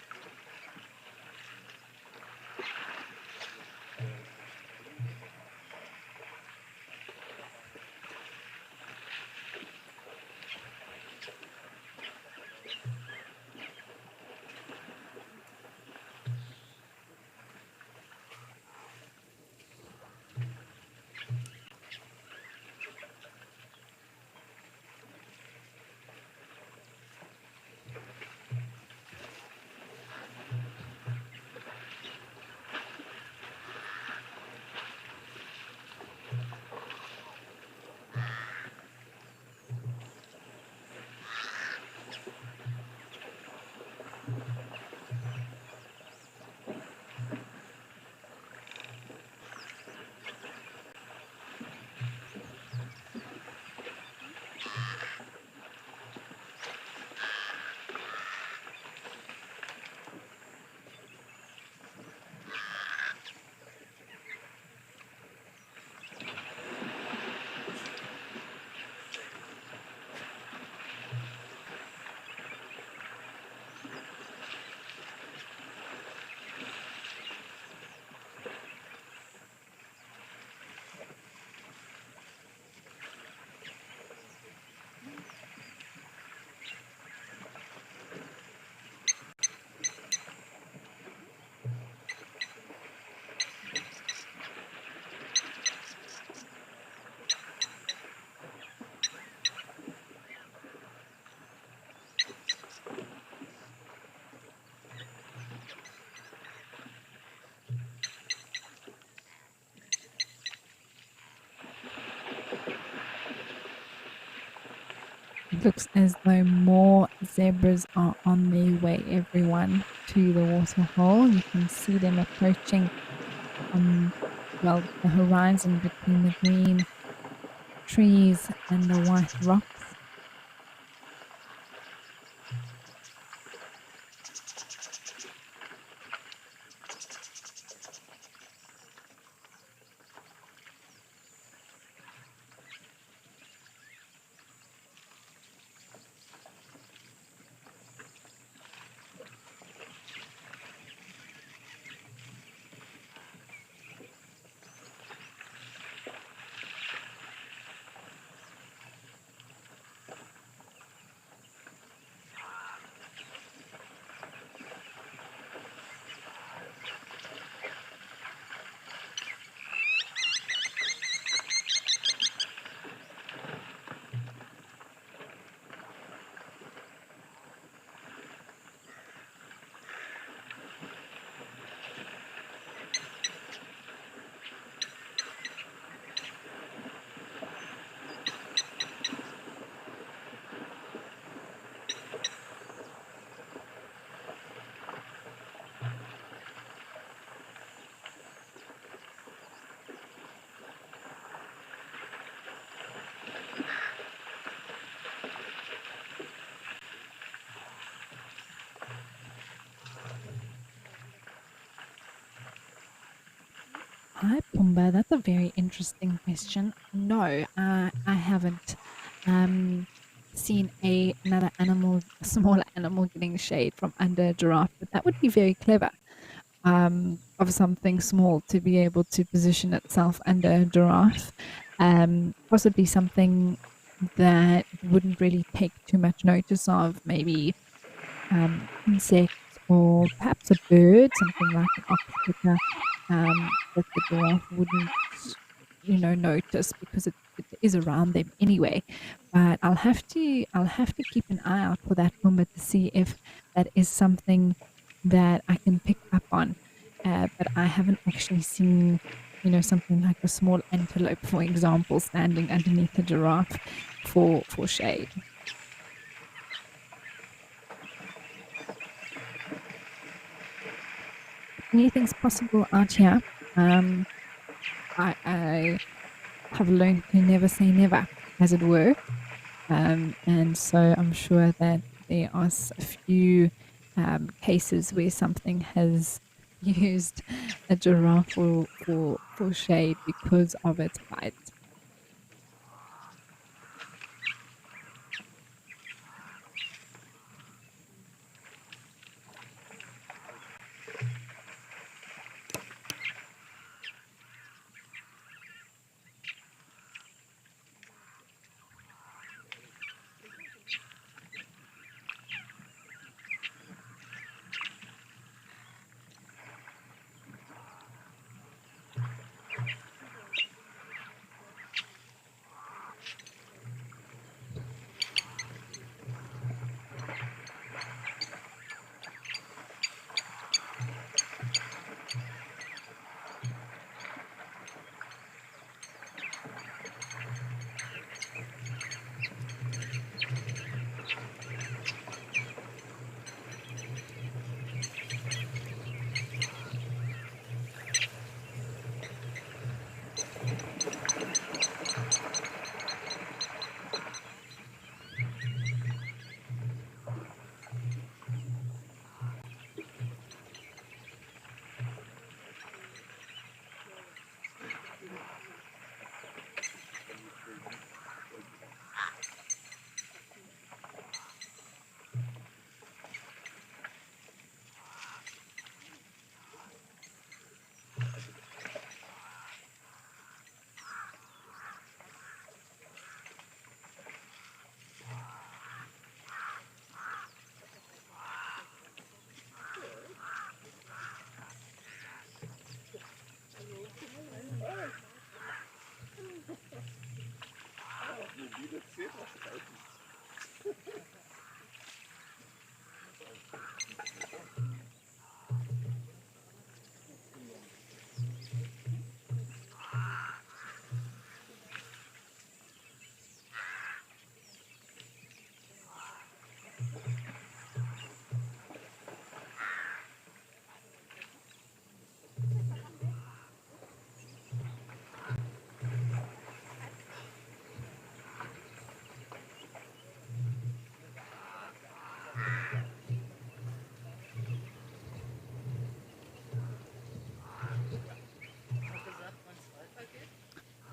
D: It looks as though more zebras are on their way, everyone, to the waterhole. You can see them approaching on, well, the horizon between the green trees and the white rocks. Hi, Pumba. That's a very interesting question. No, I haven't seen another animal, a smaller animal, getting shade from under a giraffe, but that would be very clever. Of something small to be able to position itself under a giraffe. Possibly something that wouldn't really take too much notice of, maybe insects or perhaps a bird, something like an oxpecker, that the giraffe wouldn't, notice because it is around them anyway. But I'll have to keep an eye out for that Pumbaa to see if that is something that I can pick up on. But I haven't actually seen something like a small antelope, for example, standing underneath a giraffe for shade. Anything's possible out here. I have learned to never say never, as it were. And so I'm sure that there are a few cases where something has used a giraffe for shade because of its height.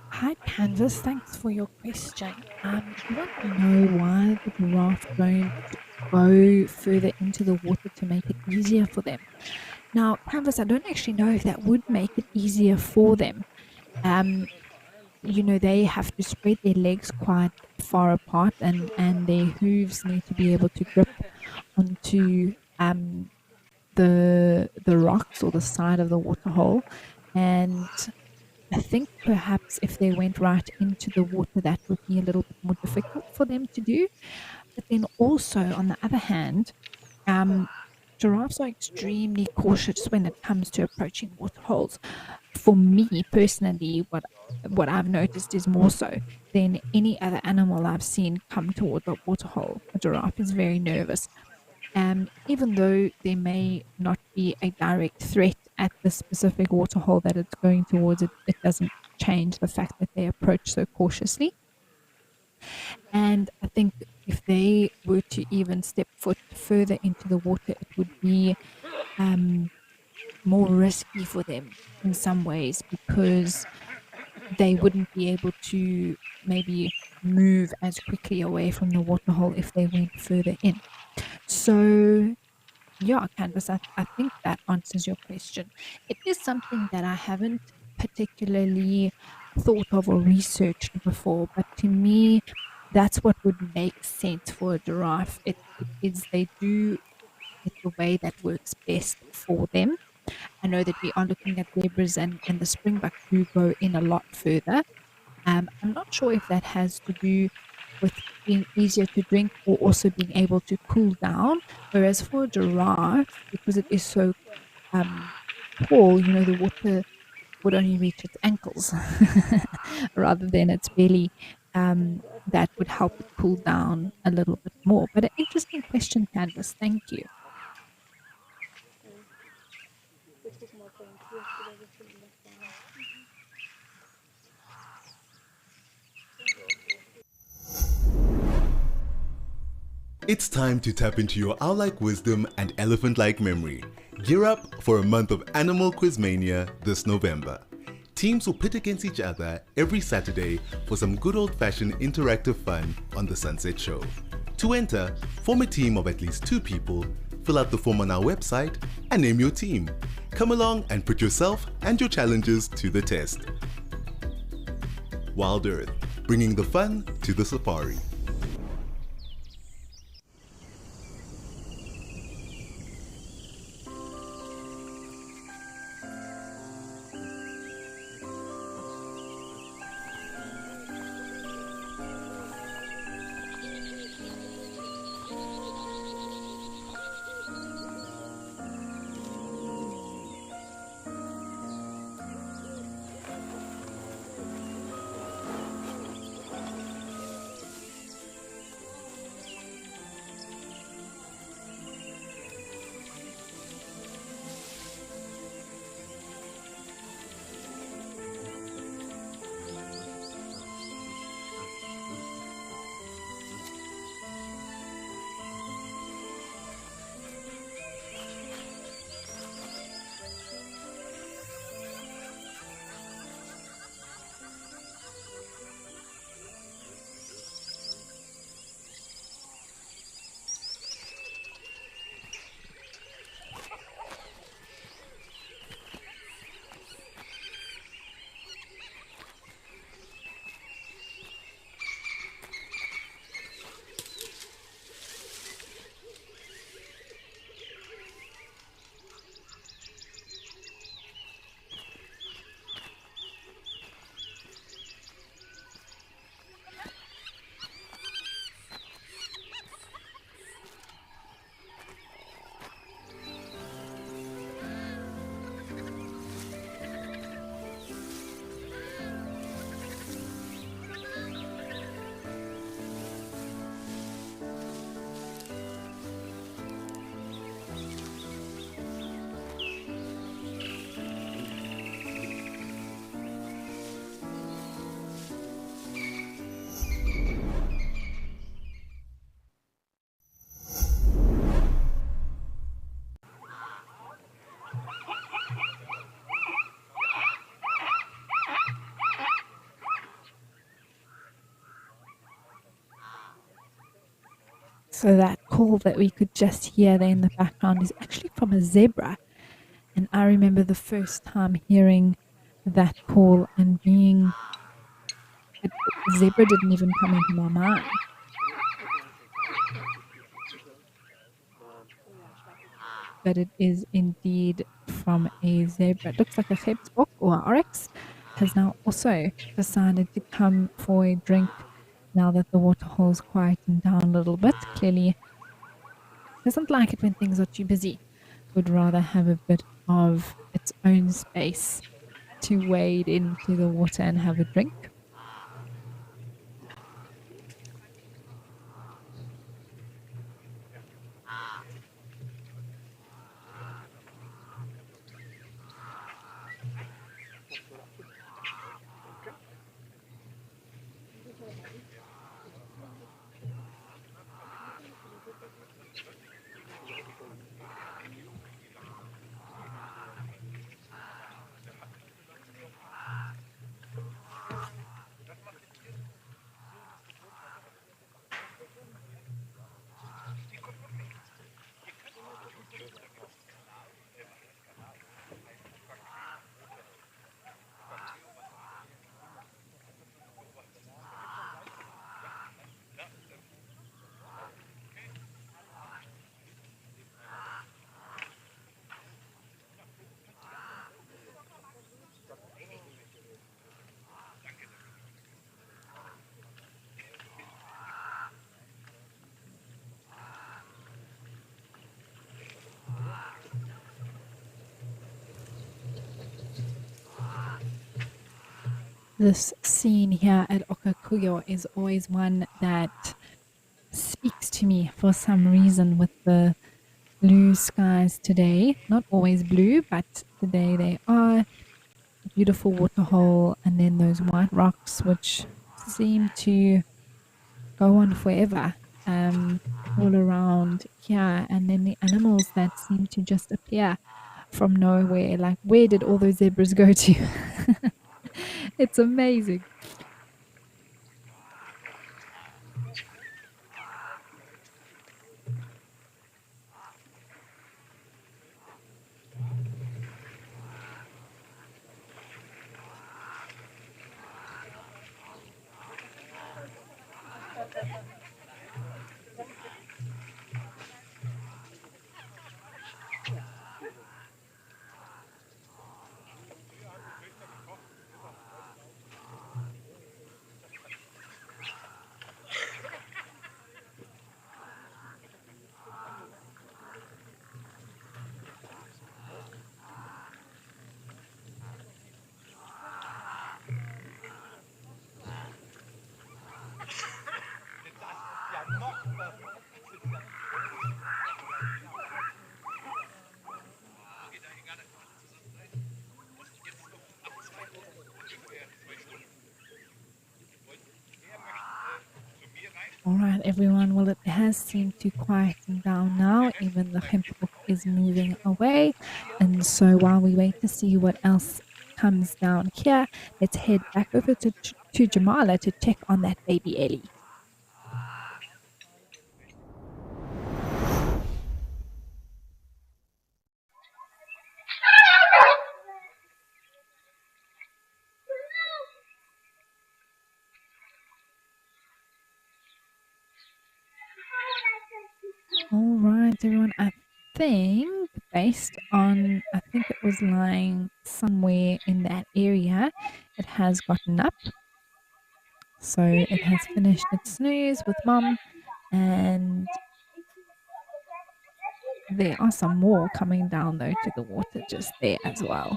D: Hi, Canvas. Thanks for your question. You want to know why the giraffe don't go further into the water to make it easier for them. Now, Canvas, I don't actually know if that would make it easier for them. They have to spread their legs quite far apart, and their hooves need to be able to grip onto the rocks or the side of the waterhole. And I think perhaps if they went right into the water, that would be a little bit more difficult for them to do. But then also, on the other hand, giraffes are extremely cautious when it comes to approaching waterholes. For me personally, what I've noticed is more so than any other animal I've seen come towards a waterhole. A giraffe is very nervous. Even though there may not be a direct threat at the specific waterhole that it's going towards, it doesn't change the fact that they approach so cautiously. And I think if they were to even step foot further into the water, it would be more risky for them in some ways, because they wouldn't be able to maybe move as quickly away from the waterhole if they went further in. So yeah, Canvas, I think that answers your question. It is something that I haven't particularly thought of or researched before, but to me, that's what would make sense for a giraffe. It is they do it the way that works best for them. I know that we are looking at zebras and the springbuck do go in a lot further. I'm not sure if that has to do with being easier to drink or also being able to cool down. Whereas for a giraffe, because it is so tall, the water would only reach its ankles rather than its belly. That would help it cool down a little bit more. But an interesting question, Candice. Thank you.
C: It's time to tap into your owl-like wisdom and elephant-like memory. Gear up for a month of Animal Quizmania this November. Teams will pit against each other every Saturday for some good old-fashioned interactive fun on The Sunset Show. To enter, form a team of at least 2 people, fill out the form on our website, and name your team. Come along and put yourself and your challenges to the test. WildEarth, bringing the fun to the safari.
D: So that call that we could just hear there in the background is actually from a zebra. And I remember the first time hearing that call and being, zebra didn't even come into my mind. But it is indeed from a zebra. It looks like a Gebsbok or an oryx has now also decided to come for a drink now that the waterhole's quietened down a little bit. Clearly doesn't like it when things are too busy. Would rather have a bit of its own space to wade into the water and have a drink. This scene here at Okakuyo is always one that speaks to me for some reason with the blue skies today. Not always blue, but today they are. A beautiful waterhole, and then those white rocks which seem to go on forever all around here, and then the animals that seem to just appear from nowhere. Like, where did all those zebras go to? It's amazing. All right, everyone. Well, it has seemed to quieten down now. Even the hemphook is moving away. And so while we wait to see what else comes down here, let's head back over to Jamala to check on that baby Ellie. All right, everyone. I think based on, I think it was lying somewhere in that area, it has gotten up. So it has finished its snooze with mom, and there are some more coming down though to the water just there as well.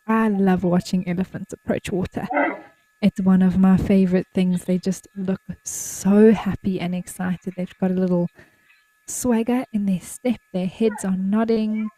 D: I love watching elephants approach water. It's one of my favorite things. They just look so happy and excited. They've got a little swagger in their step. Their heads are nodding.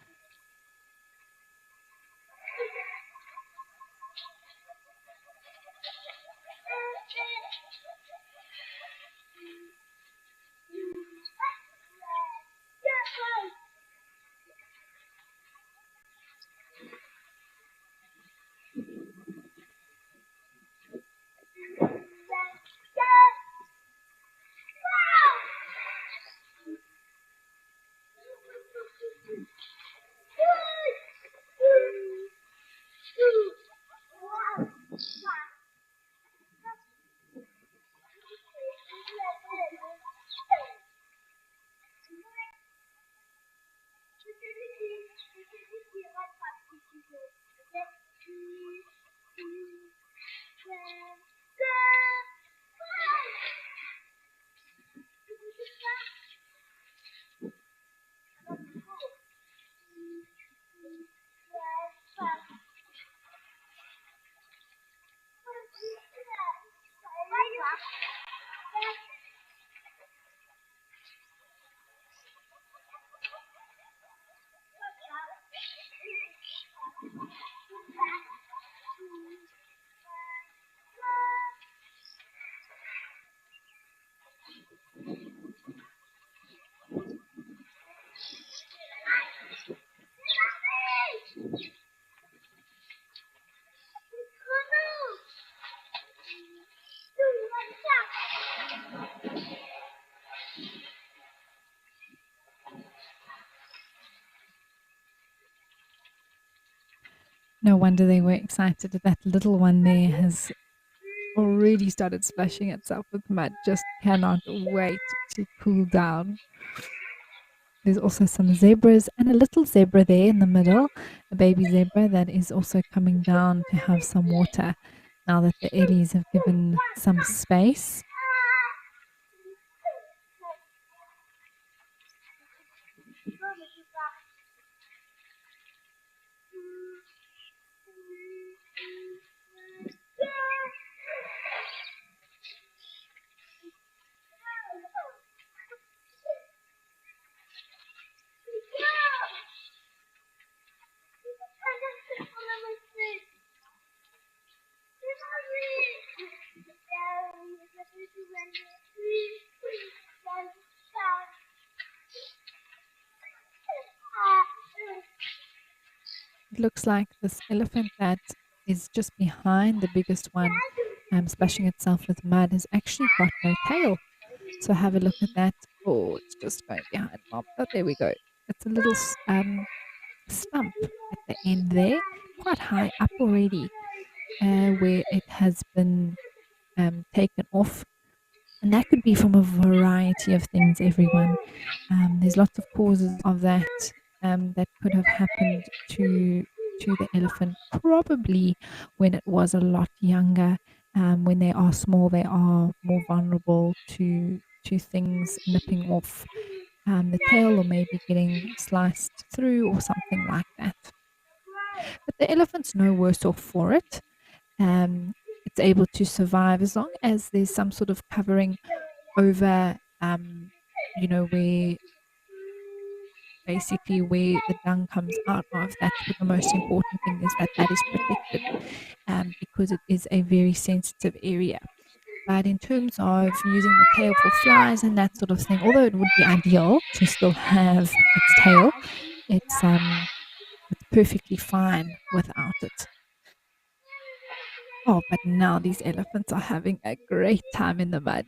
D: No wonder they were excited. That little one there has already started splashing itself with mud. Just cannot wait to cool down. There's also some zebras and a little zebra there in the middle, a baby zebra that is also coming down to have some water now that the Ellies have given some space. it looks like this elephant that is just behind the biggest one, splashing itself with mud, has actually got no tail. So have a look at that. Oh, it's just going behind mom. Oh, there we go. It's a little stump at the end there, quite high up already, where it has been taken off. And that could be from a variety of things, everyone. There's lots of causes of that that could have happened to the elephant, probably when it was a lot younger. When they are small, they are more vulnerable to things nipping off the tail or maybe getting sliced through or something like that. But the elephant's no worse off for it. Um, it's able to survive as long as there's some sort of covering over, where basically where the dung comes out of. That's what the most important thing is, that that is protected, because it is a very sensitive area. But in terms of using the tail for flies and that sort of thing, although it would be ideal to still have its tail, it's perfectly fine without it. Oh, but now these elephants are having a great time in the mud.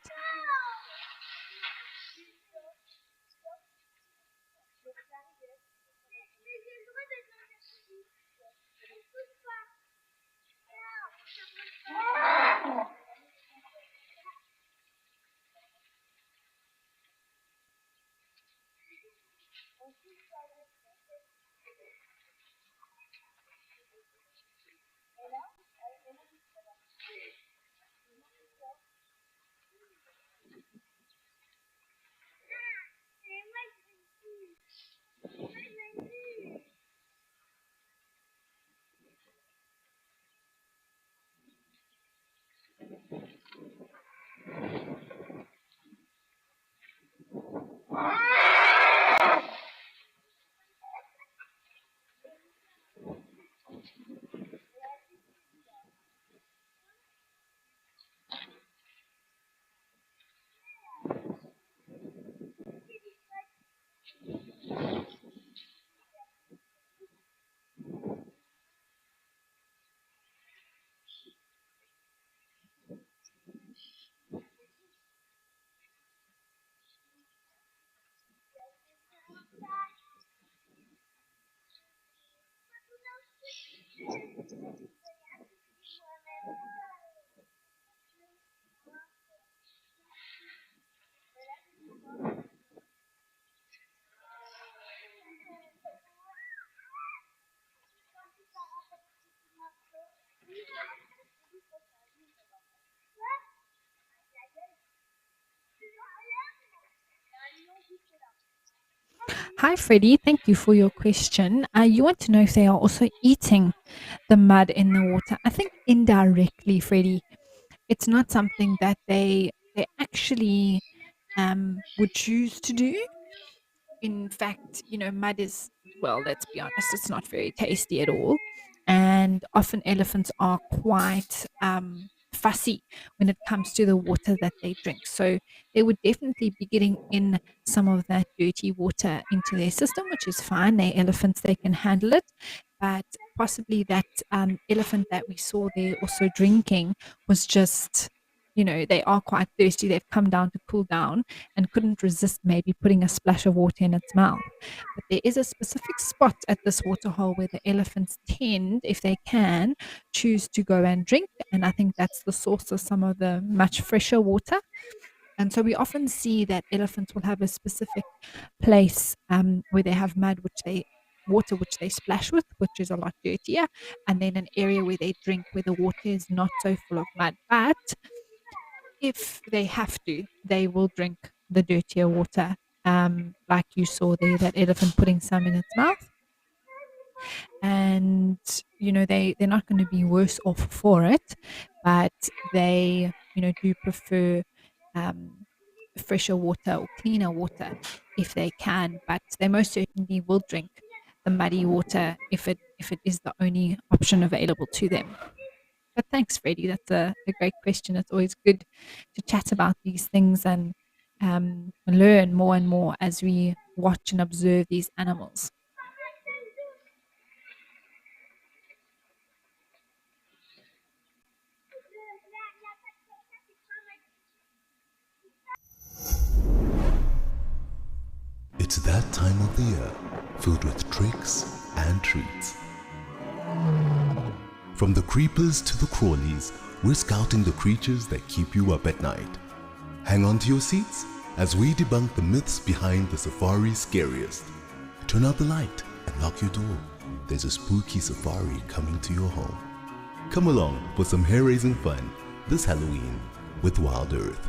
D: Hi, Freddie. Thank you for your question. You want to know if they are also eating the mud in the water? I think indirectly, Freddie. It's not something that they actually would choose to do. In fact, mud is, well, let's be honest, it's not very tasty at all. And often elephants are quite fussy when it comes to the water that they drink. So they would definitely be getting in some of that dirty water into their system, which is fine. They're elephants, they can handle it. But possibly that elephant that we saw there also drinking was just, they are quite thirsty. They've come down to cool down and couldn't resist maybe putting a splash of water in its mouth. But there is a specific spot at this waterhole where the elephants tend, if they can, choose to go and drink. And I think that's the source of some of the much fresher water. And so we often see that elephants will have a specific place where they have mud, water which they splash with, which is a lot dirtier, and then an area where they drink where the water is not so full of mud. But if they have to, they will drink the dirtier water, like you saw there, that elephant putting some in its mouth. And, they're not going to be worse off for it, but they, do prefer um, fresher water or cleaner water if they can. But they most certainly will drink the muddy water if it is the only option available to them. But thanks, Freddie. That's a great question. It's always good to chat about these things and learn more and more as we watch and observe these animals.
C: It's that time of the year filled with tricks and treats. From the creepers to the crawlies, we're scouting the creatures that keep you up at night. Hang on to your seats as we debunk the myths behind the safari's scariest. Turn out the light and lock your door. There's a spooky safari coming to your home. Come along for some hair-raising fun this Halloween with WildEarth.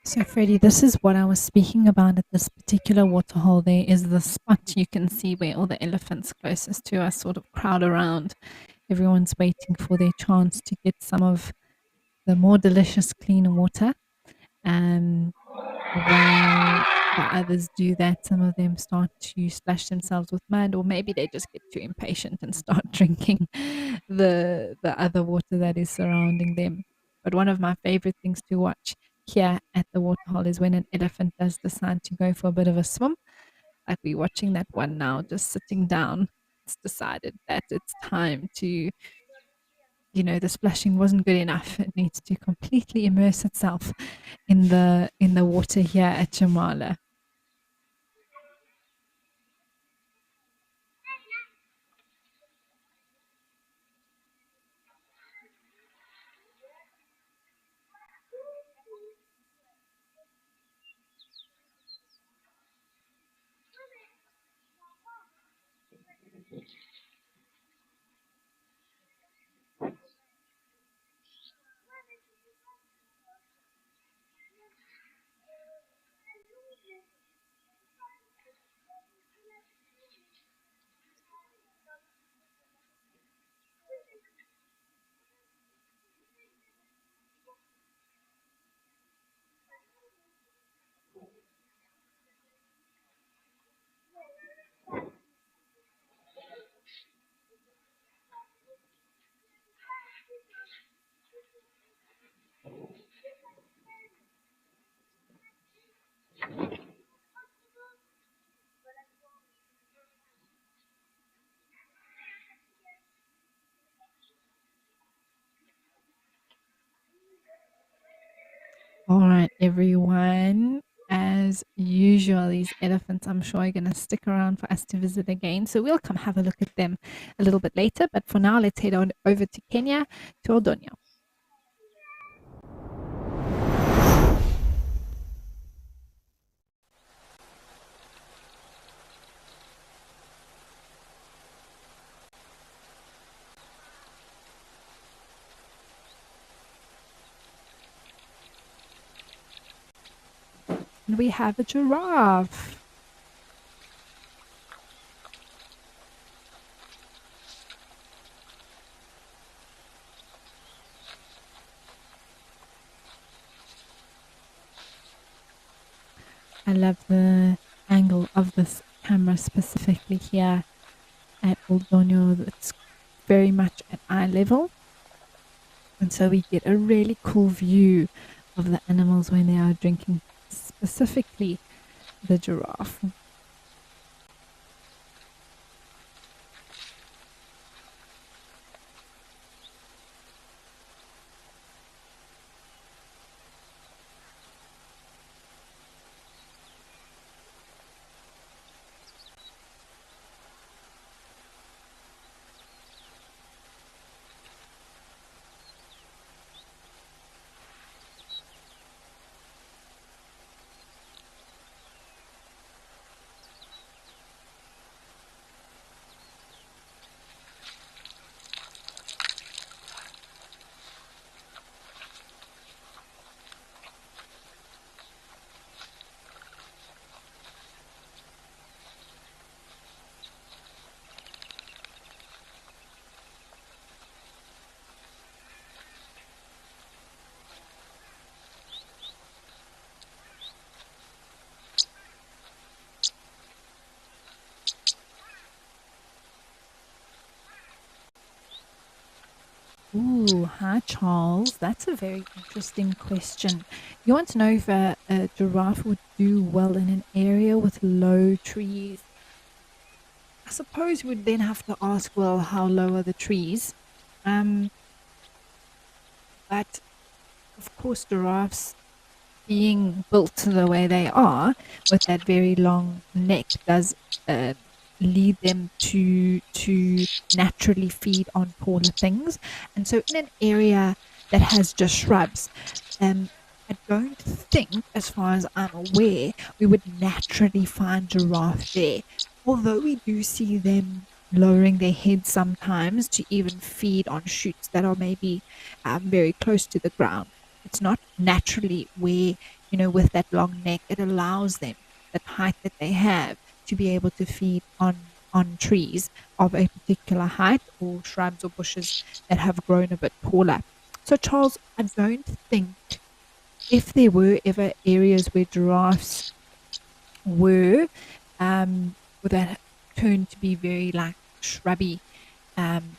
D: So, Freddie, this is what I was speaking about at this particular waterhole. There is the spot you can see where all the elephants closest to us sort of crowd around. Everyone's waiting for their chance to get some of the more delicious, clean water. While the others do that, some of them start to splash themselves with mud, or maybe they just get too impatient and start drinking the other water that is surrounding them. But one of my favorite things to watch here at the waterhole is when an elephant does decide to go for a bit of a swim. Like we're watching that one now, just sitting down. It's decided that it's time to, the splashing wasn't good enough. It needs to completely immerse itself in the water here at Jamala. All right, everyone. As usual, these elephants, I'm sure, are going to stick around for us to visit again. So we'll come have a look at them a little bit later. But for now, let's head on over to Kenya, to Odonia. And we have a giraffe. I love the angle of this camera specifically here at Old Donyo. It's very much at eye level. And so we get a really cool view of the animals when they are drinking, specifically the giraffe. Ooh, hi Charles. That's a very interesting question. You want to know if a giraffe would do well in an area with low trees? I suppose we'd then have to ask, well, how low are the trees? Um, but of course, giraffes being built the way they are, with that very long neck, does uh, lead them to naturally feed on taller things. And so, in an area that has just shrubs, I don't think, as far as I'm aware, we would naturally find giraffe there. Although we do see them lowering their heads sometimes to even feed on shoots that are maybe very close to the ground. It's not naturally where, with that long neck, it allows them, that height that they have, to be able to feed on trees of a particular height, or shrubs or bushes that have grown a bit taller. So, Charles, I don't think, if there were ever areas where giraffes were, would that turn to be very like shrubby,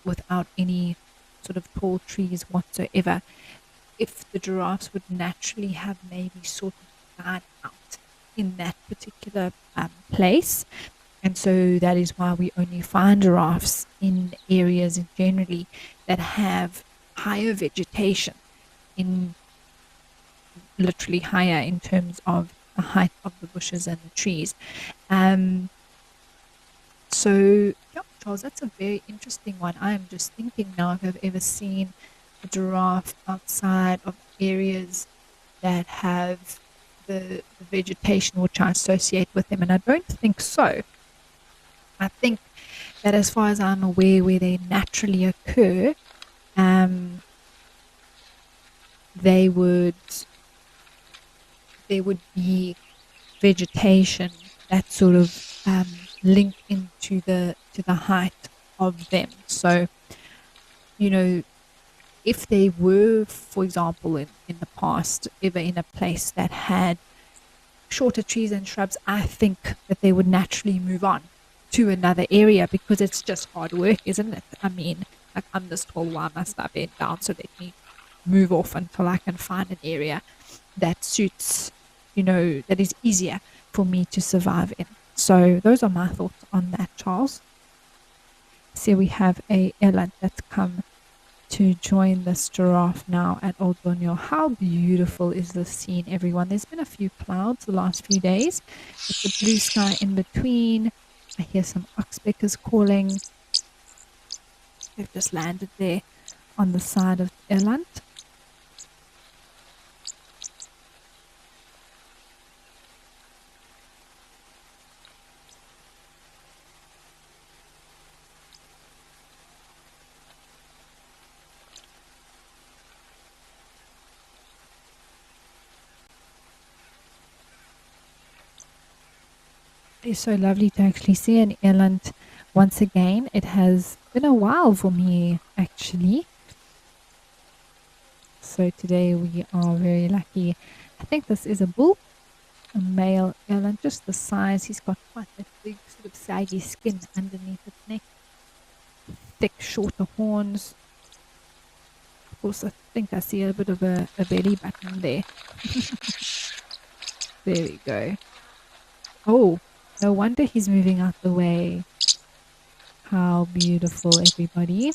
D: without any sort of tall trees whatsoever, if the giraffes would naturally have maybe sort of died out in that particular place. And so that is why we only find giraffes in areas generally that have higher vegetation, in literally higher in terms of the height of the bushes and the trees. So, yeah, Charles, that's a very interesting one. I am just thinking now if I've ever seen a giraffe outside of areas that have the vegetation which I associate with them, and I don't think so. I think that, as far as I'm aware, where they naturally occur, um, they would there would be vegetation that sort of link into the height of them. So, if they were, for example, in the past, ever in a place that had shorter trees and shrubs, I think that they would naturally move on to another area, because it's just hard work, isn't it? I mean, like, I'm this tall, why must I bend down? So let me move off until I can find an area that suits, that is easier for me to survive in. So those are my thoughts on that, Charles. So we have a eland that's come to join this giraffe now at Old Borneo. How beautiful is this scene, everyone? There's been a few clouds the last few days, with the blue sky in between. I hear some oxpeckers calling. They've just landed there on the side of the eland. It's so lovely to actually see an eland once again. It has been a while for me, actually. So today we are very lucky. I think this is a bull, a male eland, just the size. He's got quite that big sort of saggy skin underneath its neck, thick, shorter horns. Of course, I think I see a bit of a belly button there. There we go. Oh, no wonder he's moving out the way. How beautiful, everybody.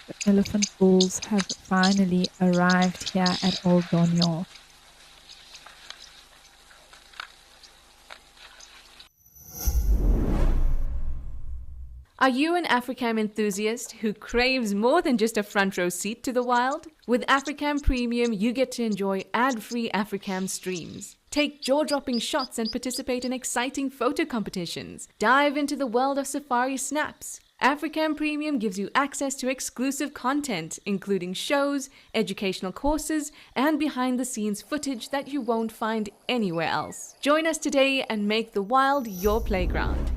D: The elephant bulls have finally arrived here at Old Doniol.
B: Are you an Africam enthusiast who craves more than just a front row seat to the wild? With Africam Premium, you get to enjoy ad-free Africam streams. Take jaw-dropping shots and participate in exciting photo competitions. Dive into the world of safari snaps. Africam Premium gives you access to exclusive content, including shows, educational courses, and behind-the-scenes footage that you won't find anywhere else. Join us today and make the wild your playground.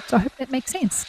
D: So I hope that makes sense.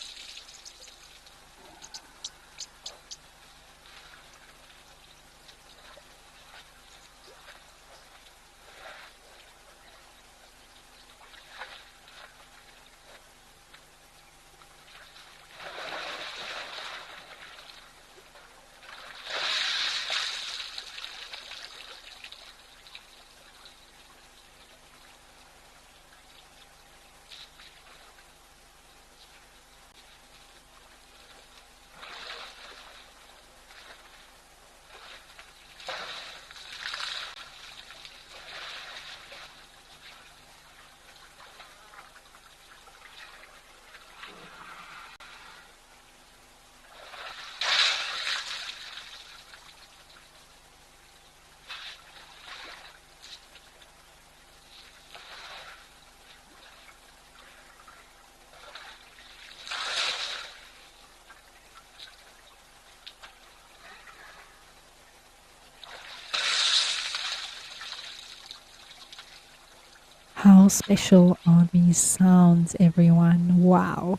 D: How special are these sounds, everyone? Wow.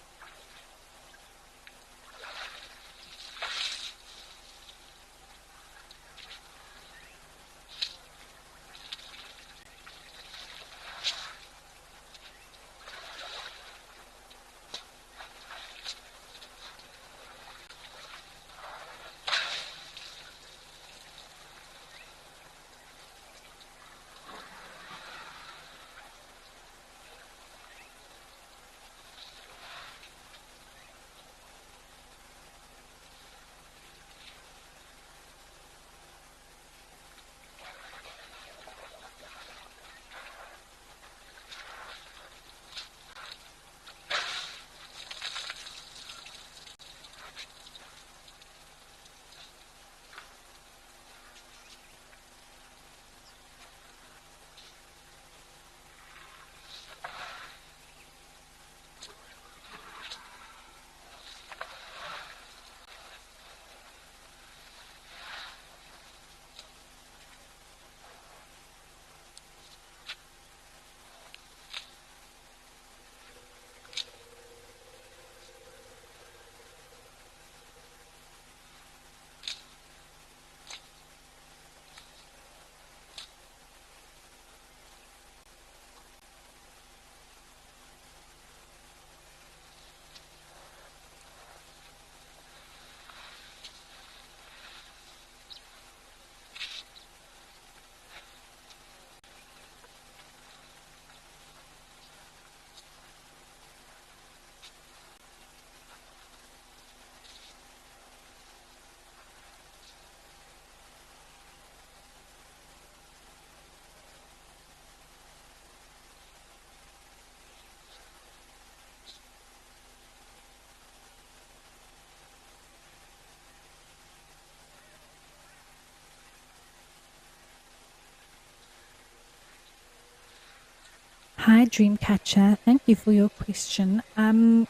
D: Hi, Dreamcatcher. Thank you for your question. You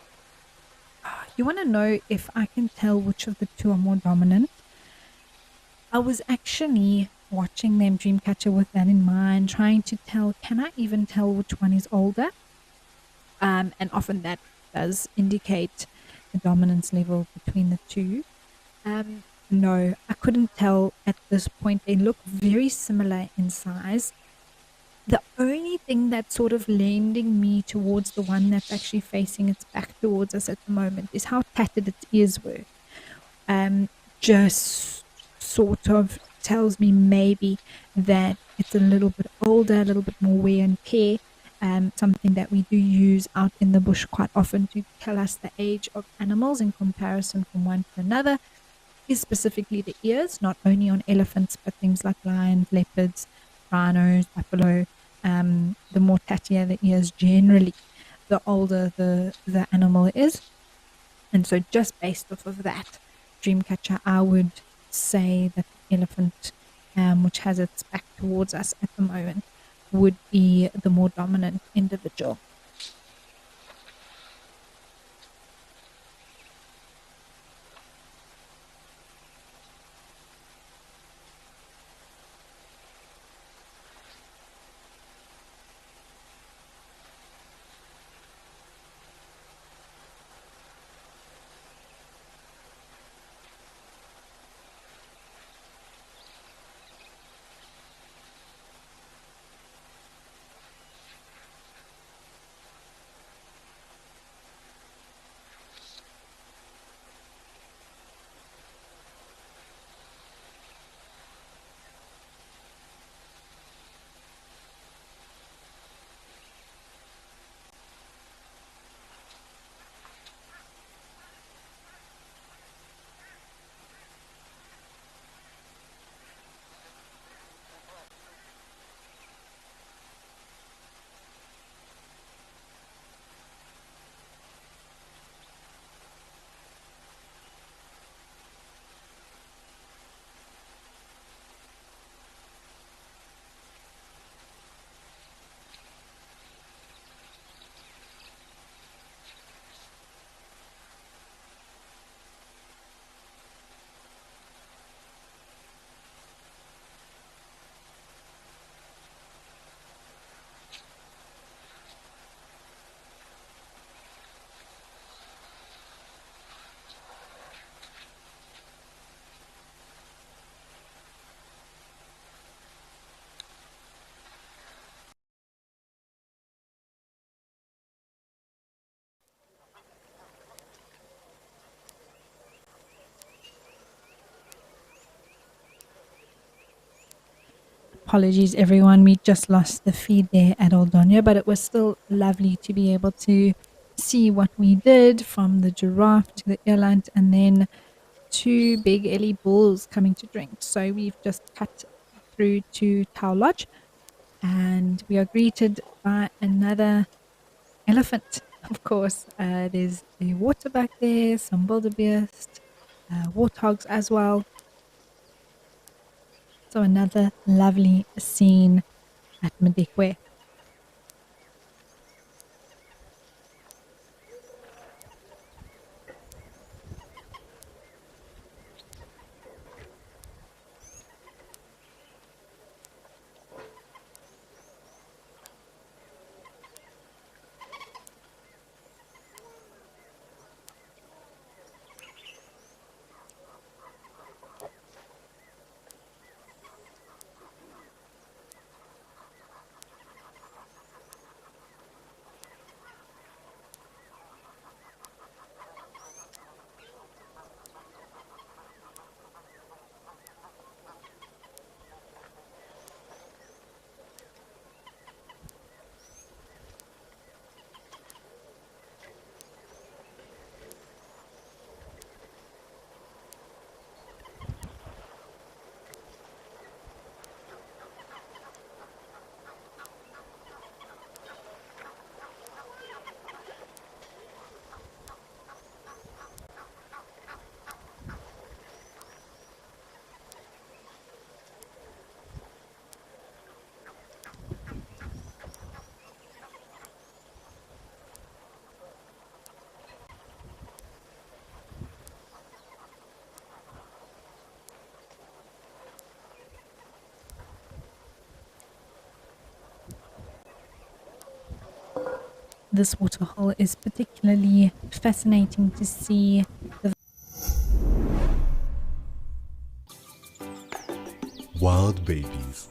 D: want to know if I can tell which of the two are more dominant? I was actually watching them Dreamcatcher with that in mind, trying to tell, can I even tell which one is older? And often that does indicate the dominance level between the two. No, I couldn't tell at this point. They look very similar in size. The only thing that's sort of lending me towards the one that's actually facing its back towards us at the moment is how tattered its ears were. Um, just sort of tells me maybe that it's a little bit older, a little bit more wear and tear. Something that we do use out in the bush quite often to tell us the age of animals in comparison from one to another is specifically the ears, not only on elephants, but things like lions, leopards, rhinos, buffalo. The more tattier the ears generally, the older the animal is. And so just based off of that, Dreamcatcher, I would say that the elephant, which has its back towards us at the moment, would be the more dominant individual. Apologies, everyone. We just lost the feed there at Aldonia, but it was still lovely to be able to see what we did from the giraffe to the eland and then two big Ellie bulls coming to drink. So we've just cut through to Tau Lodge and we are greeted by another elephant. Of course, there's a waterbuck there, some wildebeest, warthogs as well. So another lovely scene at Madikwe. this waterhole is particularly fascinating to see the
C: Wild babies,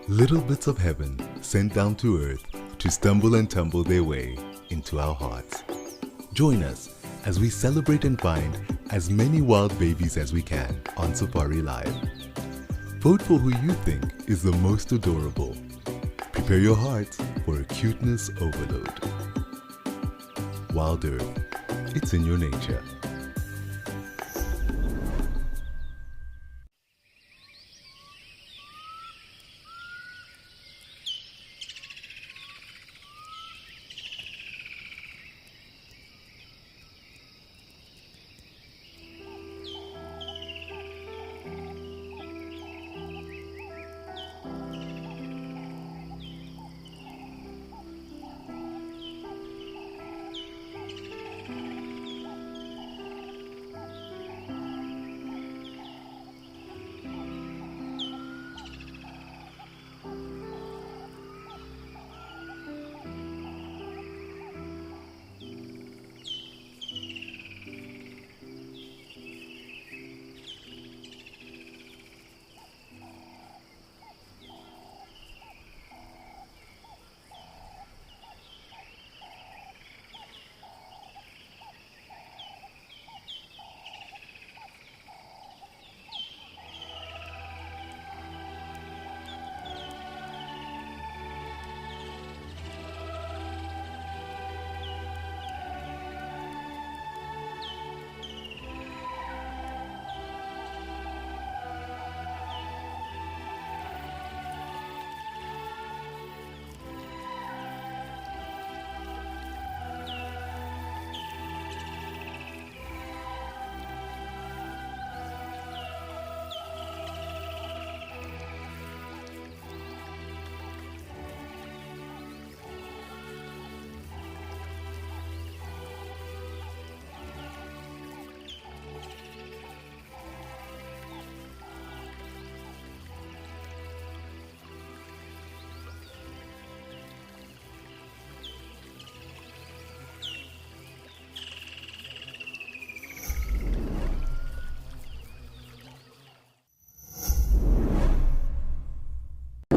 C: little bits of heaven sent down to earth to stumble and tumble their way into our hearts. Join us as we celebrate and find as many wild babies as we can on Safari Live. Vote for who you think is the most adorable. Prepare your hearts for a cuteness overload. WildEarth, it's in your nature.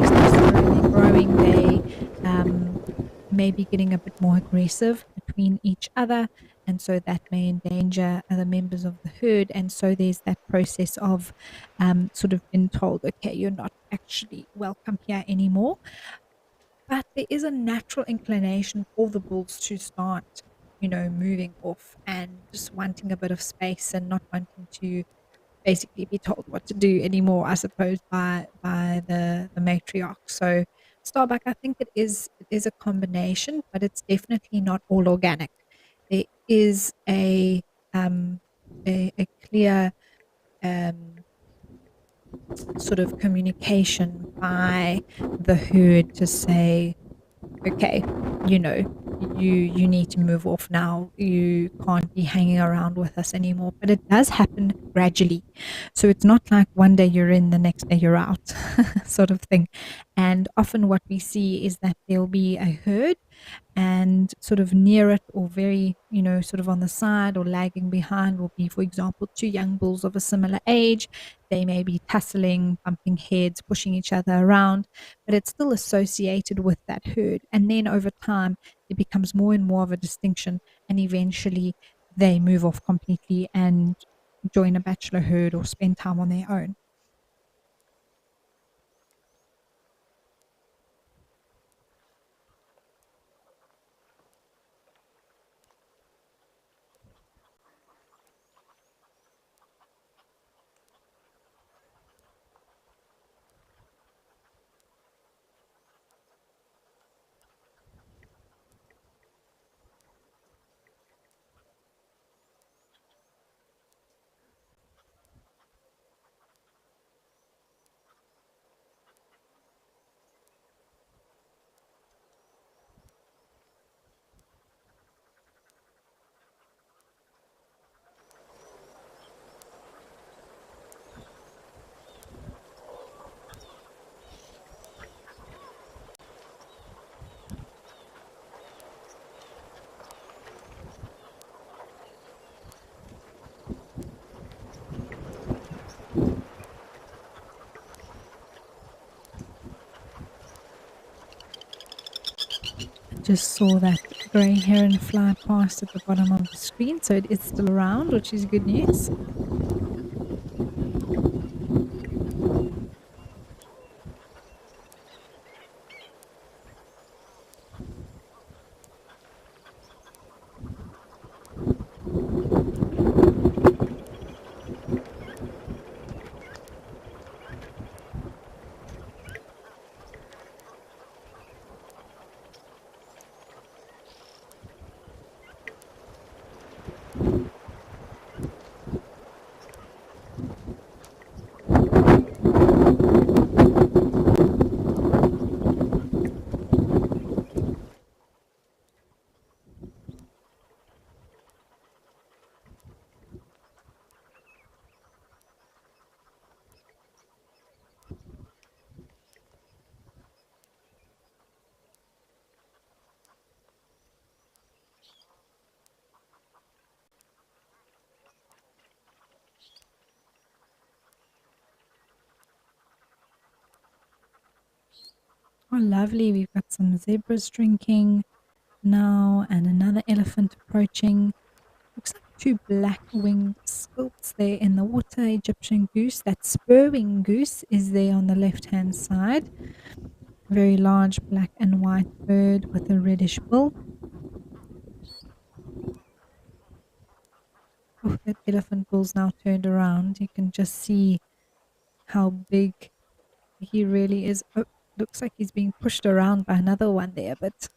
D: slowly growing, they may be getting a bit more aggressive between each other, and so that may endanger other members of the herd. And so there's that process of sort of being told, okay, you're not actually welcome here anymore. But there is a natural inclination for the bulls to start, moving off and just wanting a bit of space and not wanting to basically be told what to do anymore, I suppose, by the matriarch. So Starbuck, I think it is a combination, but it's definitely not all organic. There is a clear um, sort of communication by the herd to say, okay, you know, you need to move off now. You can't be hanging around with us anymore. But it does happen gradually. So it's not like one day you're in, the next day you're out, sort of thing. And often what we see is that there'll be a herd and sort of near it or very, sort of on the side or lagging behind will be, for example, two young bulls of a similar age. They may be tussling, bumping heads, pushing each other around, but it's still associated with that herd. And then over time, it becomes more and more of a distinction, and eventually they move off completely and join a bachelor herd or spend time on their own. just saw that grey heron fly past at the bottom of the screen, so it is still around, which is good news. Oh, lovely. We've got some zebras drinking now and another elephant approaching. Looks like two black-winged squilts there in the water. Egyptian goose. That spur-winged goose is there on the left-hand side. Very large black and white bird with a reddish bill. Oh, that elephant bull's now turned around. You can just see how big he really is. Oh, looks like he's being pushed around by another one there, but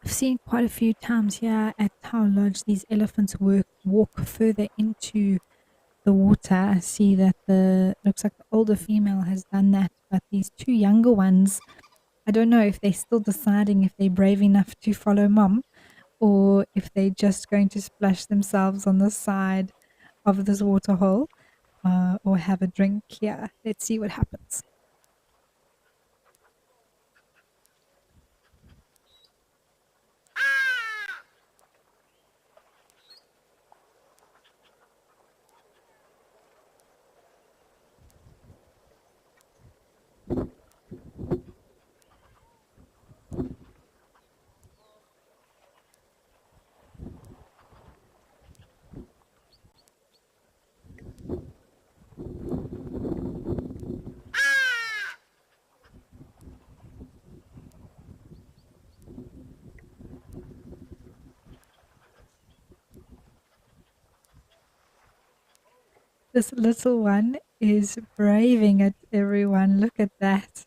D: I've seen quite a few times here at Tower Lodge these elephants walk further into the water. I see that the looks like the older female has done that, but these two younger ones, I don't know if they're still deciding if they're brave enough to follow mom or if they're just going to splash themselves on the side of this waterhole or have a drink here. Let's see what happens. This little one is braving it, everyone. Look at that.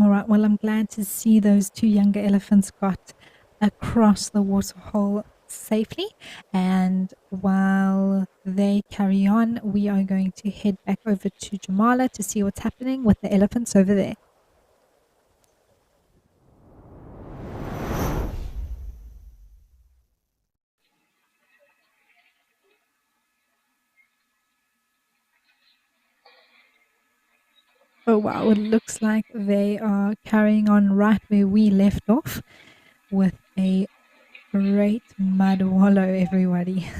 D: All right. Well, I'm glad to see those two younger elephants got across the waterhole safely. And while they carry on, we are going to head back over to Jamala to see what's happening with the elephants over there. Oh, wow. It looks like they are carrying on right where we left off with a great mud wallow, everybody.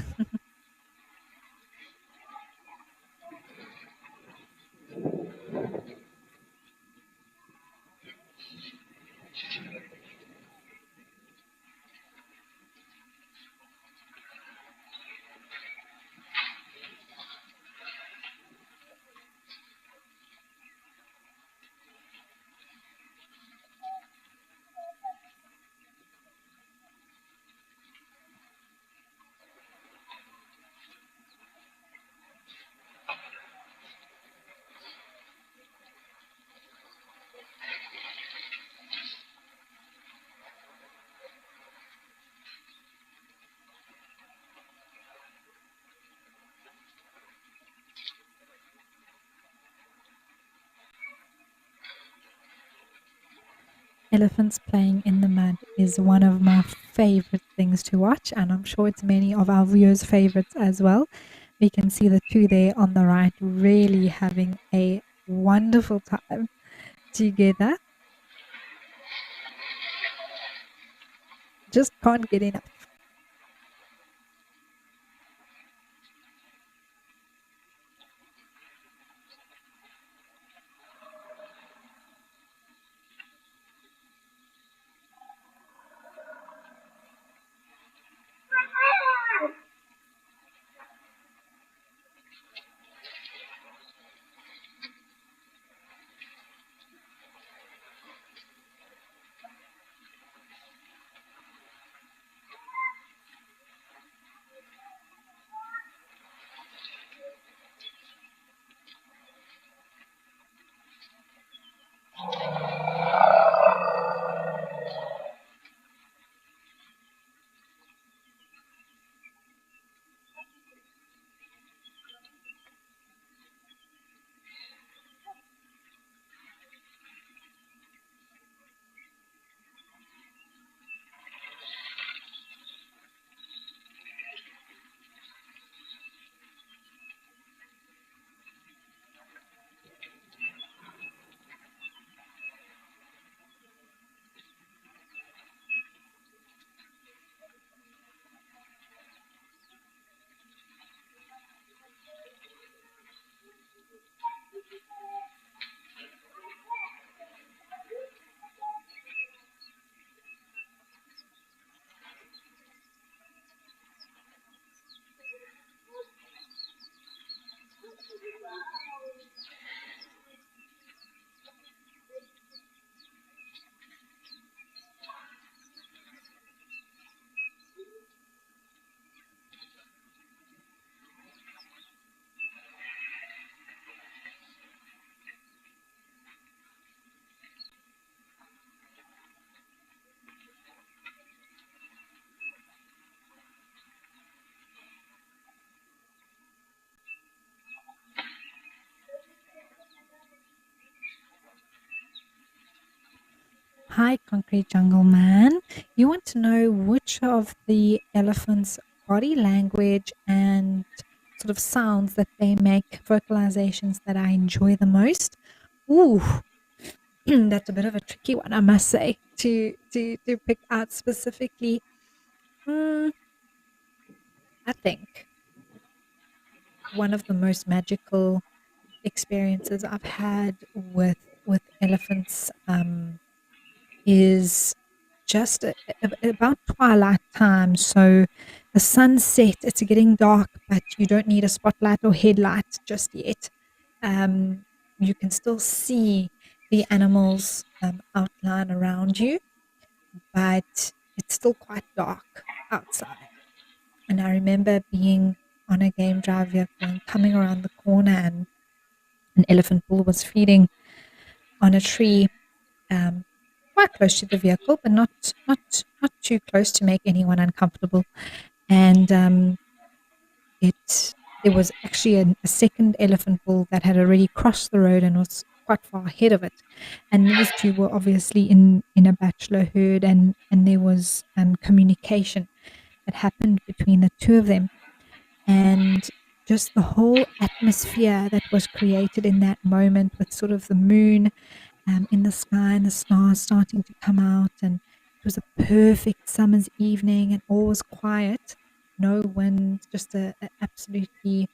D: Elephants playing in the mud is one of my favorite things to watch, and I'm sure it's many of our viewers' favorites as well. We can see the two there on the right really having a wonderful time together. Just can't get enough. Hi, Concrete Jungle Man. You want to know which of the elephant's body language and sort of sounds that they make, vocalizations that I enjoy the most? Ooh, that's a bit of a tricky one, I must say, to pick out specifically. I think one of the most magical experiences I've had with elephants is just about twilight time. So the sunset, it's getting dark, but you don't need a spotlight or headlight just yet. You can still see the animals outline around you, but it's still quite dark outside. And I remember being on a game drive vehicle and coming around the corner, and an elephant bull was feeding on a tree quite close to the vehicle, but not too close to make anyone uncomfortable. And there was actually a second elephant bull that had already crossed the road and was quite far ahead of it. And these two were obviously in a bachelor herd, and there was communication that happened between the two of them. And just the whole atmosphere that was created in that moment, with sort of the moon in the sky and the stars starting to come out, and it was a perfect summer's evening and all was quiet, no wind, just a absolutely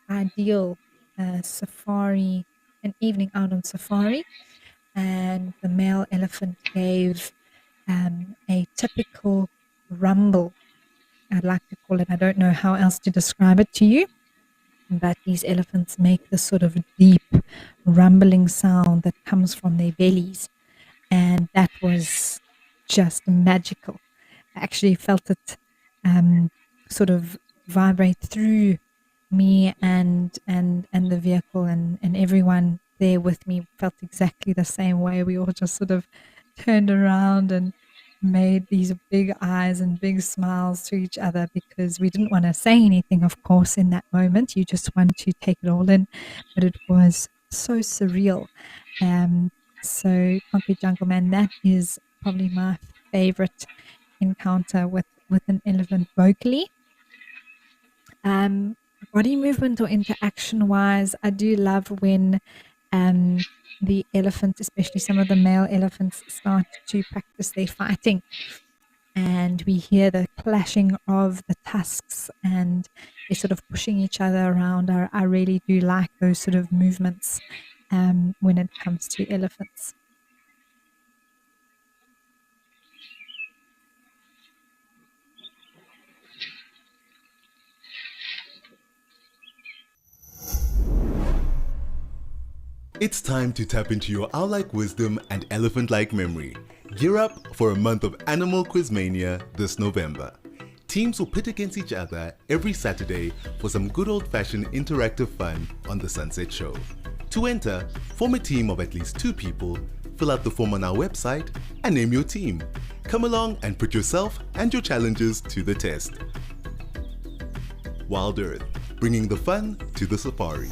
D: ideal safari, an evening out on safari. And the male elephant gave a typical rumble, I'd like to call it. I don't know how else to describe it to you, but these elephants make this sort of deep rumbling sound that comes from their bellies. And that was just magical. I actually felt it sort of vibrate through me, and the vehicle, and everyone there with me felt exactly the same way. We all just sort of turned around and made these big eyes and big smiles to each other, because we didn't want to say anything, of course, in that moment. You just want to take it all in, but it was so surreal. So Concrete Jungle Man, that is probably my favorite encounter with an elephant vocally. Body movement or interaction wise, I do love when the elephants, especially some of the male elephants, start to practice their fighting. And we hear the clashing of the tusks, and they're sort of pushing each other around. I really do like those sort of movements when it comes to elephants.
C: It's time to tap into your owl-like wisdom and elephant-like memory. Gear up for a month of Animal Quizmania this November. Teams will pit against each other every Saturday for some good old-fashioned interactive fun on the Sunset Show. To enter, form a team of at least 2 people, fill out the form on our website, and name your team. Come along and put yourself and your challenges to the test. WildEarth, bringing the fun to the safari.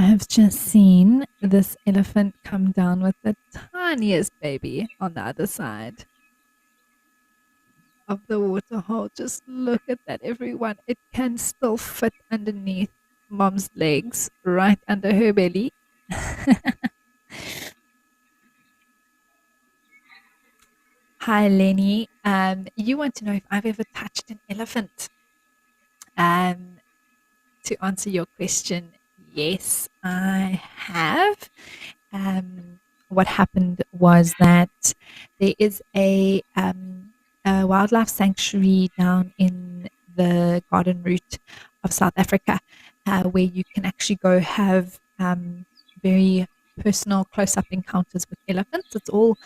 D: I have just seen this elephant come down with the tiniest baby on the other side of the waterhole. Just look at that, everyone. It can still fit underneath mom's legs, right under her belly. Hi, Lenny. You want to know if I've ever touched an elephant? Um, to answer your question, yes, I have. What happened was that there is a wildlife sanctuary down in the garden route of South Africa where you can actually go have very personal close up encounters with elephants. It's all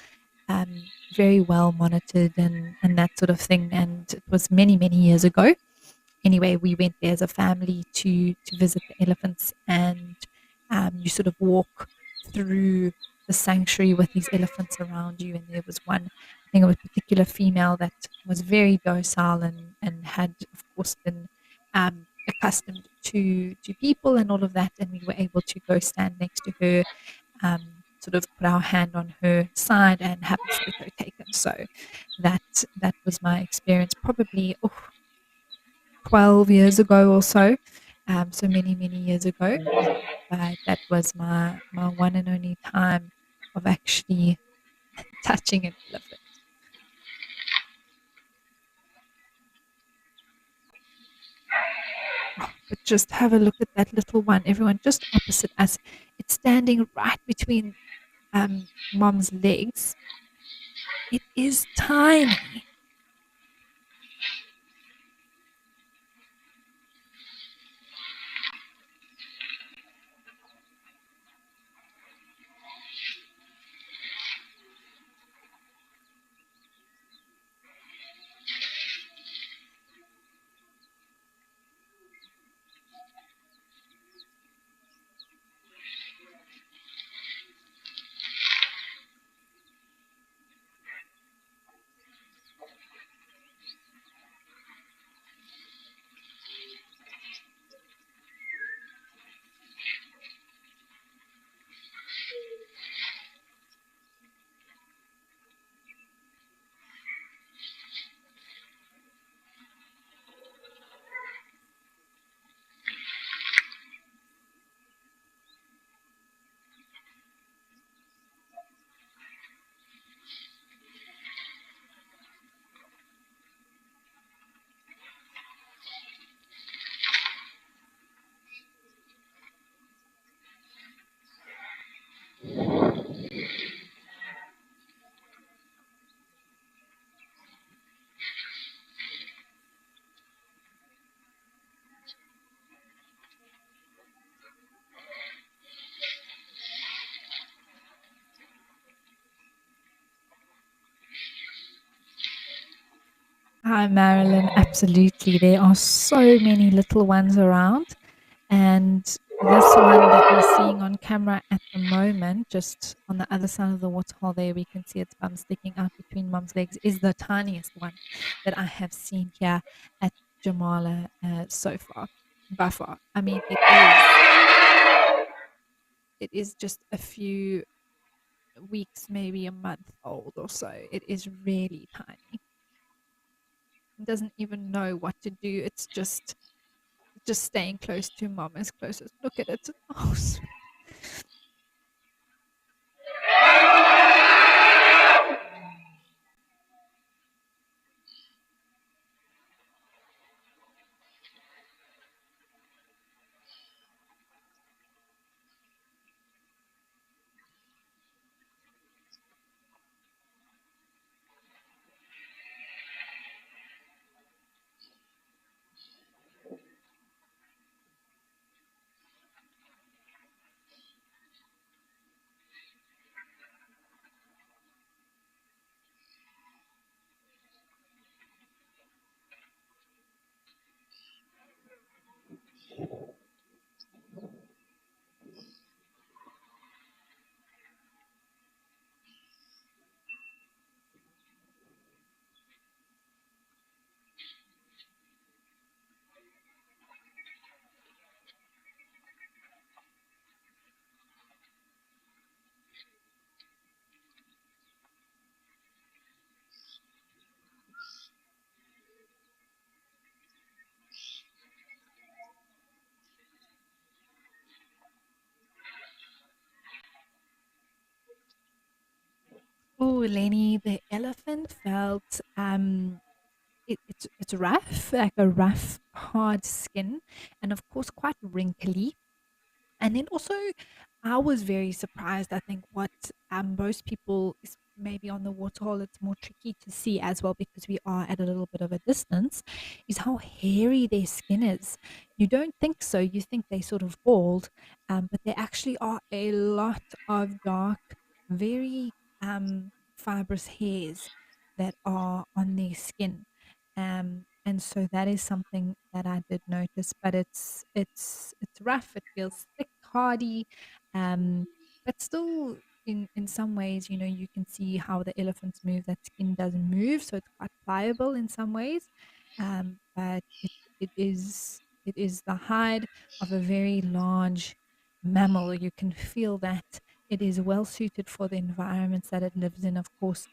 D: very well monitored and that sort of thing. And it was many, many years ago. Anyway, we went there as a family to visit the elephants, and you sort of walk through the sanctuary with these elephants around you. And there was one, I think, it was a particular female that was very docile and had, of course, been accustomed to people and all of that. And we were able to go stand next to her, sort of put our hand on her side and have a photo taken. So that was my experience, probably 12 years ago or so. So many, many years ago. But that was my one and only time of actually touching an elephant. Oh, but just have a look at that little one, everyone, just opposite us. It's standing right between mom's legs. It is tiny. Hi, Marilyn. Absolutely. There are so many little ones around. And this one that we're seeing on camera at the moment, just on the other side of the waterhole there, we can see its bum sticking out between mom's legs, is the tiniest one that I have seen here at Jamala so far, by far. I mean, it is just a few weeks, maybe a month old or so. It is really tiny. It doesn't even know what to do. It's just staying close to mom as close as look at it. Oh, sweet. Oh, Lenny, the elephant felt it's rough, like a rough, hard skin, and of course quite wrinkly. And then also, I was very surprised. I think what most people is maybe on the waterhole, it's more tricky to see as well because we are at a little bit of a distance, is how hairy their skin is. You don't think so. You think they sort of bald, but there actually are a lot of dark, very fibrous hairs that are on their skin. And so that is something that I did notice, but it's rough. It feels thick, hardy, but still in some ways, you can see how the elephants move. That skin does move, so it's quite pliable in some ways. But it is the hide of a very large mammal. You can feel that it is well suited for the environments that it lives in. Of course,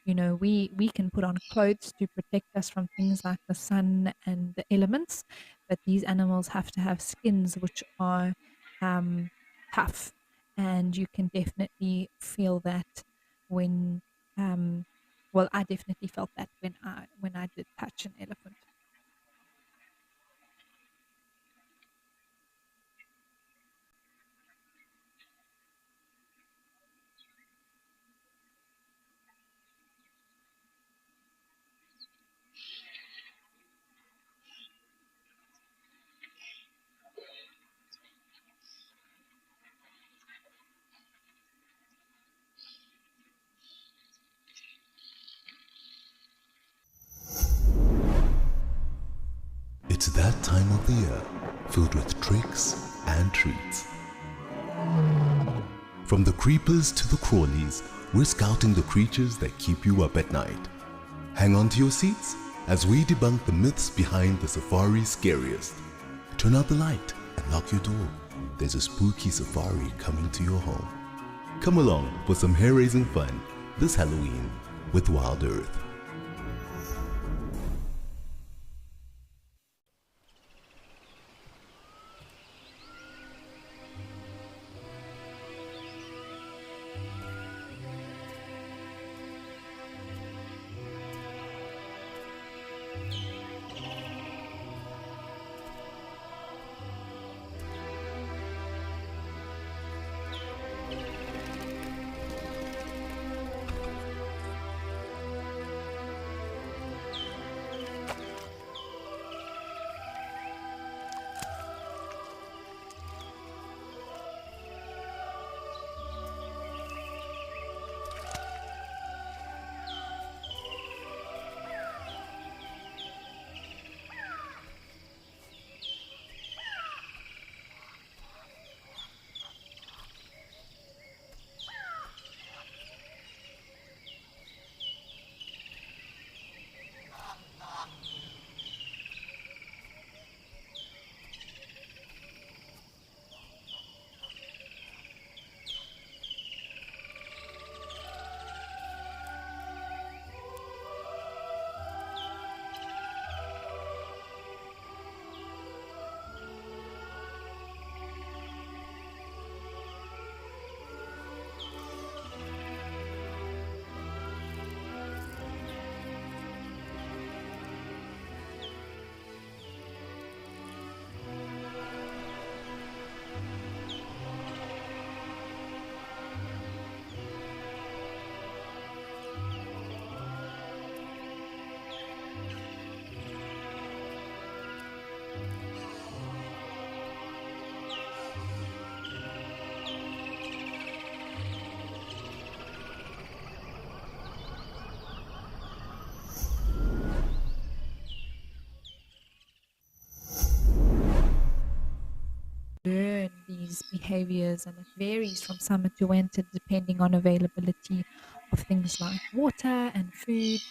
D: we can put on clothes to protect us from things like the sun and the elements, but these animals have to have skins which are um, tough, and you can definitely feel that when well, I definitely felt that when I did touch an elephant.
C: It's that time of the year filled with tricks and treats. From the creepers to the crawlies, we're scouting the creatures that keep you up at night. Hang on to your seats as we debunk the myths behind the safari's scariest. Turn out the light and lock your door. There's a spooky safari coming to your home. Come along for some hair-raising fun this Halloween with WildEarth.
D: Learn these behaviors, and it varies from summer to winter depending on availability of things like water and food.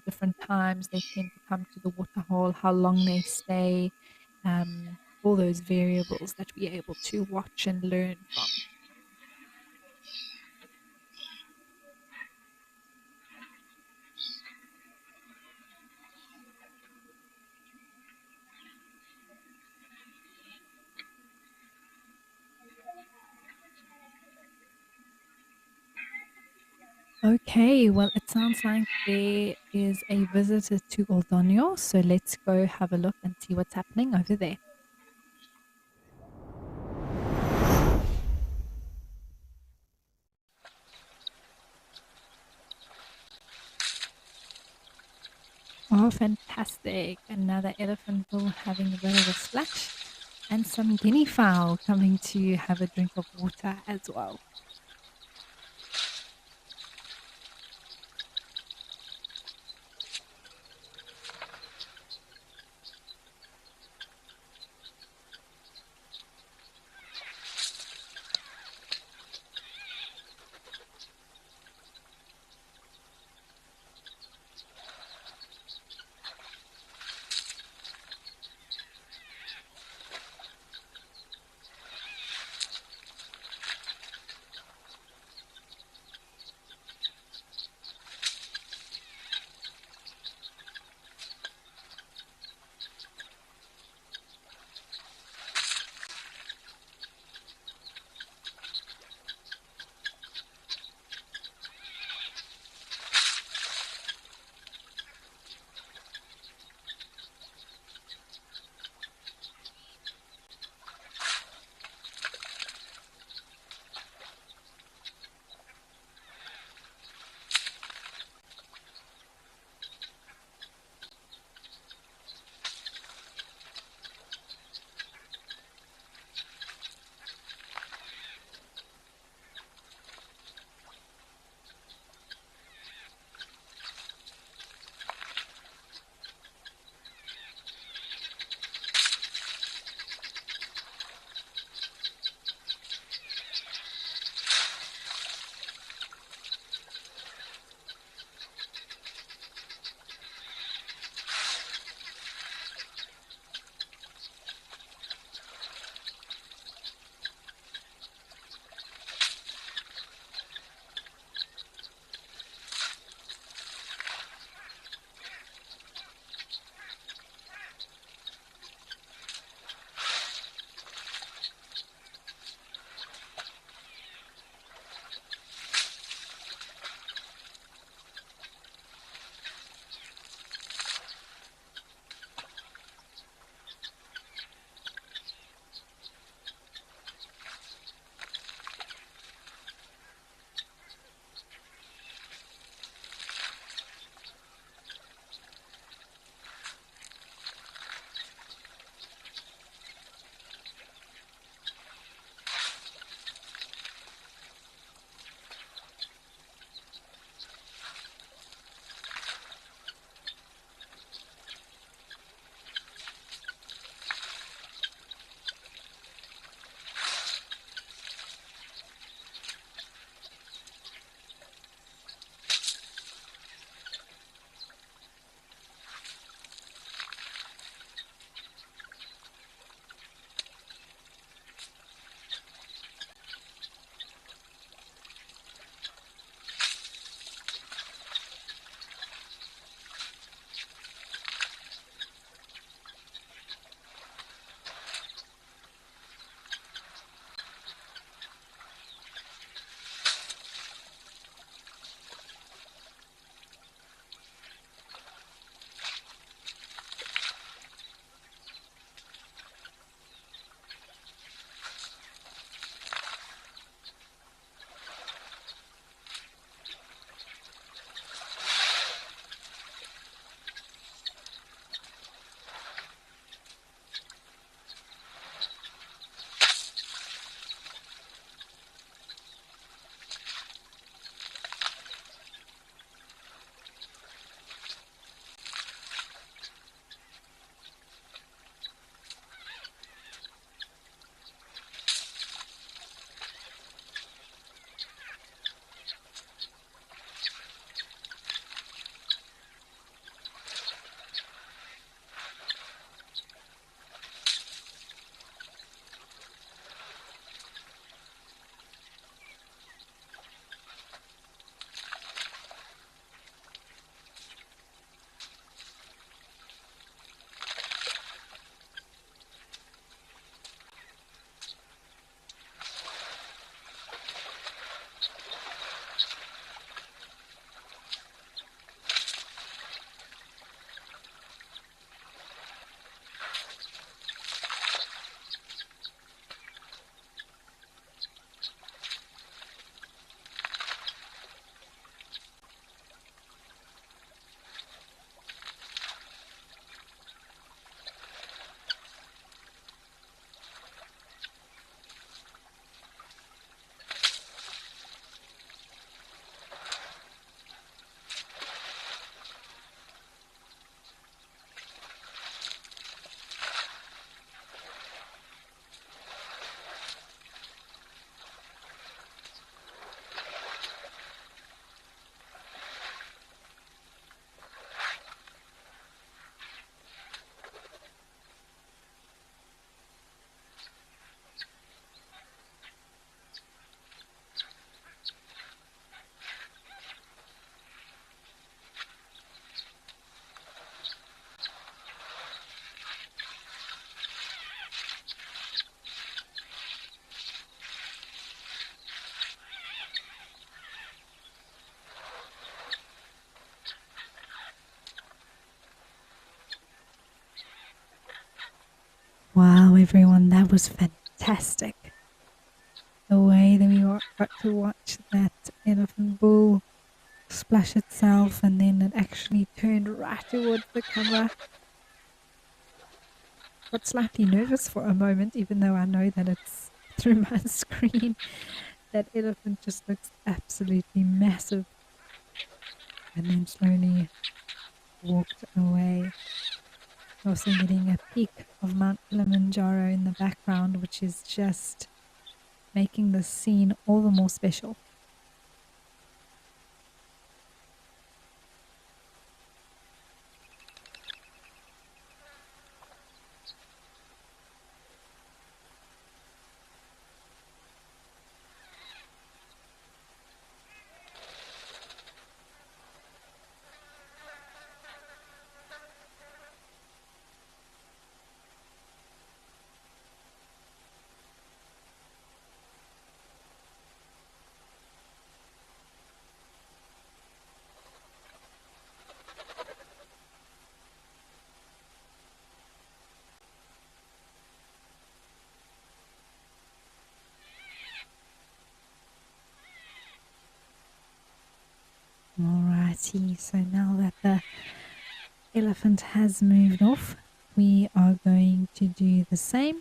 D: Different times they tend to come to the water hole, how long they stay, all those variables that we're able to watch and learn from. Okay, well, it sounds like there is a visitor to Oldonio, so let's go have a look and see what's happening over there. Oh, fantastic. Another elephant bull having a bit of a splash, and some guinea fowl coming to have a drink of water as well. Wow, everyone, that was fantastic. The way that we got to watch that elephant bull splash itself and then it actually turned right towards the camera. Got slightly nervous for a moment, even though I know that it's through my screen. That elephant just looks absolutely massive. And then slowly walked away. Also getting a peek of Mount Kilimanjaro in the background, which is just making this scene all the more special. Alrighty, so now that the elephant has moved off, we are going to do the same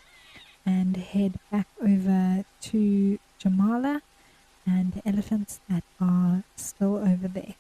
D: and head back over to Jamala and the elephants that are still over there.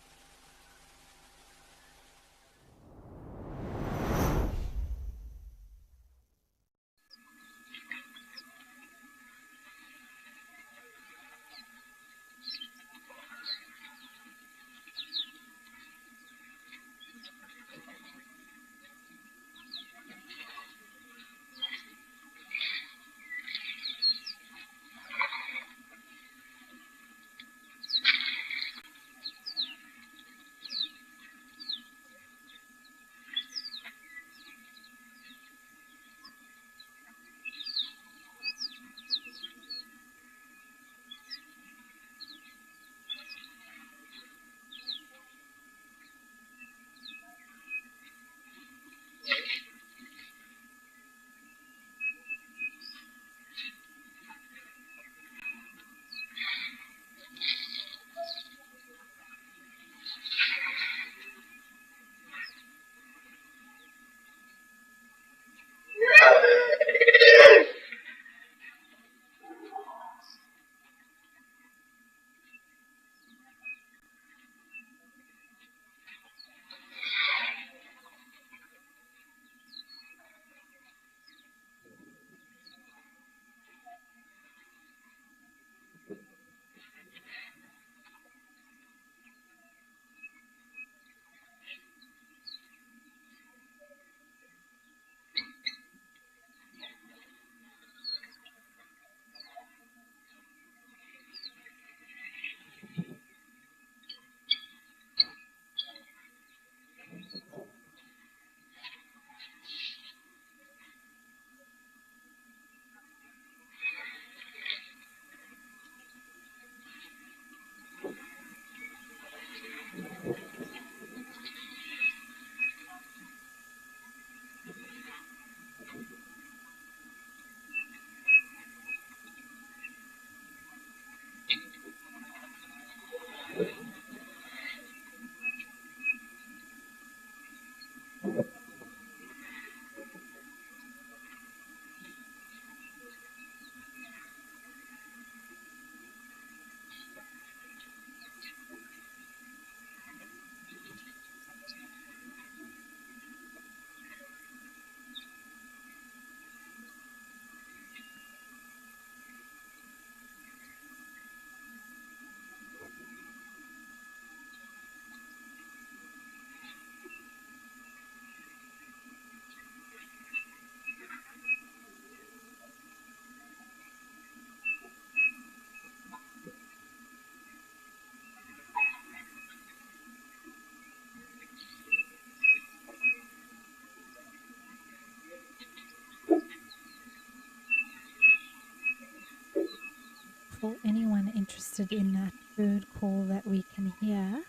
D: For anyone interested in that bird call that we can hear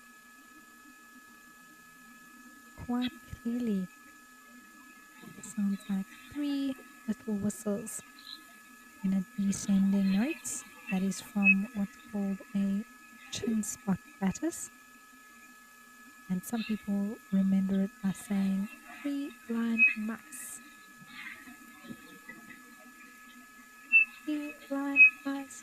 D: quite clearly, it sounds like 3 little whistles in a descending note. That is from what's called a chin spot platus. And some people remember it by saying 3-blind mice. 3-blind mice.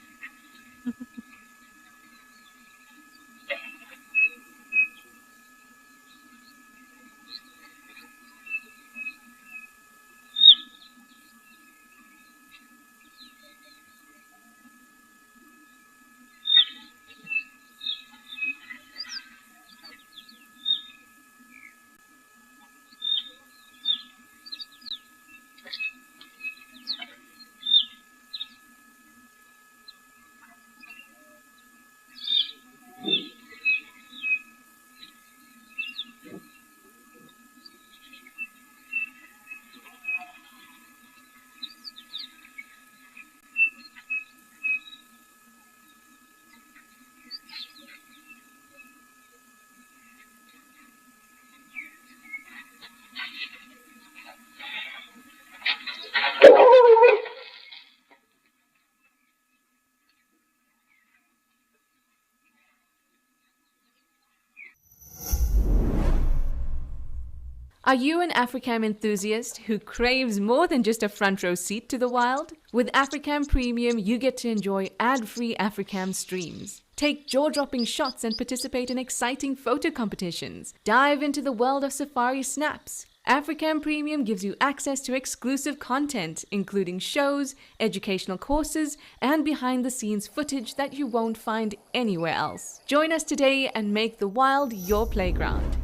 B: Are you an Africam enthusiast who craves more than just a front row seat to the wild? With Africam Premium, you get to enjoy ad-free Africam streams. Take jaw-dropping shots and participate in exciting photo competitions. Dive into the world of safari snaps. Africam Premium gives you access to exclusive content, including shows, educational courses, and behind-the-scenes footage that you won't find anywhere else. Join us today and make the wild your playground.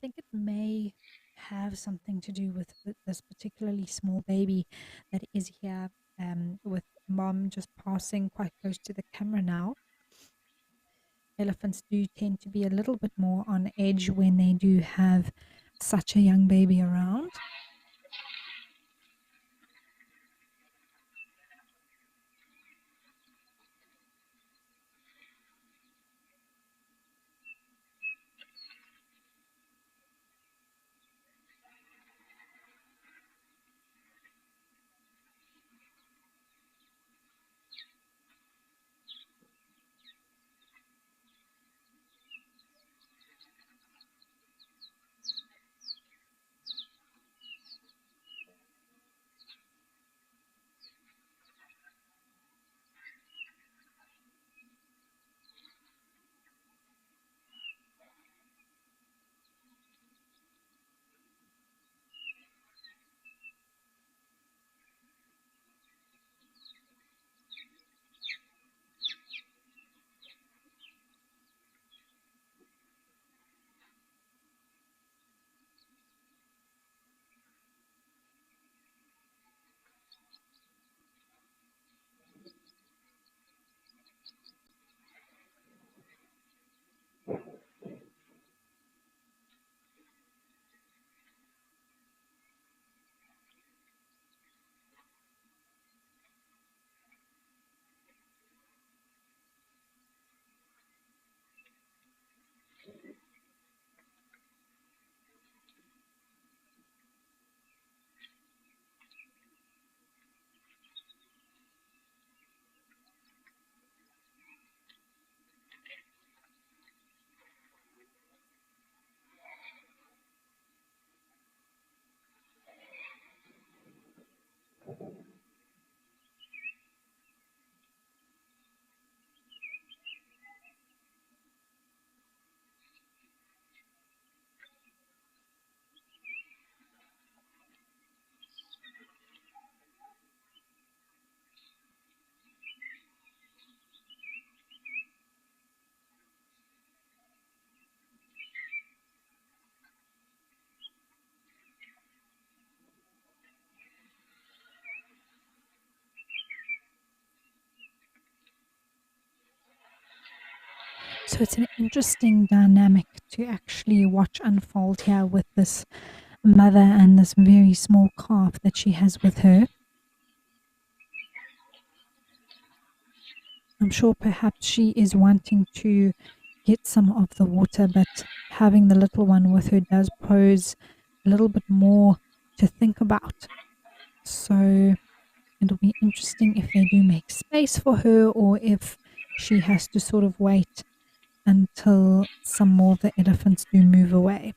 E: think it may have something to do with this particularly small baby that is here, with mom just passing quite close to the camera now. Elephants do tend to be a little bit more on edge when they do have such a young baby around. So it's an interesting dynamic to actually watch unfold here with this mother and this very small calf that she has with her. I'm sure perhaps she is wanting to get some of the water, but having the little one with her does pose a little bit more to think about. So it'll be interesting if they do make space for her or if she has to sort of wait until some more of the elephants do move away.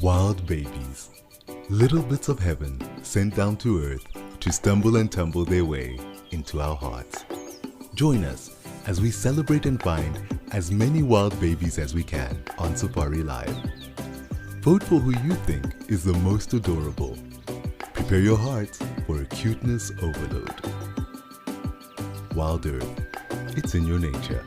C: Wild babies, little bits of heaven sent down to earth to stumble and tumble their way into our hearts. Join us as we celebrate and find as many wild babies as we can on Safari Live. Vote for who you think is the most adorable. Prepare your hearts for a cuteness overload. WildEarth, it's in your nature.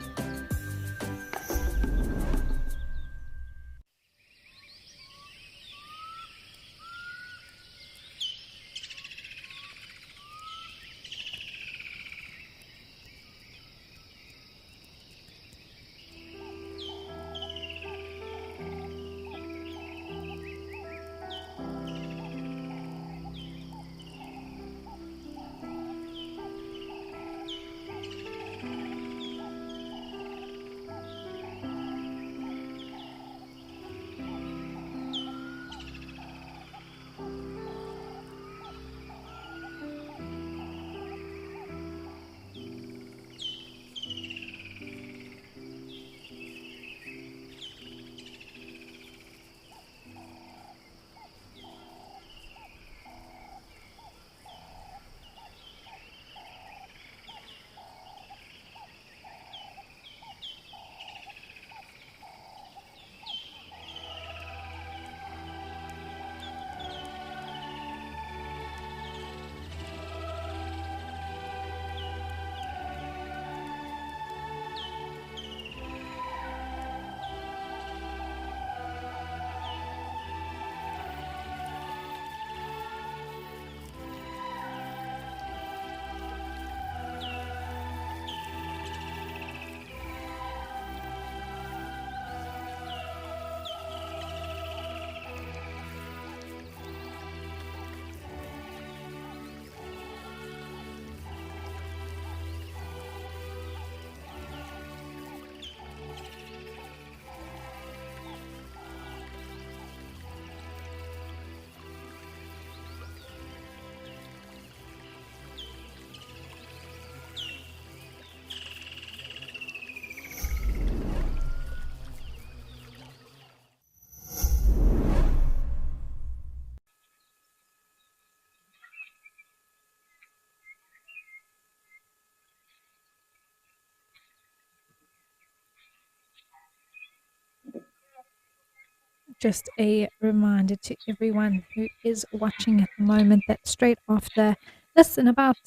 E: Just a reminder to everyone who is watching at the moment that straight after this, in about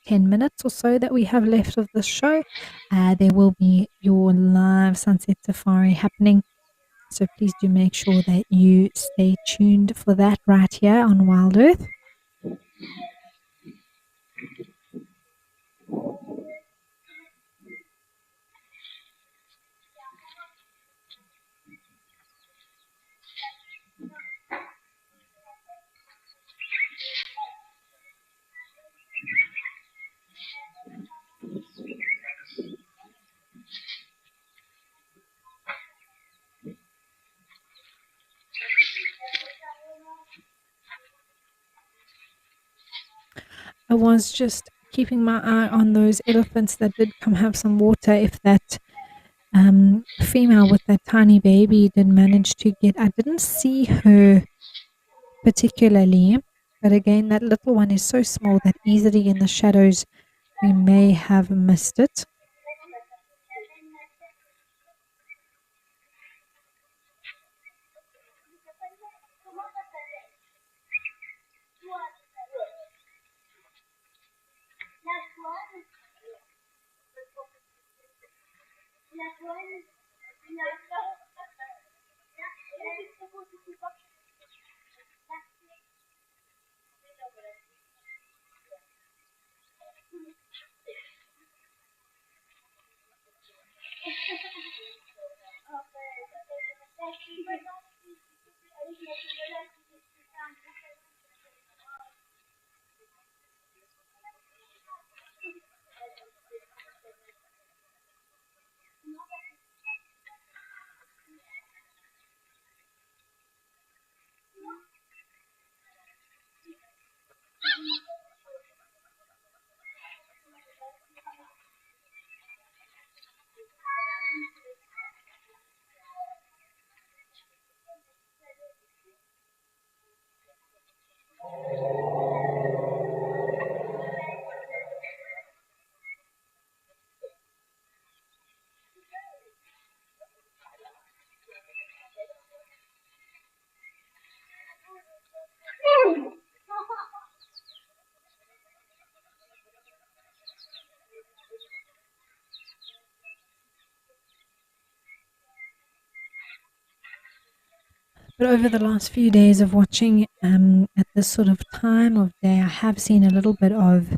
E: 10 minutes or so that we have left of the show, there will be your live sunset safari happening. So please do make sure that you stay tuned for that right here on Wild Earth. I was just keeping my eye on those elephants that did come have some water. If that female with that tiny baby did manage to get, I didn't see her particularly, but again, that little one is so small that easily in the shadows we may have missed it. But over the last few days of watching at this sort of time of day, I have seen a little bit of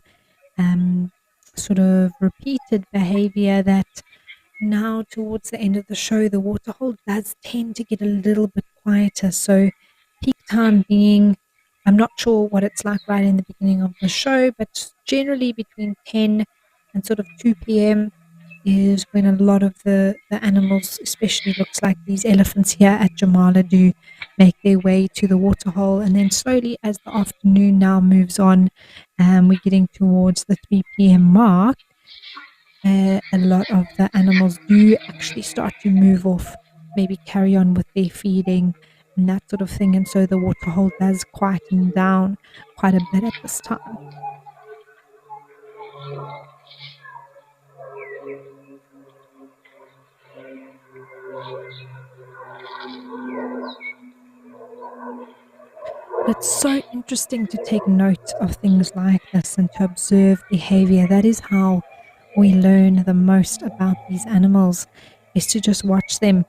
E: um, sort of repeated behavior that now towards the end of the show, the waterhole does tend to get a little bit quieter. So peak time being, I'm not sure what it's like right in the beginning of the show, but generally between 10 and sort of 2 p.m. is when a lot of the animals, especially looks like these elephants here at Jamala, do make their way to the waterhole. And then slowly as the afternoon now moves on, we're getting towards the 3 p.m. mark, a lot of the animals do actually start to move off, maybe carry on with their feeding and that sort of thing. And so the waterhole does quieten down quite a bit at this time. But it's so interesting to take note of things like this and to observe behavior. That is how we learn the most about these animals, is to just watch them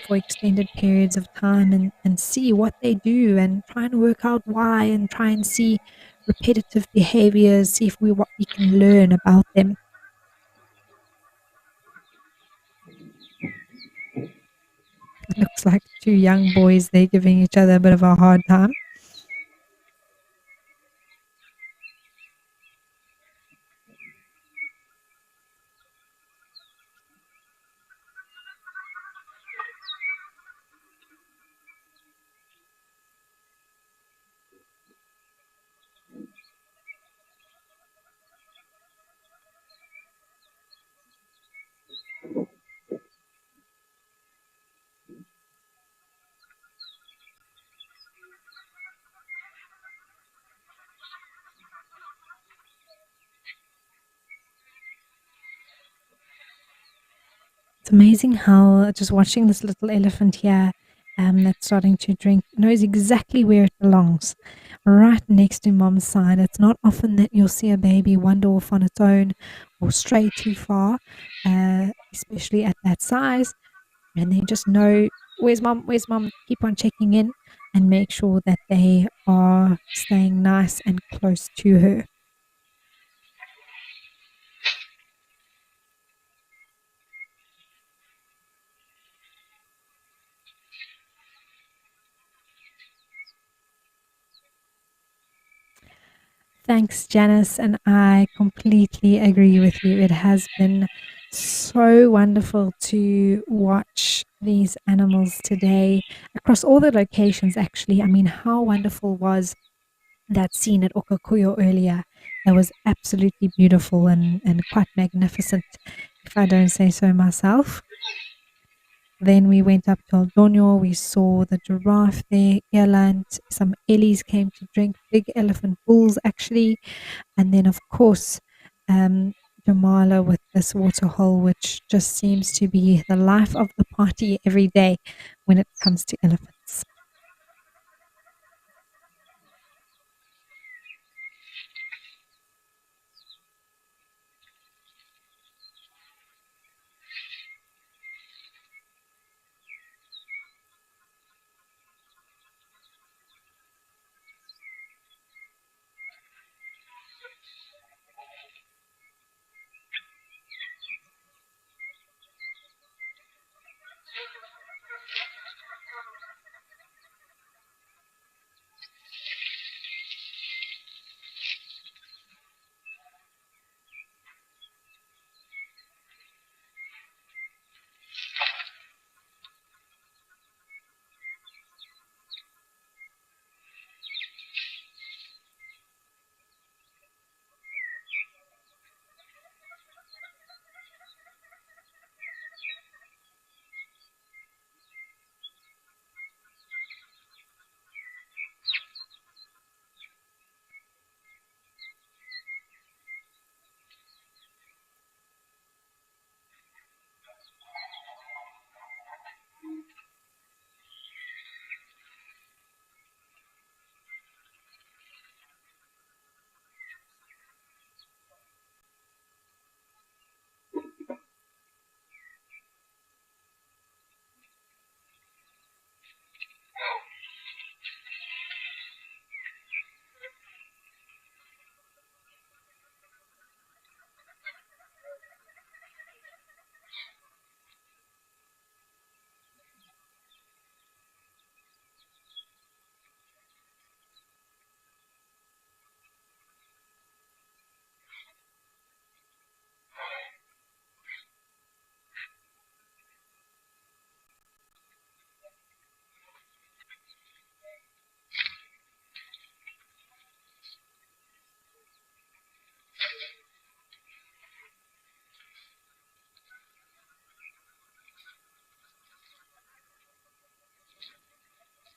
E: for extended periods of time and see what they do and try and work out why and try and see repetitive behaviors, see if what we can learn about them. It looks like two young boys, they're giving each other a bit of a hard time. It's amazing how just watching this little elephant here that's starting to drink knows exactly where it belongs, right next to mom's side. It's not often that you'll see a baby wander off on its own or stray too far, especially at that size. And they just know, where's mom, keep on checking in and make sure that they are staying nice and close to her. Thanks, Janice. And I completely agree with you. It has been so wonderful to watch these animals today across all the locations, actually. I mean, how wonderful was that scene at Okakuyo earlier? That was absolutely beautiful and quite magnificent, if I don't say so myself. Then we went up to Aldonio. We saw the giraffe there, eland, some ellies came to drink, big elephant bulls actually. And then, of course, um, Jamala with this waterhole, which just seems to be the life of the party every day when it comes to elephants.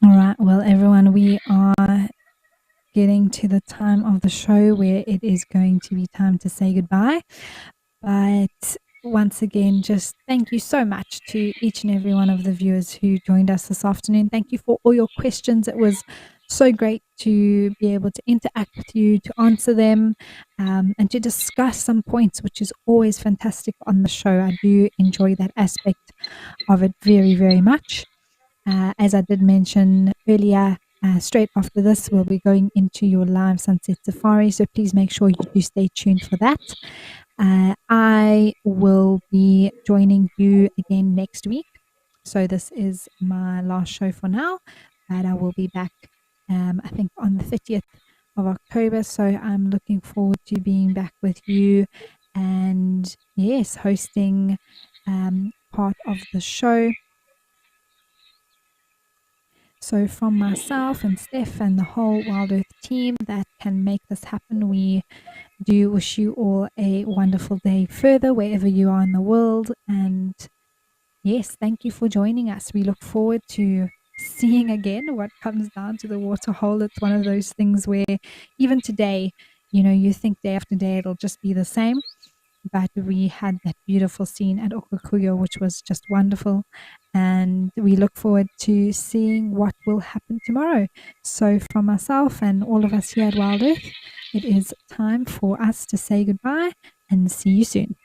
E: All right, well, everyone, we are getting to the time of the show where it is going to be time to say goodbye. But once again, just thank you so much to each and every one of the viewers who joined us this afternoon. Thank you for all your questions. It was so great to be able to interact with you, to answer them, and to discuss some points, which is always fantastic on the show. I do enjoy that aspect of it very, very much. As I did mention earlier, straight after this, we'll be going into your live sunset safari. So please make sure you do stay tuned for that. I will be joining you again next week. So this is my last show for now, but I will be back, I think, on the 30th of October. So I'm looking forward to being back with you and, yes, hosting part of the show. So from myself and Steph and the whole WildEarth team that can make this happen, we do wish you all a wonderful day further wherever you are in the world. And yes, thank you for joining us. We look forward to seeing again what comes down to the Waterhole. It's one of those things where even today, you think day after day it'll just be the same. But we had that beautiful scene at Okukuyo, which was just wonderful. And we look forward to seeing what will happen tomorrow. So from myself and all of us here at WildEarth, it is time for us to say goodbye and see you soon.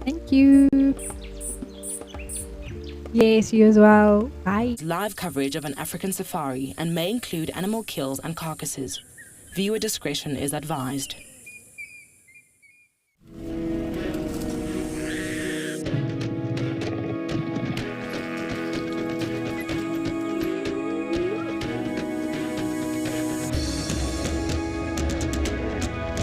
E: Thank you. Yes, you as well. Bye.
F: Live coverage of an African safari and may include animal kills and carcasses. Viewer discretion is advised.